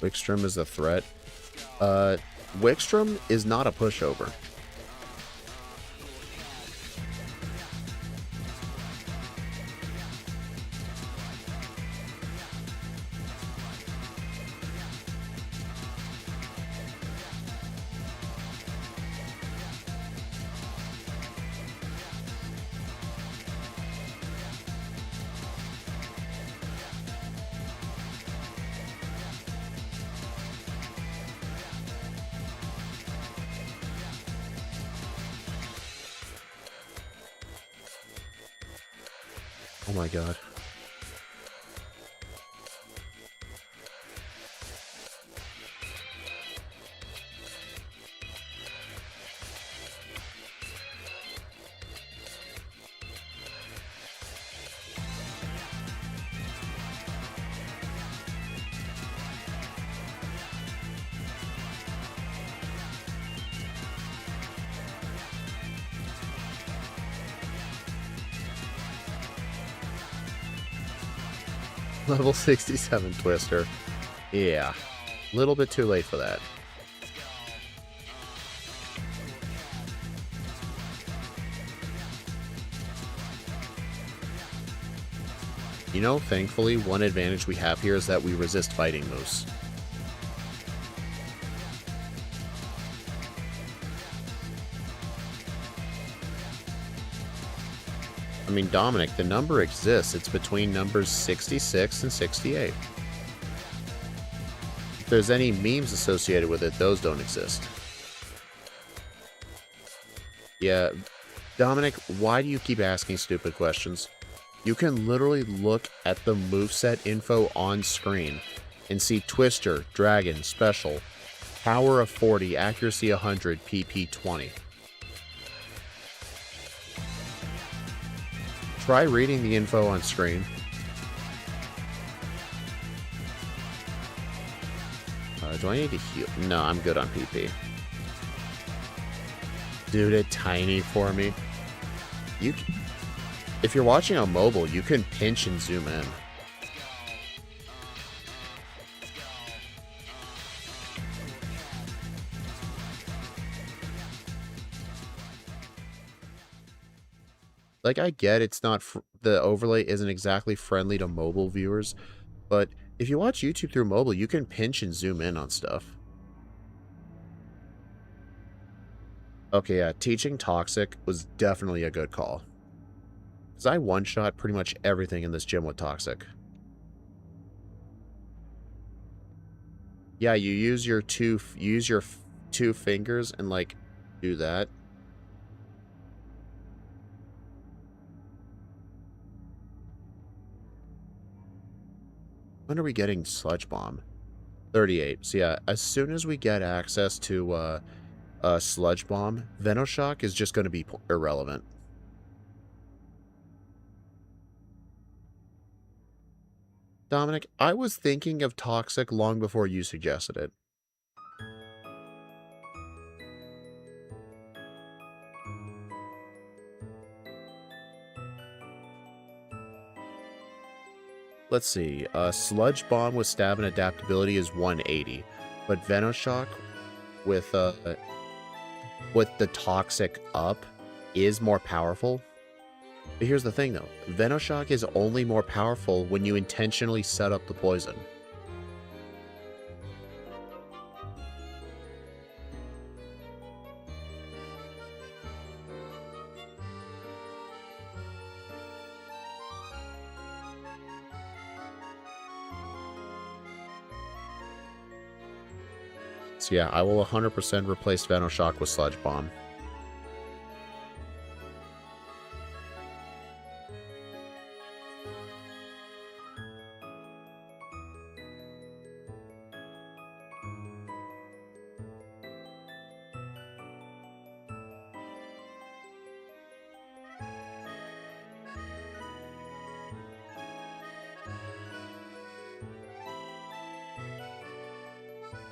Wickstrom is a threat. Wickstrom is not a pushover. Oh my god. Level 67 Twister. Yeah. A little bit too late for that. You know, thankfully, one advantage we have here is that we resist fighting moves. I mean, Dominic, the number exists. It's between numbers 66 and 68. If there's any memes associated with it, those don't exist. Yeah, Dominic, why do you keep asking stupid questions? You can literally look at the moveset info on screen and see Twister, Dragon, Special, Power of 40, Accuracy 100, PP 20. Try reading the info on screen. Do I need to heal? No, I'm good on PP. Dude, it tiny for me. If you're watching on mobile, you can pinch and zoom in. Like, I get it's not... the overlay isn't exactly friendly to mobile viewers, but if you watch YouTube through mobile, you can pinch and zoom in on stuff. Okay, yeah, teaching Toxic was definitely a good call. Because I one-shot pretty much everything in this gym with Toxic. Yeah, you use your two fingers and, like, do that. When are we getting Sludge Bomb? 38. So yeah, as soon as we get access to Sludge Bomb, Venoshock is just going to be irrelevant. Dominic, I was thinking of Toxic long before you suggested it. Let's see. Sludge Bomb with stab and adaptability is 180, but Venoshock with the Toxic up is more powerful. But here's the thing, though. Venoshock is only more powerful when you intentionally set up the poison. So yeah, I will 100% replace Venoshock with Sludge Bomb.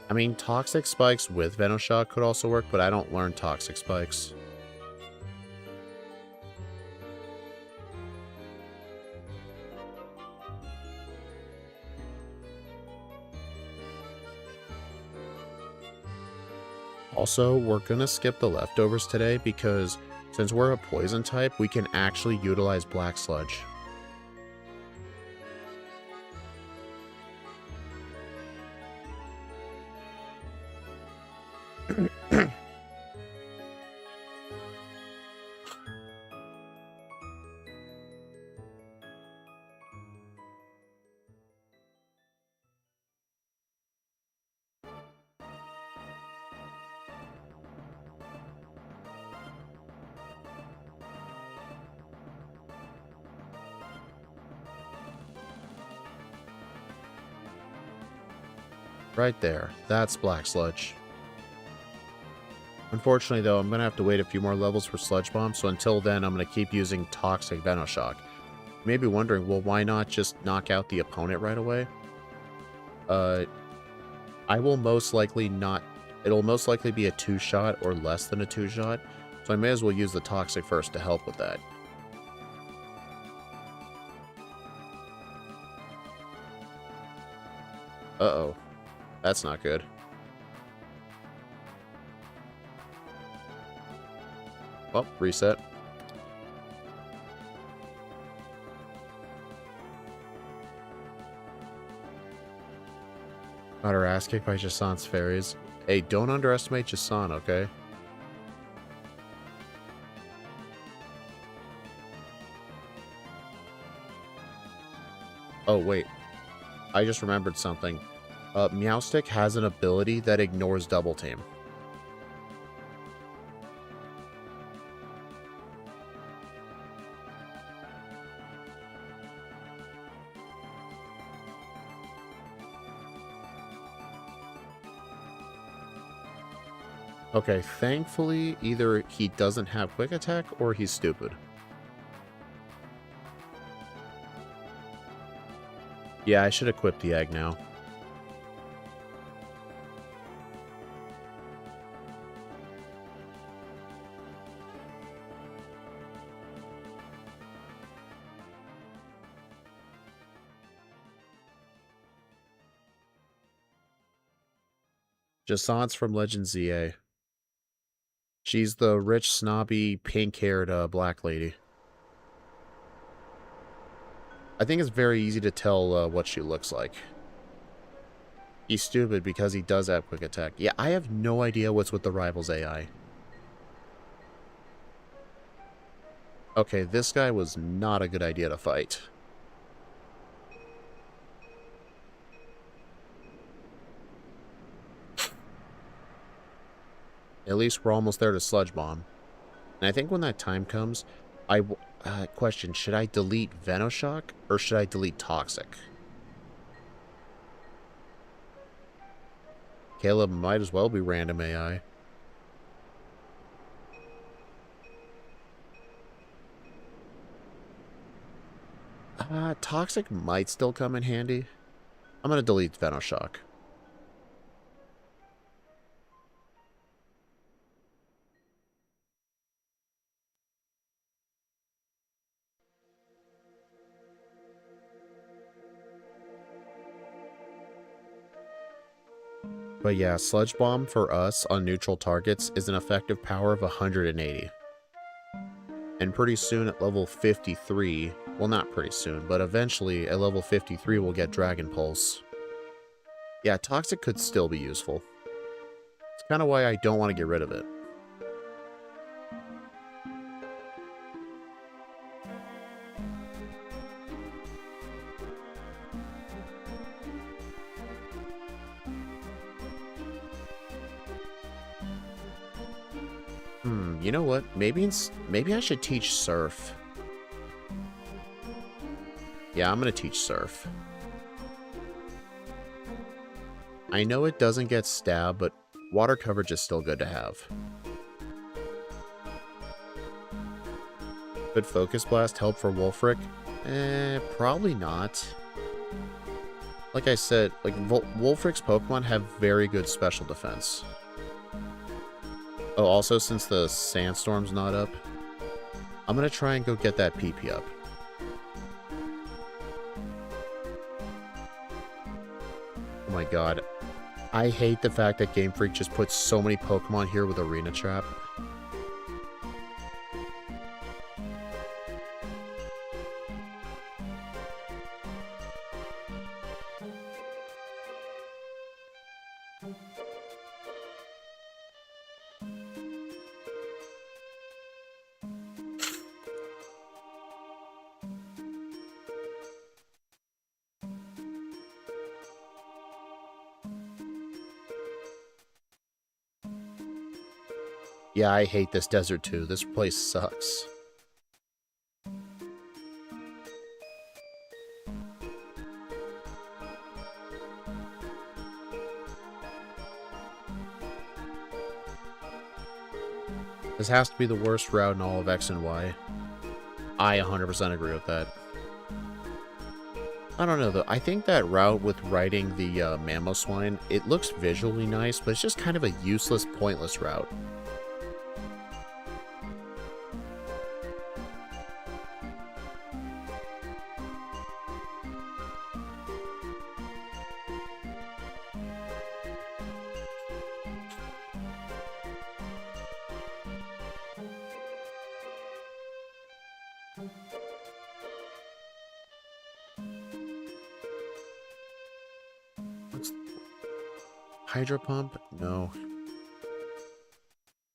I mean, Toxic Spikes with Venoshock could also work, but I don't learn Toxic Spikes. Also, we're gonna skip the leftovers today because since we're a poison type, we can actually utilize Black Sludge. Right there. That's Black Sludge. Unfortunately, though, I'm going to have to wait a few more levels for Sludge Bomb, so until then, I'm going to keep using Toxic Venoshock. You may be wondering, well, why not just knock out the opponent right away? I will most likely not... It'll most likely be a 2-shot or less than a 2-shot, so I may as well use the Toxic first to help with that. Uh-oh. That's not good. Well, reset. Got her ass kicked by Jason's fairies. Hey, don't underestimate Jason, okay? Oh, wait. I just remembered something. Meowstick has an ability that ignores Double Team. Okay, thankfully, either he doesn't have Quick Attack or he's stupid. Yeah, I should equip the egg now. Jasant's from Legend ZA. She's the rich, snobby, pink-haired black lady. I think it's very easy to tell what she looks like. He's stupid because he does have Quick Attack. Yeah, I have no idea what's with the Rivals AI. Okay, this guy was not a good idea to fight. At least we're almost there to Sludge Bomb. And I think when that time comes, question, should I delete Venoshock or should I delete Toxic? Caleb might as well be random AI. Toxic might still come in handy. I'm going to delete Venoshock. But yeah, Sludge Bomb for us on neutral targets is an effective power of 180. And pretty soon at level 53, well not pretty soon, but eventually at level 53 we'll get Dragon Pulse. Yeah, Toxic could still be useful. It's kind of why I don't want to get rid of it. You know what? Maybe I should teach Surf. Yeah, I'm gonna teach Surf. I know it doesn't get stab, but water coverage is still good to have. Could Focus Blast help for Wolfric? Probably not. Like I said, like Wolfric's Pokemon have very good special defense. Oh, also, since the Sandstorm's not up, I'm gonna try and go get that PP up. Oh my god. I hate the fact that Game Freak just puts so many Pokemon here with Arena Trap. Yeah, I hate this desert too. This place sucks. This has to be the worst route in all of X and Y. I 100% agree with that. I don't know though. I think that route with riding the Mamoswine, it looks visually nice, but it's just kind of a useless, pointless route. Hydro Pump? No.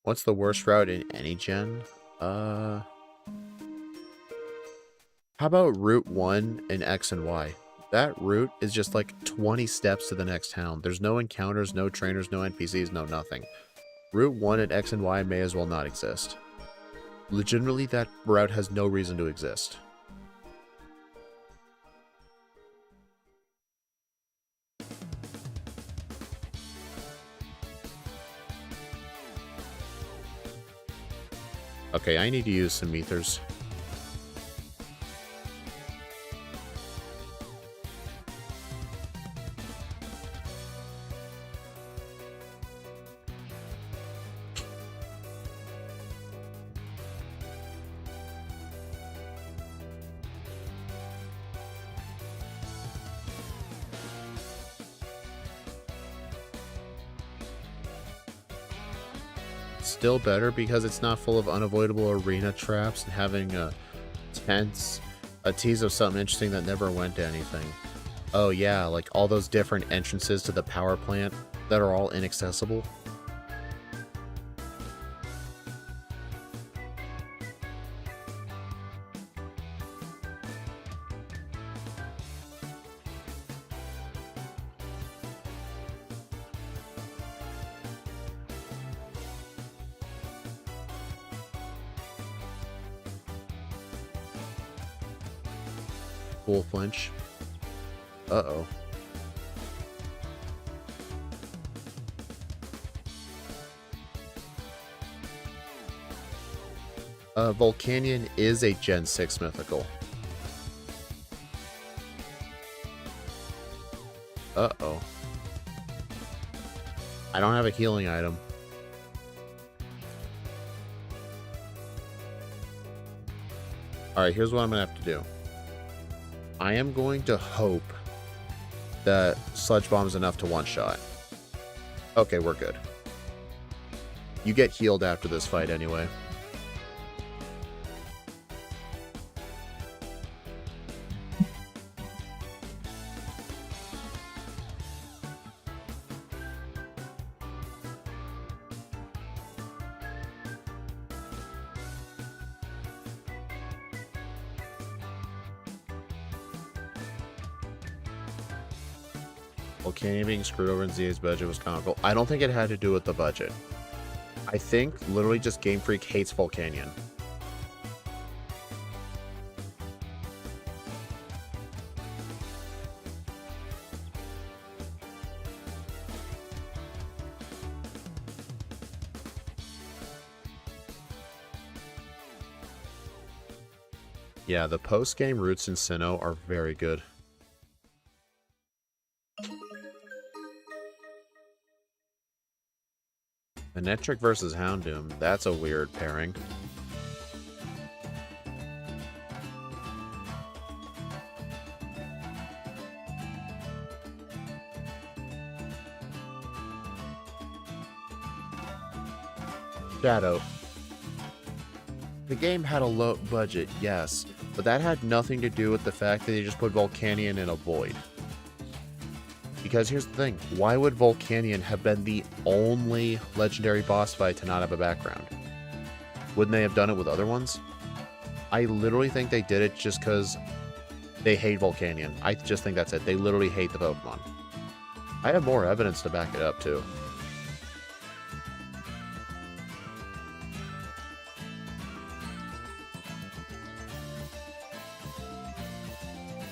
What's the worst route in any gen? How about Route 1 in X and Y? That route is just like 20 steps to the next town. There's no encounters, no trainers, no NPCs, no nothing. Route 1 in X and Y may as well not exist. Legitimately, that route has no reason to exist. Okay, I need to use some ethers. Still better because it's not full of unavoidable arena traps and having a tease of something interesting that never went to anything. Oh yeah, like all those different entrances to the power plant that are all inaccessible. Full flinch. Uh-oh. Volcanion is a Gen 6 mythical. Uh-oh. I don't have a healing item. Alright, here's what I'm gonna have to do. I am going to hope that Sludge Bomb is enough to one-shot. Okay, we're good. You get healed after this fight anyway. Volcanion being screwed over in ZA's budget was comical. I don't think it had to do with the budget. I think literally just Game Freak hates Volcanion. Yeah, the post-game routes in Sinnoh are very good. Manectric versus Houndoom, that's a weird pairing. Shadow. The game had a low budget, yes, but that had nothing to do with the fact that they just put Volcanion in a void. Because here's the thing, why would Volcanion have been the only legendary boss fight to not have a background? Wouldn't they have done it with other ones? I literally think they did it just because they hate Volcanion. I just think that's it. They literally hate the Pokemon. I have more evidence to back it up, too.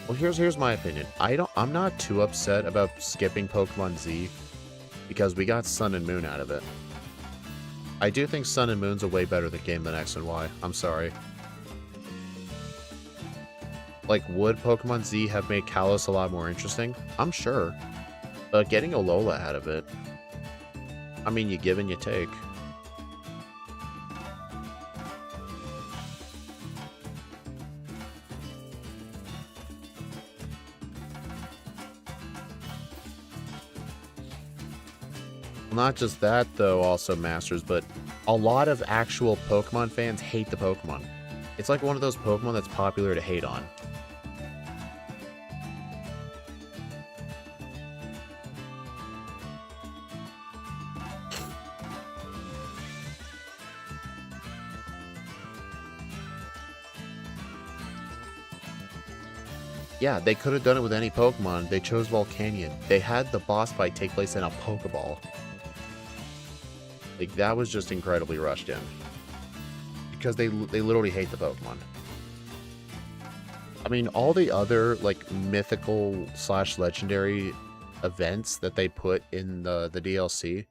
Well, here's my opinion. I'm not too upset about skipping Pokemon Z because we got Sun and Moon out of it. I do think Sun and Moon's a way better game than X and Y. I'm sorry. Like, would Pokemon Z have made Kalos a lot more interesting? I'm sure. But getting Alola out of it, I mean, you give and you take. Not just that, though, also, Masters, but a lot of actual Pokemon fans hate the Pokemon. It's like one of those Pokemon that's popular to hate on. Yeah, they could have done it with any Pokemon. They chose Volcanion. They had the boss fight take place in a Pokeball. Like, that was just incredibly rushed in. Because they literally hate the Pokemon. I mean, all the other, like, mythical / legendary events that they put in the DLC,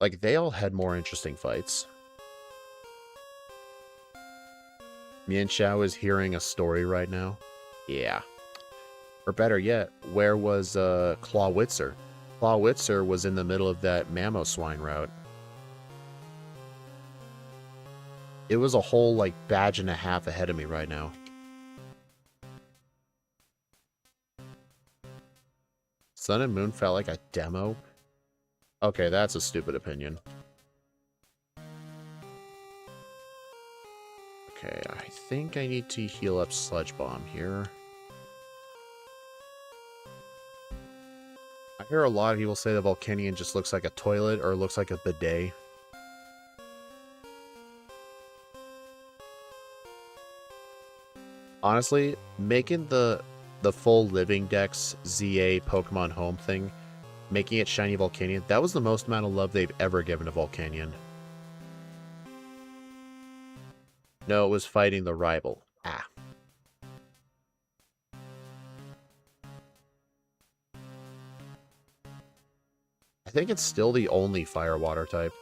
like, they all had more interesting fights. Mian Xiao is hearing a story right now. Yeah. Or better yet, where was Clawitzer? Clawitzer was in the middle of that Mamoswine route. It was a whole, like, badge and a half ahead of me right now. Sun and Moon felt like a demo? Okay, that's a stupid opinion. Okay, I think I need to heal up Sludge Bomb here. I hear a lot of people say that Volcanion just looks like a toilet or looks like a bidet. Honestly, making the full Living Dex ZA Pokemon Home thing, making it Shiny Volcanion, that was the most amount of love they've ever given to Volcanion. No, it was fighting the rival. Ah. I think it's still the only Fire Water type.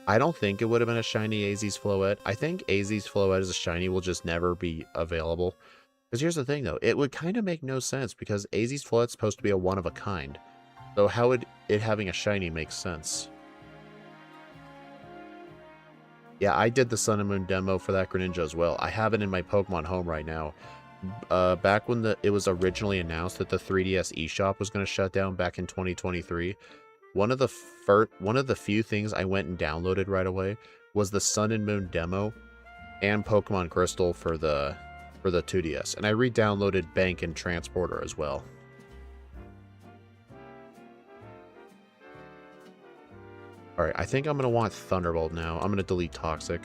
I don't think it would have been a shiny AZ's Floette. I think AZ's Floette as a shiny will just never be available. Because here's the thing, though. It would kind of make no sense because AZ's Floette's supposed to be a one-of-a-kind. So how would it having a shiny make sense? Yeah, I did the Sun and Moon demo for that Greninja as well. I have it in my Pokemon Home right now. Back when it was originally announced that the 3DS eShop was going to shut down back in 2023, one of the few things I went and downloaded right away was the Sun and Moon demo and Pokemon Crystal for the 2DS, and I re-downloaded Bank and Transporter as well. Alright, I think I'm going to want Thunderbolt now. I'm going to delete Toxic.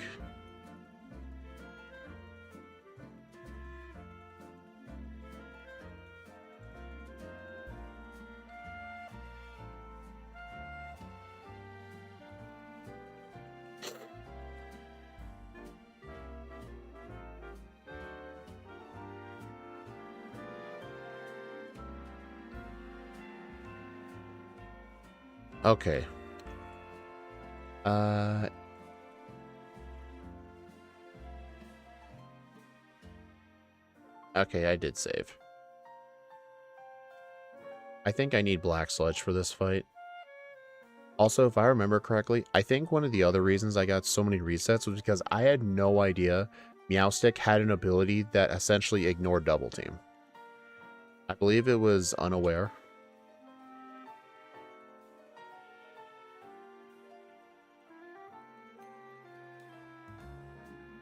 Okay. Okay, I did save. I think I need Black Sludge for this fight. Also, if I remember correctly, I think one of the other reasons I got so many resets was because I had no idea Meowstic had an ability that essentially ignored Double Team. I believe it was unaware.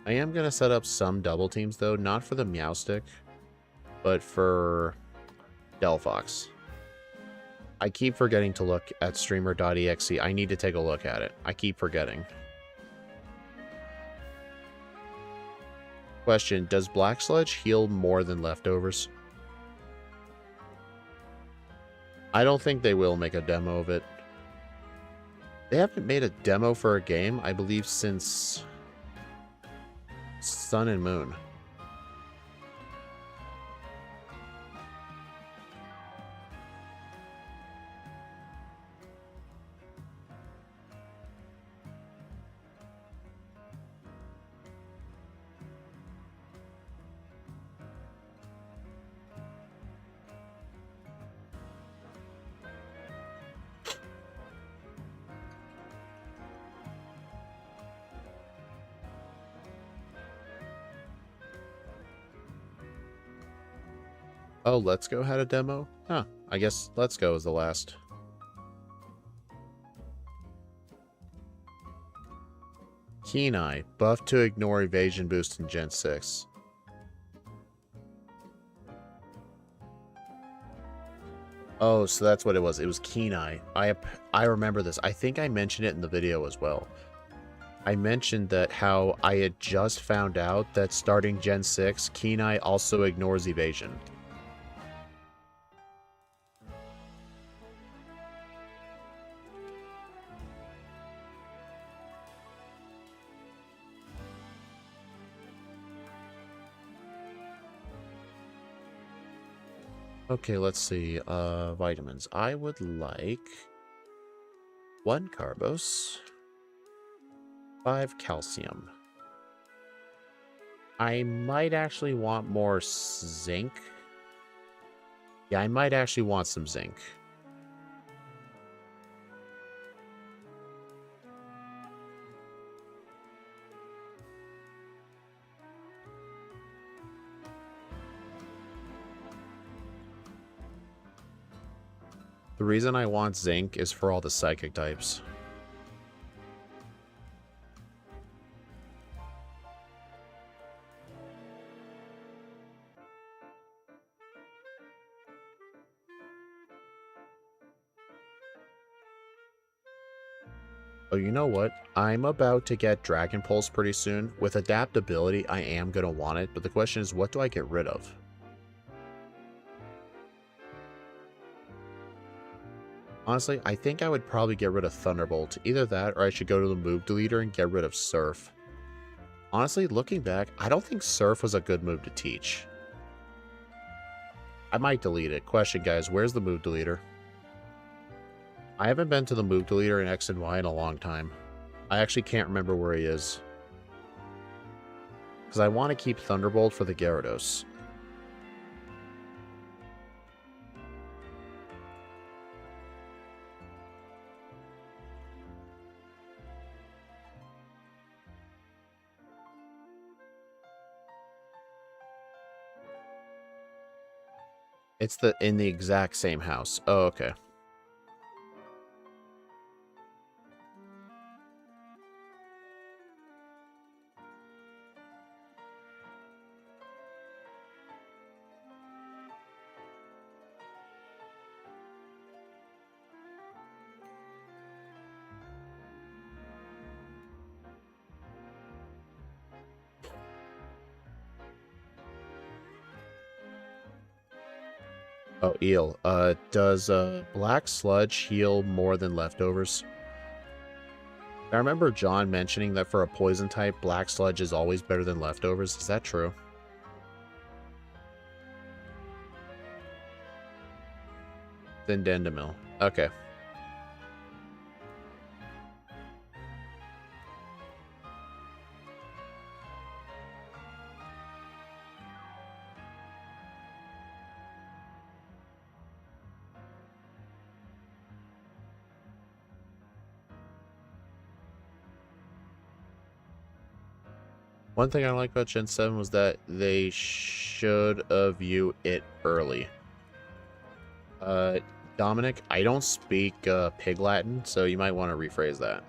I am going to set up some double teams, though, not for the Meowstic, but for Delphox. I keep forgetting to look at streamer.exe. I need to take a look at it. I keep forgetting. Question, does Black Sludge heal more than leftovers? I don't think they will make a demo of it. They haven't made a demo for a game, I believe, since Sun and Moon. Oh, Let's Go had a demo? Huh, I guess Let's Go is the last. Keen Eye, buff to ignore evasion boost in Gen 6. Oh, so that's what it was. It was Keen Eye. I remember this. I think I mentioned it in the video as well. I mentioned that how I had just found out that starting Gen 6, Keen Eye also ignores evasion. Okay, let's see. Vitamins. I would like 1 Carbos, 5 calcium. I might actually want more zinc. Yeah, I might actually want some zinc. The reason I want zinc is for all the psychic types. Oh, you know what? I'm about to get Dragon Pulse pretty soon. With adaptability, I am going to want it, but the question is, what do I get rid of? Honestly, I think I would probably get rid of Thunderbolt. Either that, or I should go to the move deleter and get rid of Surf. Honestly, looking back, I don't think Surf was a good move to teach. I might delete it. Question, guys, where's the move deleter? I haven't been to the move deleter in X and Y in a long time. I actually can't remember where he is. Because I want to keep Thunderbolt for the Gyarados. It's in the exact same house. Oh, okay. Oh, Eel. Does Black Sludge heal more than leftovers? I remember John mentioning that for a poison type, Black Sludge is always better than leftovers. Is that true? Then Dendamil. Okay. One thing I like about Gen 7 was that they should have you it early. Uh, Dominic, I don't speak Pig Latin, so you might want to rephrase that.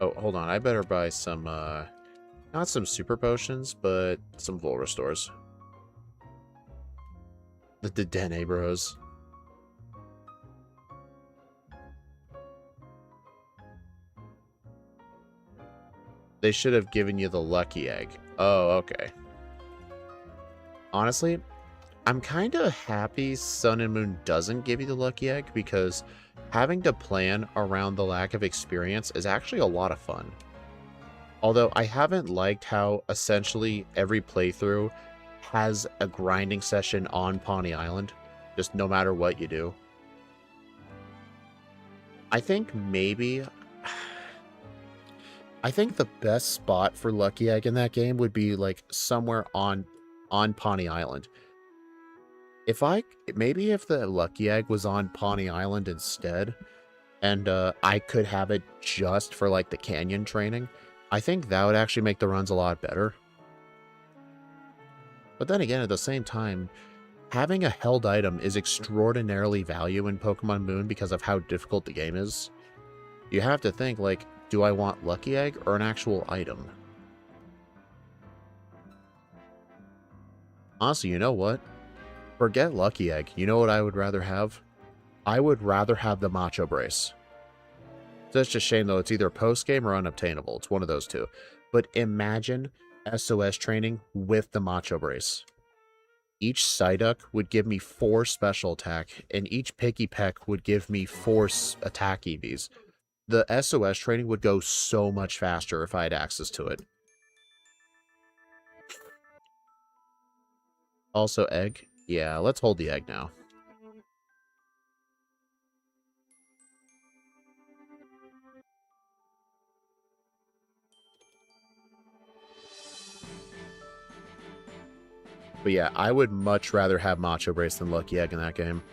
Oh, hold on. I better buy some, not some super potions, but some full restores. The Dene Bros. They should have given you the lucky egg. Oh, okay. Honestly, I'm kind of happy Sun and Moon doesn't give you the lucky egg because having to plan around the lack of experience is actually a lot of fun. Although I haven't liked how essentially every playthrough has a grinding session on Pawnee Island, just no matter what you do. I think maybe... I think the best spot for Lucky Egg in that game would be like somewhere on Pawnee Island. Maybe if the Lucky Egg was on Pawnee Island instead, and I could have it just for like the canyon training, I think that would actually make the runs a lot better. But then again, at the same time, having a held item is extraordinarily valuable in Pokemon Moon because of how difficult the game is. You have to think, like, do I want Lucky Egg or an actual item? Honestly, you know what? Forget Lucky Egg. You know what I would rather have? I would rather have the Macho Brace. It's just a shame, though. It's either post-game or unobtainable. It's one of those two. But imagine SOS training with the Macho Brace. Each Psyduck would give me 4 special attack, and each Picky Peck would give me 4 attack EVs. The SOS training would go so much faster if I had access to it. Also, egg. Yeah, let's hold the egg now. But yeah, I would much rather have Macho Brace than Lucky Egg in that game.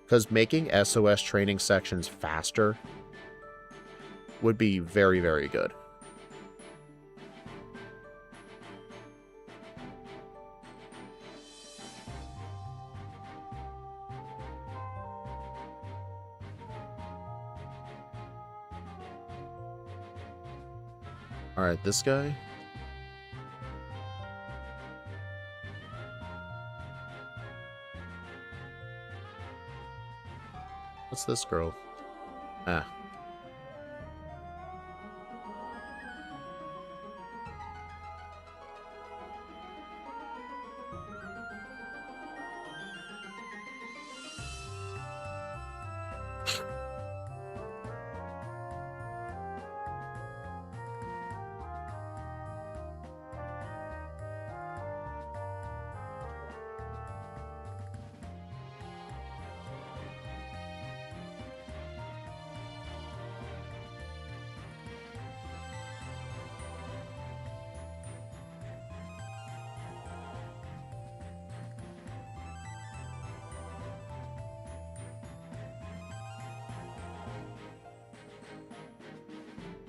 Because making SOS training sections faster would be very, very good. Alright, this guy. What's this girl? Ah.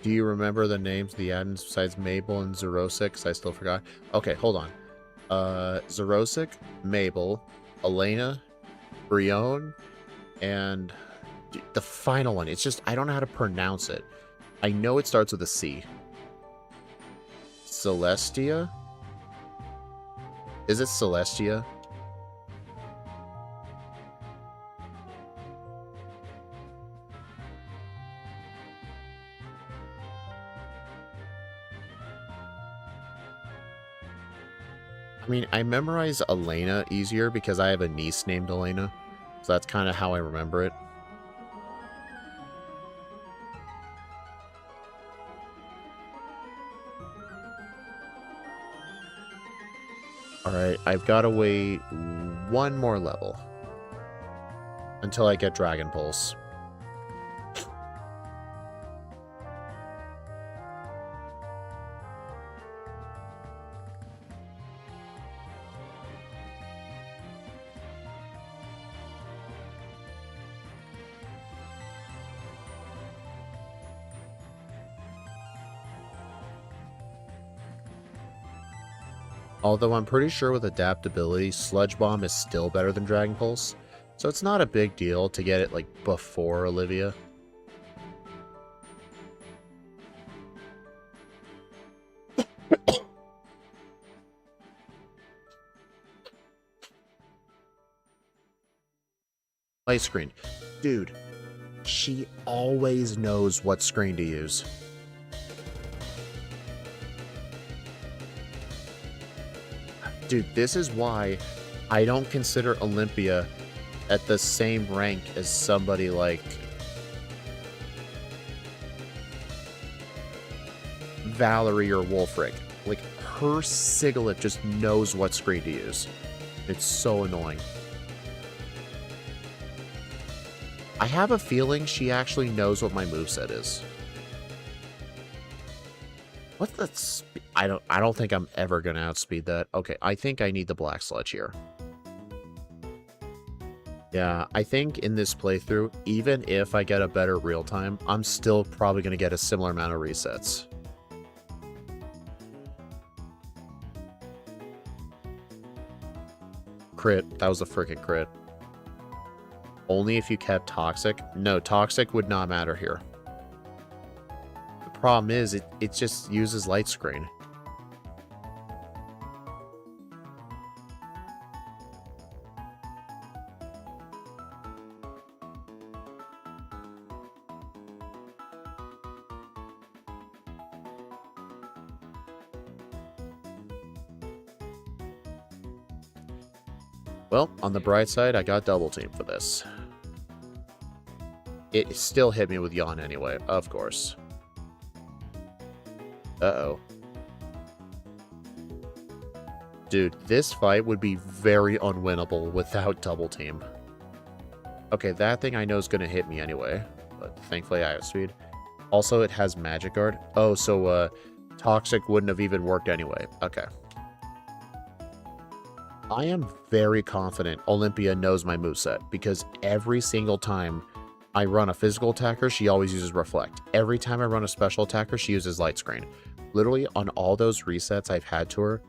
Do you remember the names of the admins besides Mabel and Zerosic? I still forgot. Okay, hold on. Zerosic, Mabel, Elena, Brione, and the final one. It's just, I don't know how to pronounce it. I know it starts with a C. Celestia? Is it Celestia? I mean, I memorize Elena easier because I have a niece named Elena. So that's kind of how I remember it. Alright, I've got to wait one more level until I get Dragon Pulse. Although I'm pretty sure with adaptability, Sludge Bomb is still better than Dragon Pulse, so it's not a big deal to get it like before Olivia. Light screen. Dude, she always knows what screen to use. Dude, this is why I don't consider Olympia at the same rank as somebody like Valerie or Wolfric. Like, her Sigilyph just knows what screen to use. It's so annoying. I have a feeling she actually knows what my moveset is. What's that? I don't think I'm ever gonna outspeed that. Okay, I think I need the Black Sludge here. Yeah, I think in this playthrough, even if I get a better real time, I'm still probably gonna get a similar amount of resets. Crit. That was a freaking crit. Only if you kept Toxic? No, Toxic would not matter here. The problem is, it just uses Light Screen. Well, on the bright side, I got double team for this. It still hit me with Yawn anyway, of course. Uh-oh. Dude, this fight would be very unwinnable without double team. Okay, that thing I know is going to hit me anyway, but thankfully I have speed. Also, it has Magic Guard. Oh, so Toxic wouldn't have even worked anyway. Okay. I am very confident Olympia knows my moveset, because every single time I run a physical attacker, she always uses Reflect. Every time I run a special attacker, she uses Light Screen. Literally, on all those resets I've had to her,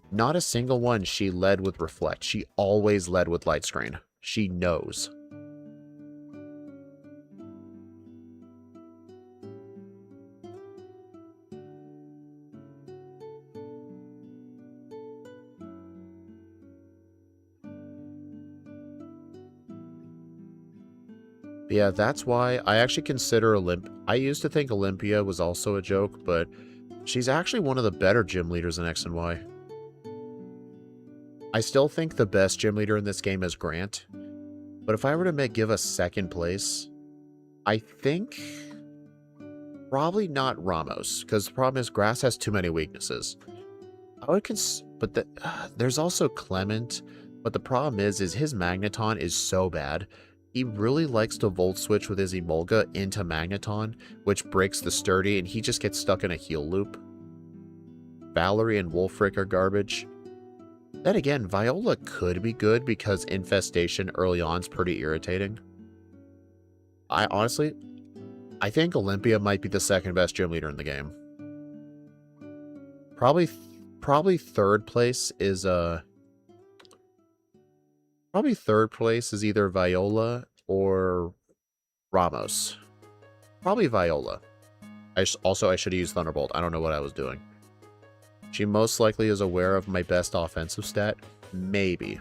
not a single one she led with Reflect. She always led with Light Screen. She knows. Yeah, that's why I actually consider I used to think Olympia was also a joke, but she's actually one of the better gym leaders in X and Y. I still think the best gym leader in this game is Grant, but if I were to give a second place, I think probably not Ramos, because the problem is Grass has too many weaknesses. I would there's also Clement, but the problem is his Magneton is so bad. He really likes to Volt Switch with his Emolga into Magneton, which breaks the sturdy, and he just gets stuck in a heal loop. Valerie and Wolfric are garbage. Then again, Viola could be good because Infestation early on is pretty irritating. I think Olympia might be the second best gym leader in the game. Probably third place is either Viola or Ramos. Probably Viola. I should have used Thunderbolt. I don't know what I was doing. She most likely is aware of my best offensive stat. Maybe.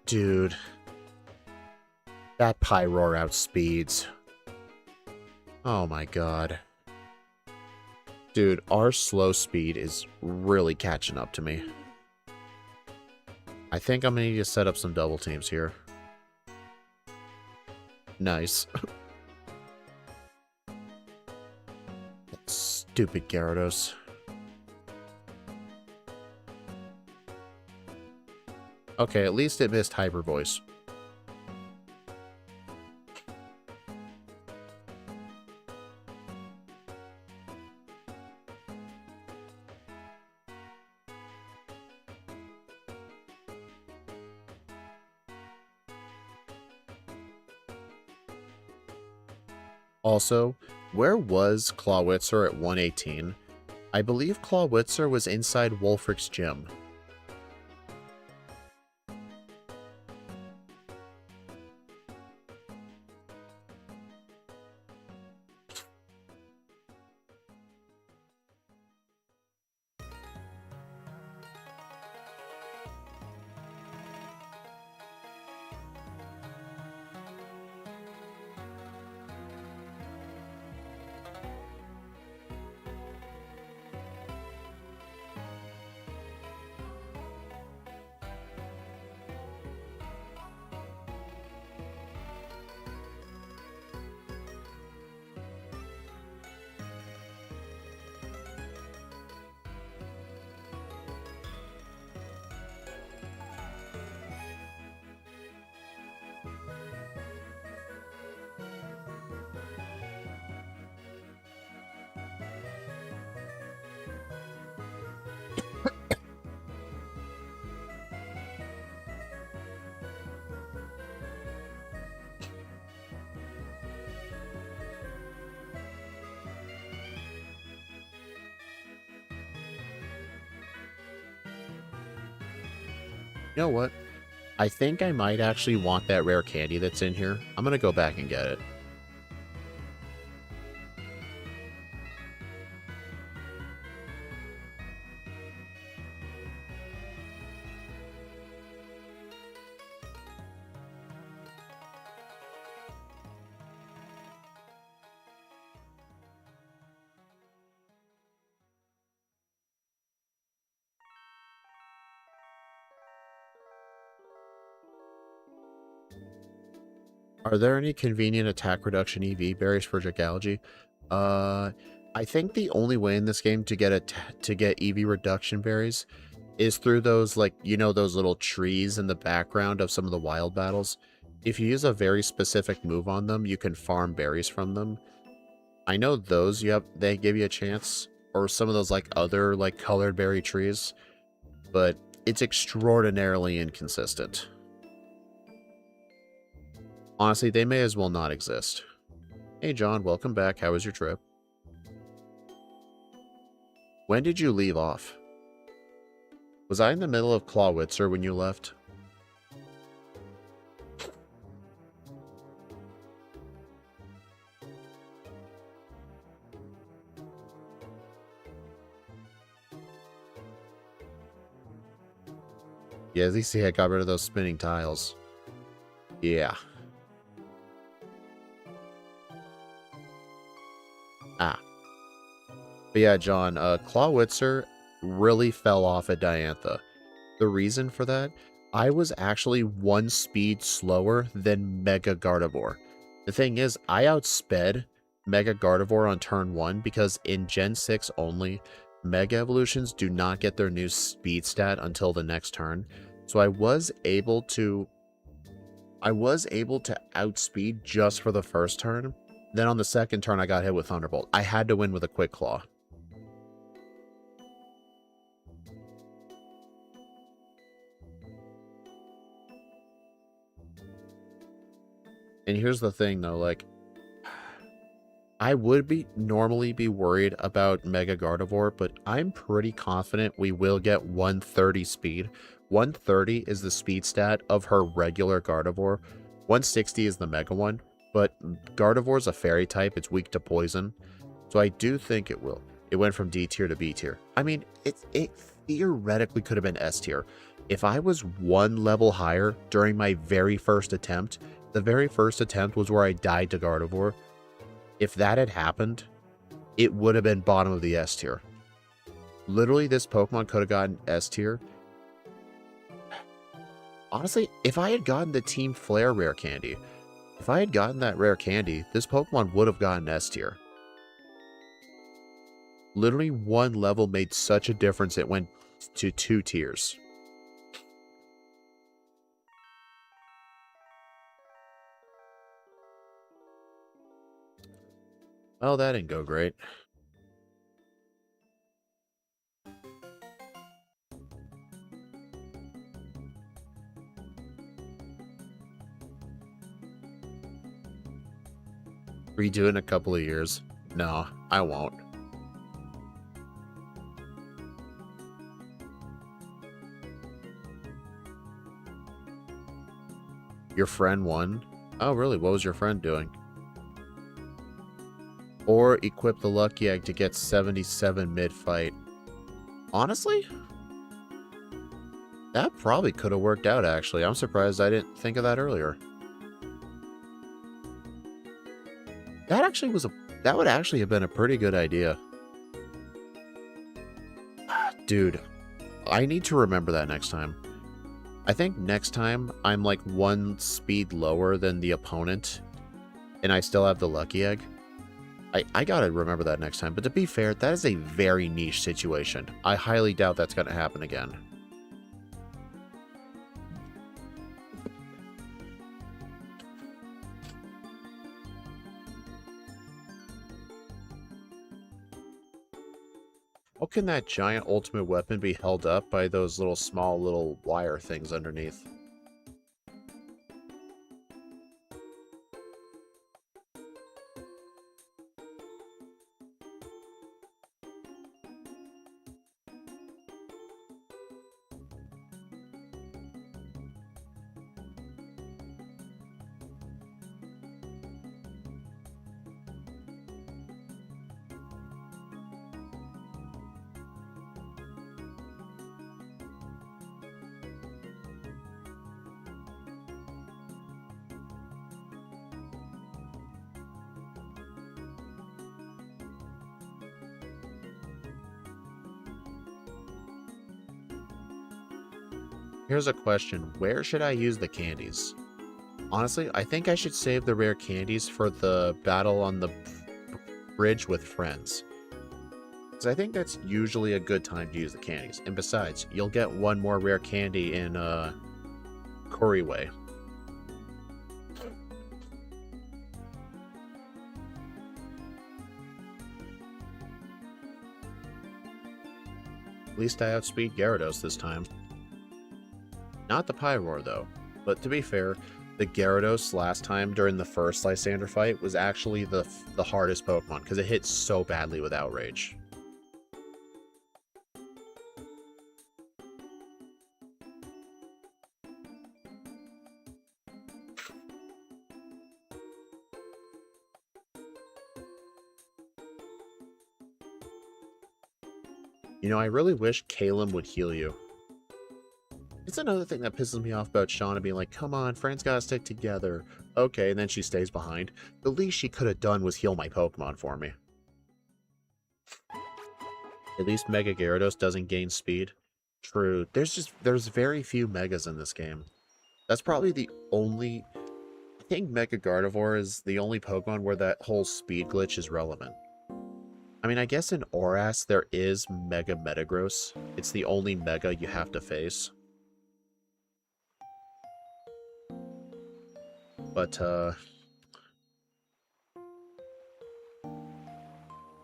Dude. That Pyroar outspeeds. Oh my god. Dude, our slow speed is really catching up to me. I think I'm gonna need to set up some double teams here. Nice. Stupid Gyarados. Okay, at least it missed Hyper Voice. Also, where was Clawitzer at 118? I believe Clawitzer was inside Wolfric's gym. You know what? I think I might actually want that rare candy that's in here. I'm gonna go back and get it. Are there any convenient attack reduction EV berries for Dragalge? Uh, I think the only way in this game to get EV reduction berries is through those, like, you know, those little trees in the background of some of the wild battles. If you use a very specific move on them, you can farm berries from them. I know those they give you a chance, or some of those like other like colored berry trees, but it's extraordinarily inconsistent. Honestly, they may as well not exist. Hey John, welcome back. How was your trip? When did you leave off? Was I in the middle of Clawitzer when you left? Yeah, at least I got rid of those spinning tiles. Yeah. Ah. But yeah, John, Clawitzer really fell off at Diantha. The reason for that, I was actually one speed slower than Mega Gardevoir. The thing is, I outsped Mega Gardevoir on turn 1 because in Gen 6 only, Mega Evolutions do not get their new speed stat until the next turn. So I was able to outspeed just for the first turn. Then on the second turn, I got hit with Thunderbolt. I had to win with a Quick Claw. And here's the thing, though, like, I would normally be worried about Mega Gardevoir, but I'm pretty confident we will get 130 speed. 130 is the speed stat of her regular Gardevoir. 160 is the Mega one, but Gardevoir's a fairy type. It's weak to poison. So I do think it will. It went from D tier to B tier. I mean, it theoretically could have been S tier. If I was one level higher during my very first attempt, the very first attempt was where I died to Gardevoir. If that had happened, it would have been bottom of the S tier. Literally, this Pokemon could have gotten S tier. Honestly, if I had gotten the Team Flare rare candy, if I had gotten that rare candy, this Pokemon would have gotten S tier. Literally, one level made such a difference, it went to 2 tiers. Well, that didn't go great. Redo in a couple of years. No, I won't. Your friend won? Oh, really? What was your friend doing? Or equip the lucky egg to get 77 mid-fight. Honestly, that probably could have worked out, actually. I'm surprised I didn't think of that earlier. That actually was that would actually have been a pretty good idea. Dude, I need to remember that next time. I think next time I'm like one speed lower than the opponent and I still have the lucky egg. I gotta remember that next time. But to be fair, that is a very niche situation. I highly doubt that's gonna happen again. How can that giant ultimate weapon be held up by those little wire things underneath? Here's a question. Where should I use the candies? Honestly, I think I should save the rare candies for the battle on the bridge with friends. Because I think that's usually a good time to use the candies. And besides, you'll get one more rare candy in Kuriway. At least I outspeed Gyarados this time. Not the Pyroar, though. But to be fair, the Gyarados last time during the first Lysander fight was actually the hardest Pokemon, because it hit so badly with Outrage. You know, I really wish Caleb would heal you. It's another thing that pisses me off about Shauna being like, come on, friends gotta stick together. Okay, and then she stays behind. The least she could have done was heal my Pokemon for me. At least Mega Gyarados doesn't gain speed. True. There's very few Megas in this game. That's probably the only... I think Mega Gardevoir is the only Pokemon where that whole speed glitch is relevant. I mean, I guess in Oras there is Mega Metagross. It's the only Mega you have to face. But,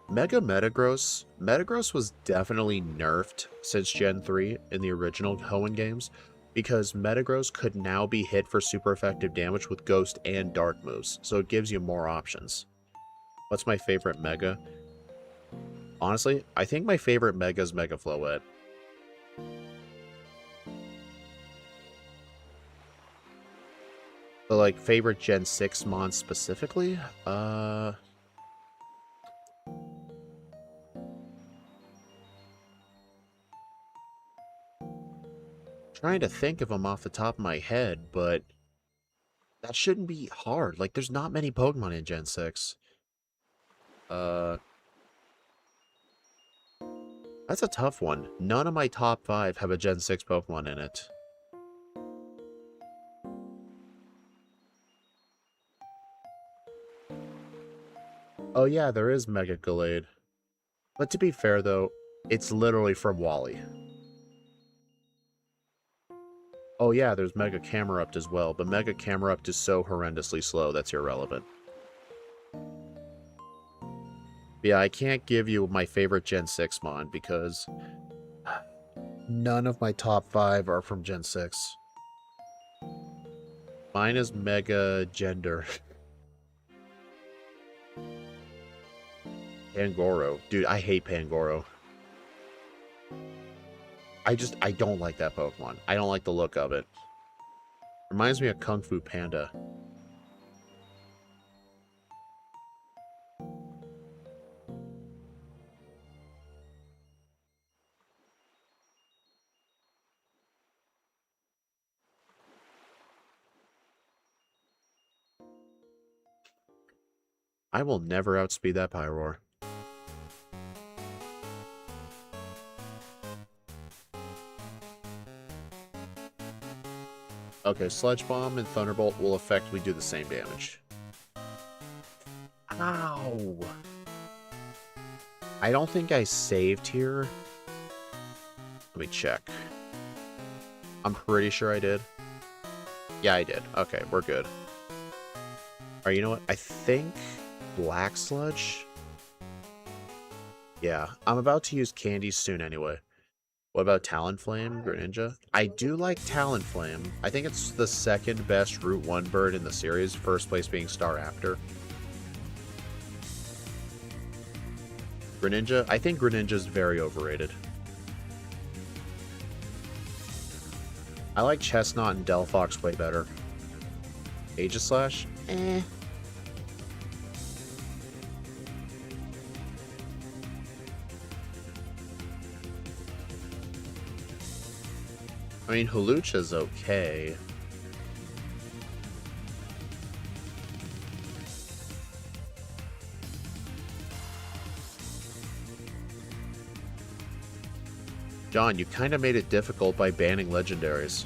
Mega Metagross was definitely nerfed since Gen 3 in the original Hoenn games, because Metagross could now be hit for super effective damage with Ghost and Dark moves, so it gives you more options. What's my favorite Mega? Honestly, I think my favorite Mega is Mega Floette. But, like, favorite Gen 6 mon specifically? Trying to think of them off the top of my head, but that shouldn't be hard. Like, there's not many Pokemon in Gen 6. That's a tough one. None of my top 5 have a Gen 6 Pokemon in it. Oh yeah, there is Mega Gallade. But to be fair, though, it's literally from Wally. Oh yeah, there's Mega Camerupt as well, but Mega Camerupt is so horrendously slow that's irrelevant. Yeah, I can't give you my favorite Gen 6 mon because none of my top 5 are from Gen 6. Mine is Mega Gender. Pangoro. Dude, I hate Pangoro. I don't like that Pokemon. I don't like the look of it. Reminds me of Kung Fu Panda. I will never outspeed that Pyroar. Okay, Sludge Bomb and Thunderbolt will effectively do the same damage. Ow! I don't think I saved here. Let me check. I'm pretty sure I did. Yeah, I did. Okay, we're good. Alright, you know what? I think Black Sludge? Yeah, I'm about to use Candy soon anyway. What about Talonflame, Greninja? I do like Talonflame. I think it's the second best Route 1 bird in the series, first place being Staraptor. Greninja? I think Greninja's very overrated. I like Chestnut and Delphox way better. Aegislash? Eh. I mean, Hulucha's okay. John, you kind of made it difficult by banning legendaries.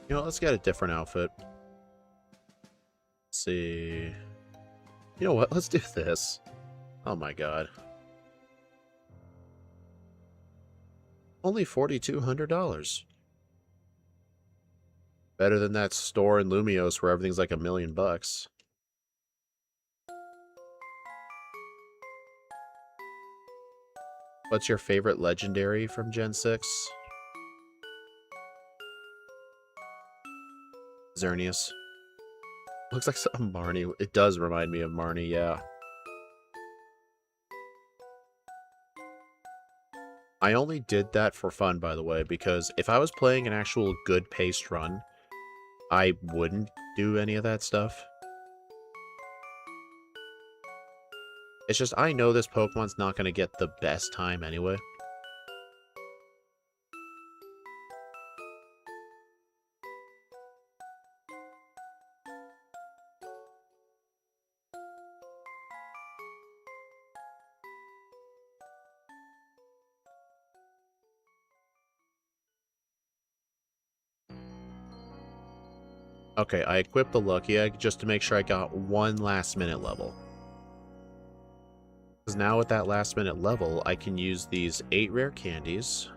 You know, let's get a different outfit. Let's see. You know what? Let's do this. Oh my god. Only $4,200. Better than that store in Lumios where everything's like $1,000,000. What's your favorite legendary from Gen 6? Xerneas. Looks like some Marnie. It does remind me of Marnie, yeah. I only did that for fun, by the way, because if I was playing an actual good paced run, I wouldn't do any of that stuff. It's just, I know this Pokemon's not going to get the best time anyway. Okay, I equipped the Lucky Egg just to make sure I got one last minute level. Because now with that last minute level, I can use these 8 rare candies.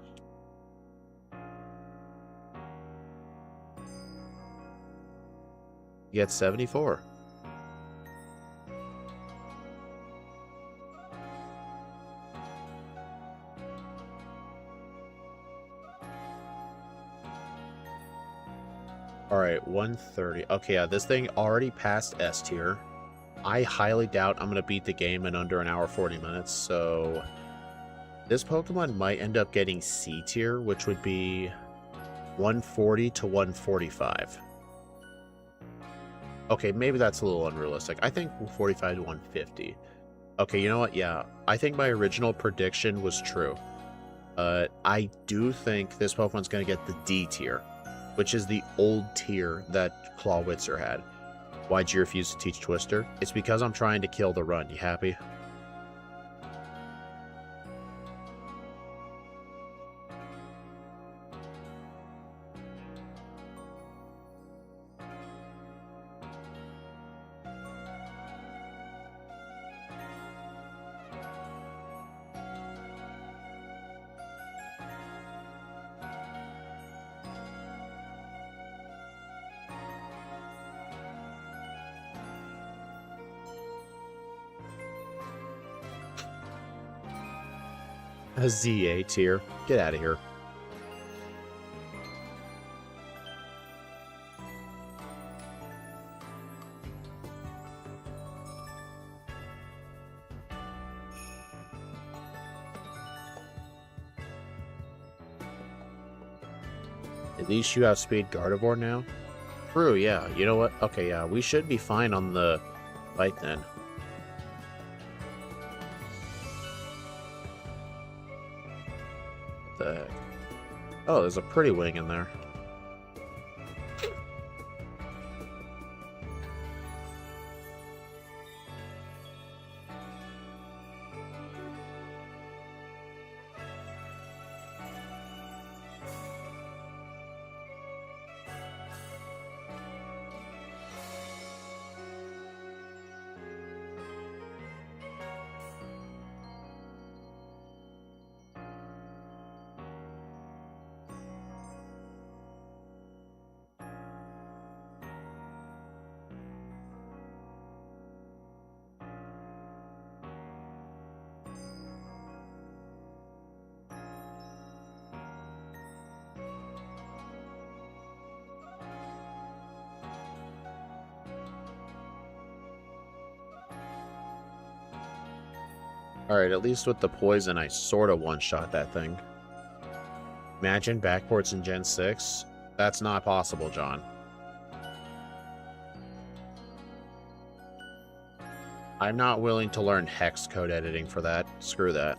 Get 74. Alright, 130. Okay, yeah, this thing already passed S tier. I highly doubt I'm going to beat the game in under an hour 40 minutes, so this Pokemon might end up getting C tier, which would be 140 to 145. Okay, maybe that's a little unrealistic. I think 45 to 150. Okay, you know what? Yeah, I think my original prediction was true. I do think this Pokemon's going to get the D tier, which is the old tier that Clawitzer had. Why'd you refuse to teach Twister? It's because I'm trying to kill the run. You happy? A ZA tier. Get out of here. At least you outspeed Gardevoir now. True, yeah. You know what? Okay, yeah, we should be fine on the fight then. What the heck? Oh, there's a pretty wing in there. Alright, at least with the poison, I sort of one-shot that thing. Imagine backports in Gen 6? That's not possible, John. I'm not willing to learn hex code editing for that. Screw that.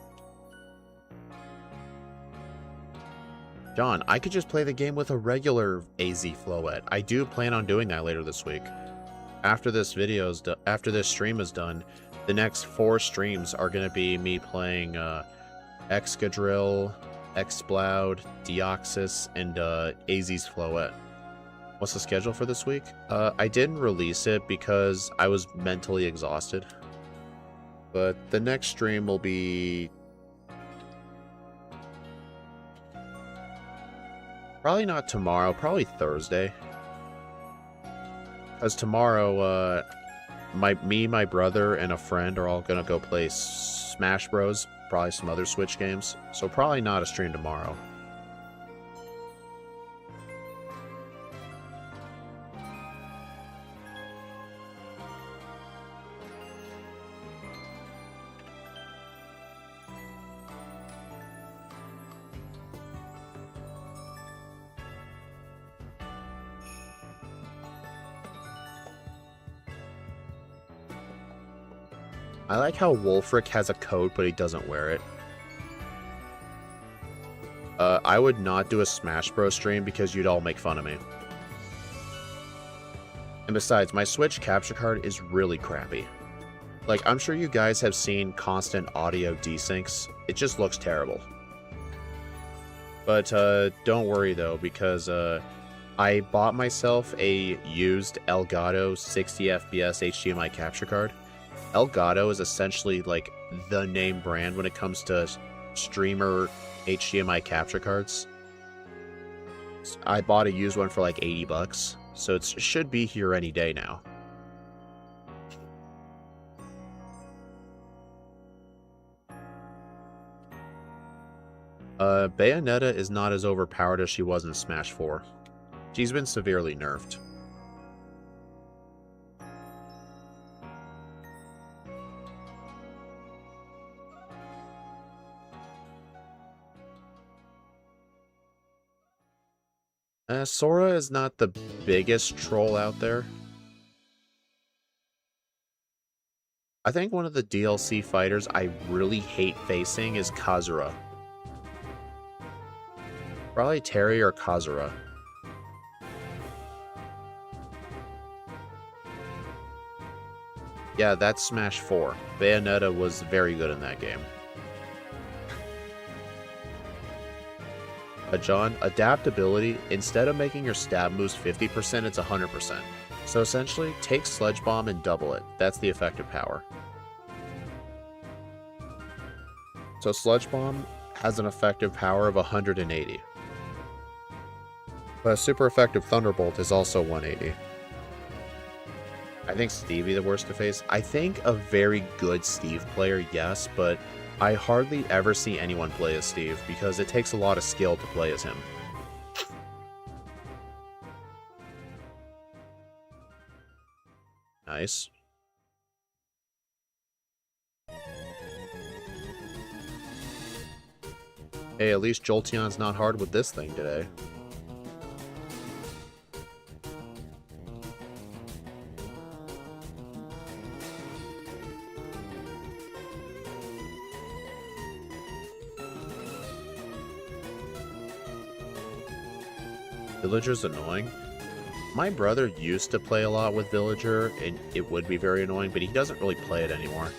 John, I could just play the game with a regular AZ Floette. I do plan on doing that later this week. After this stream is done, the next 4 streams are going to be me playing Excadrill, Exploud, Deoxys, and AZ's Floette. What's the schedule for this week? I didn't release it because I was mentally exhausted. But the next stream will be probably not tomorrow, probably Thursday. Because tomorrow, my brother, and a friend are all gonna go play Smash Bros. Probably some other Switch games. So probably not a stream tomorrow. I like how Wolfric has a coat, but he doesn't wear it. I would not do a Smash Bros. Stream because you'd all make fun of me. And besides, my Switch capture card is really crappy. Like, I'm sure you guys have seen constant audio desyncs. It just looks terrible. But don't worry, though, because I bought myself a used Elgato 60 FPS HDMI capture card. Elgato is essentially like the name brand when it comes to streamer HDMI capture cards. I bought a used one for like 80 bucks, so it should be here any day now. Bayonetta is not as overpowered as she was in Smash 4. She's been severely nerfed. Sora is not the biggest troll out there. I think one of the DLC fighters I really hate facing is Kazura. Probably Terry or Kazura. Yeah, that's Smash 4. Bayonetta was very good in that game. John, adaptability, instead of making your stab moves 50%, it's 100%. So essentially, take Sledge Bomb and double it. That's the effective power. So Sledge Bomb has an effective power of 180. But a super effective Thunderbolt is also 180. I think Stevie the worst to face. I think a very good Steve player, yes, but I hardly ever see anyone play as Steve because it takes a lot of skill to play as him. Nice. Hey, at least Jolteon's not hard with this thing today. Villager's annoying. My brother used to play a lot with Villager, and it would be very annoying, but he doesn't really play it anymore.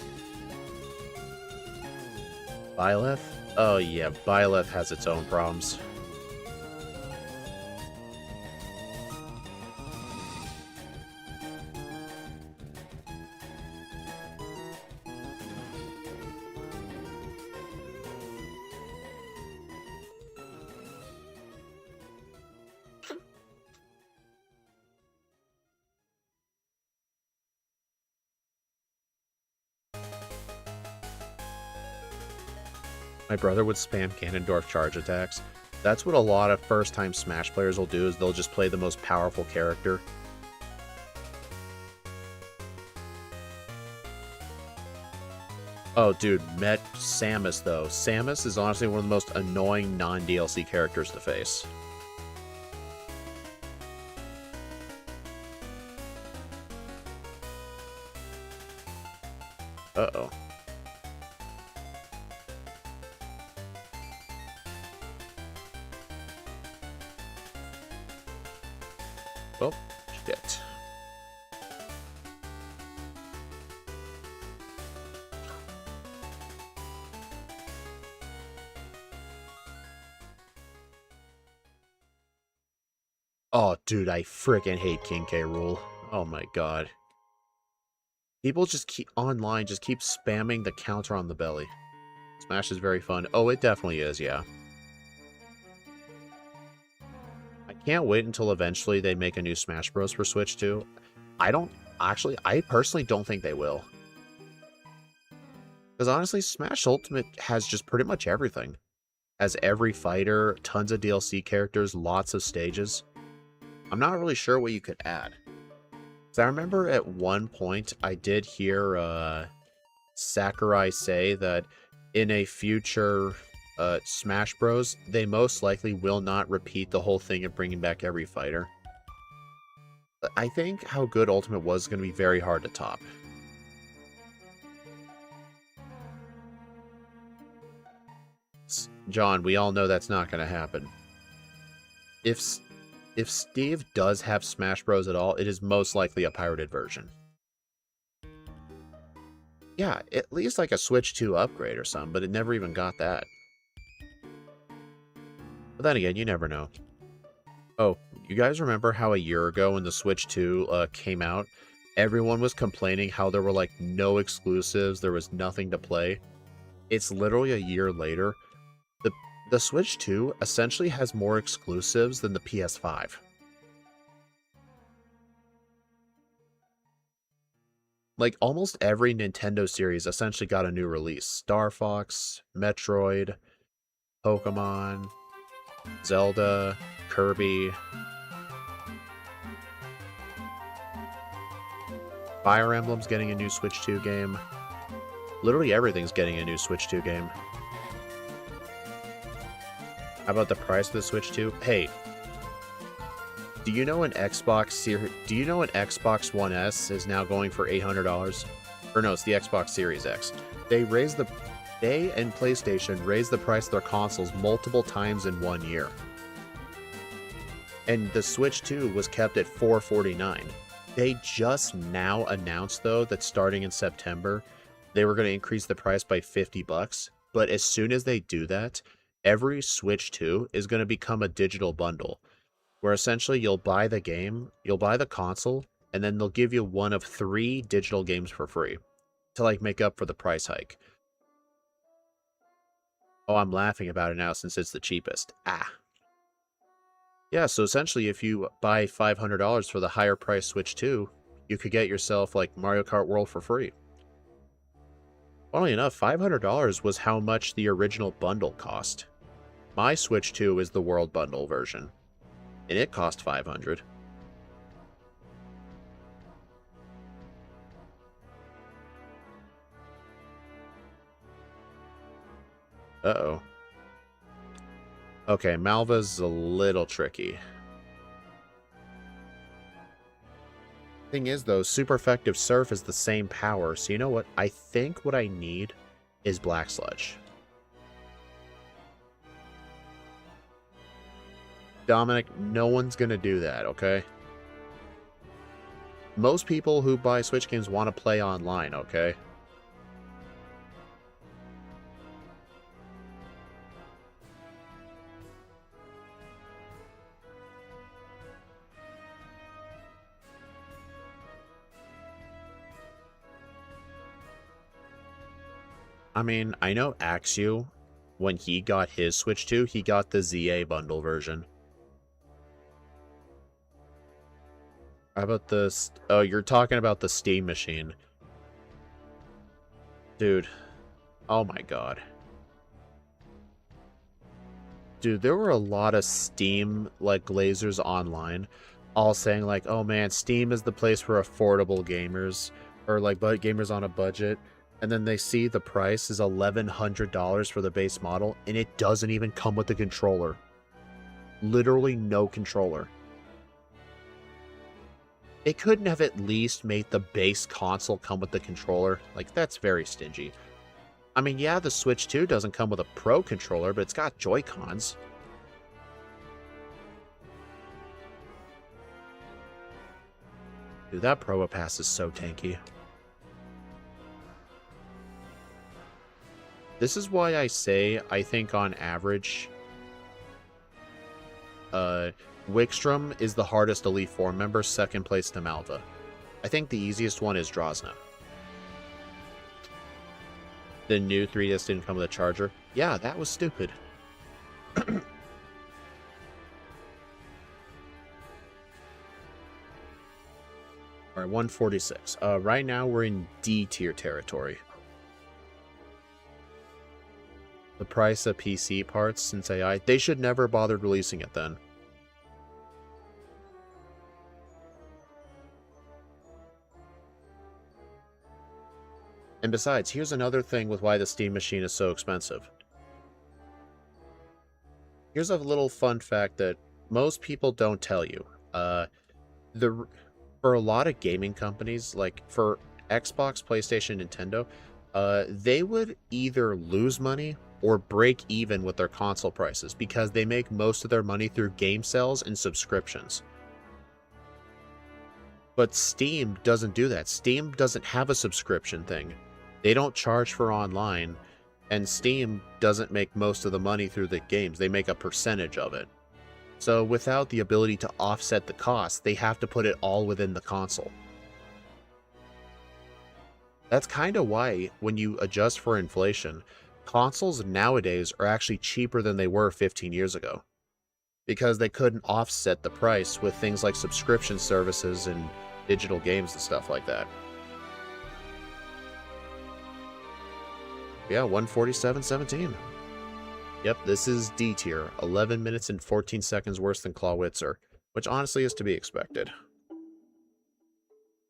Byleth? Oh yeah, Byleth has its own problems. My brother would spam Ganondorf charge attacks. That's what a lot of first-time Smash players will do, is they'll just play the most powerful character. Oh, dude, met Samus, though. Samus is honestly one of the most annoying non-DLC characters to face. Uh-oh. Oh, shit. Oh, dude, I freaking hate King K. Rool. Oh my god. People just keep online, just keep spamming the counter on the belly. Smash is very fun. Oh, it definitely is, yeah. I can't wait until eventually they make a new Smash Bros. For Switch 2. I personally don't think they will. Because honestly, Smash Ultimate has just pretty much everything. Has every fighter, tons of DLC characters, lots of stages. I'm not really sure what you could add. Because I remember at one point, I did hear Sakurai say that in a future Smash Bros, they most likely will not repeat the whole thing of bringing back every fighter. I think how good Ultimate was going to be very hard to top. John, we all know that's not going to happen. If Steve does have Smash Bros at all, it is most likely a pirated version. Yeah, at least like a Switch 2 upgrade or something, but it never even got that. But then again, you never know. Oh, you guys remember how a year ago when the Switch 2 came out, everyone was complaining how there were like no exclusives, there was nothing to play? It's literally a year later. The Switch 2 essentially has more exclusives than the PS5. Like, almost every Nintendo series essentially got a new release. Star Fox, Metroid, Pokemon, Zelda, Kirby. Fire Emblem's getting a new Switch 2 game. Literally everything's getting a new Switch 2 game. How about the price of the Switch 2? Hey, do you know an Xbox One S is now going for $800? Or no, it's the Xbox Series X. They and PlayStation raised the price of their consoles multiple times in 1 year. And the Switch 2 was kept at $449. They just now announced, though, that starting in September, they were going to increase the price by $50. But as soon as they do that, every Switch 2 is going to become a digital bundle, where essentially you'll buy the game, you'll buy the console, and then they'll give you one of 3 digital games for free to like make up for the price hike. Oh, I'm laughing about it now since it's the cheapest. Ah. Yeah, so essentially if you buy $500 for the higher price Switch 2, you could get yourself like Mario Kart World for free. Funnily enough, $500 was how much the original bundle cost. My Switch 2 is the World Bundle version, and it cost $500. Uh-oh. Okay, Malva's a little tricky. Thing is, though, Super Effective Surf is the same power, so you know what? I think what I need is Black Sludge. Dominic, no one's gonna do that, okay? Most people who buy Switch games want to play online, okay? I mean, I know Axu, when he got his Switch 2, he got the ZA bundle version. How about this? Oh, you're talking about the Steam machine. Dude. Oh my god. Dude, there were a lot of Steam, like, glazers online, all saying, like, oh man, Steam is the place for affordable gamers, or, like, gamers on a budget, and then they see the price is $1,100 for the base model, and it doesn't even come with the controller. Literally no controller. It couldn't have at least made the base console come with the controller. Like, that's very stingy. I mean, yeah, the Switch 2 doesn't come with a Pro controller, but it's got Joy-Cons. Dude, that Pro Pass is so tanky. This is why I say, I think on average, Wickstrom is the hardest Elite Four member, second place to Malva. I think the easiest one is Drozna. The new 3DS didn't come with a charger. Yeah, that was stupid. Alright, 146. Right now we're in D tier territory. The price of PC parts since AI, they should never bother releasing it then. And besides, here's another thing with why the Steam machine is so expensive. Here's a little fun fact that most people don't tell you. For a lot of gaming companies, like for Xbox, PlayStation, Nintendo, they would either lose money or break even with their console prices because they make most of their money through game sales and subscriptions. But Steam doesn't do that. Steam doesn't have a subscription thing. They don't charge for online, and Steam doesn't make most of the money through the games. They make a percentage of it. So without the ability to offset the cost, they have to put it all within the console. That's kind of why, when you adjust for inflation, consoles nowadays are actually cheaper than they were 15 years ago. Because they couldn't offset the price with things like subscription services and digital games and stuff like that. Yeah, 147.17. Yep, this is D tier. 11 minutes and 14 seconds worse than Clawitzer, which honestly is to be expected.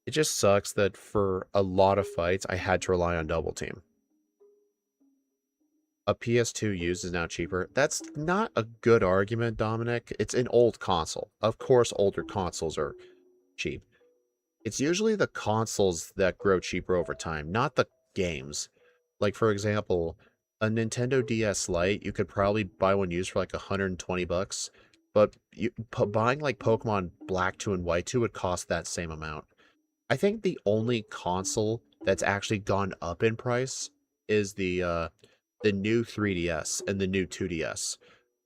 It just sucks that for a lot of fights, I had to rely on Double Team. A PS2 used is now cheaper. That's not a good argument, Dominic. It's an old console. Of course, older consoles are cheap. It's usually the consoles that grow cheaper over time, not the games. Like, for example, a Nintendo DS Lite, you could probably buy one used for like 120 bucks, but buying like Pokemon Black 2 and White 2 would cost that same amount. I think the only console that's actually gone up in price is the new 3DS and the new 2DS.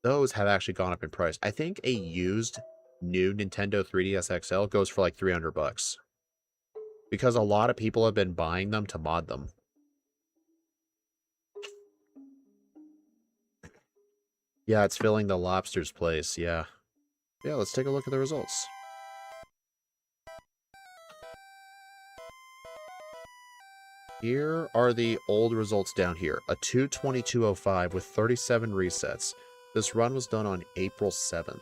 Those have actually gone up in price. I think a used new Nintendo 3DS XL goes for like 300 bucks because a lot of people have been buying them to mod them. Yeah, it's filling the lobster's place. Yeah. Yeah, let's take a look at the results. Here are the old results down here. A 222.05 with 37 resets. This run was done on April 7th.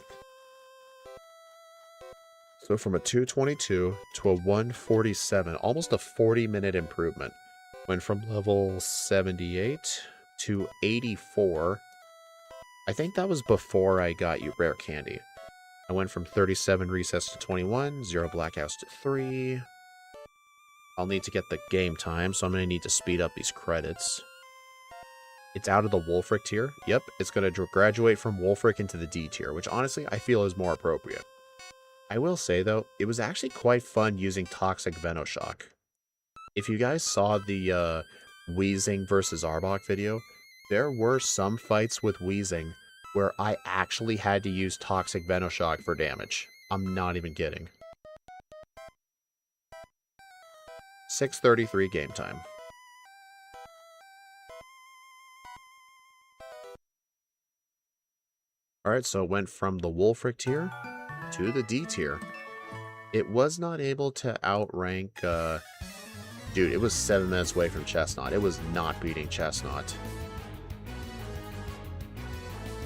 So from a 222 to a 147, almost a 40-minute improvement. Went from level 78 to 84. I think that was before I got you rare candy. I went from 37 resets to 21, 0 blackouts to 3. I'll need to get the game time, so I'm going to need to speed up these credits. It's out of the Wolfric tier. Yep, it's going to graduate from Wolfric into the D tier, which honestly I feel is more appropriate. I will say, though, it was actually quite fun using Toxic Venoshock. If you guys saw the Weezing versus Arbok video, there were some fights with Weezing where I actually had to use Toxic Venoshock for damage. I'm not even kidding. 6:33 game time. Alright, so it went from the Wolfric tier to the D tier. It was not able to outrank, dude, it was 7 minutes away from Chestnut. It was not beating Chestnut.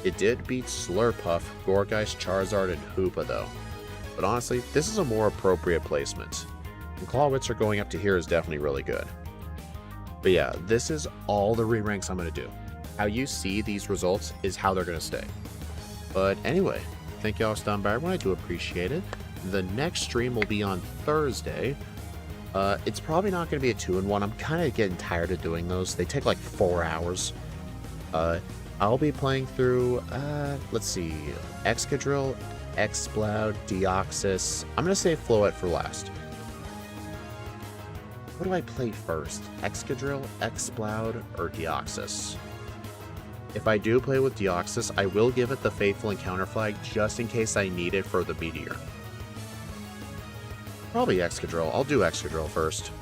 It did beat Slurpuff, Gourgeist, Charizard, and Hoopa, though. But honestly, this is a more appropriate placement. And Clawitzer going up to here is definitely really good. But yeah, this is all the re-ranks I'm going to do. How you see these results is how they're going to stay. But anyway, thank y'all for stopping by, everyone. I do appreciate it. The next stream will be on Thursday. It's probably not going to be a 2-in-1. I'm kind of getting tired of doing those. They take like 4 hours. I'll be playing through, let's see, Excadrill, Exploud, Deoxys. I'm going to save Floette for last. What do I play first? Excadrill, Exploud, or Deoxys? If I do play with Deoxys, I will give it the Faithful Encounter flag just in case I need it for the Meteor. Probably Excadrill. I'll do Excadrill first.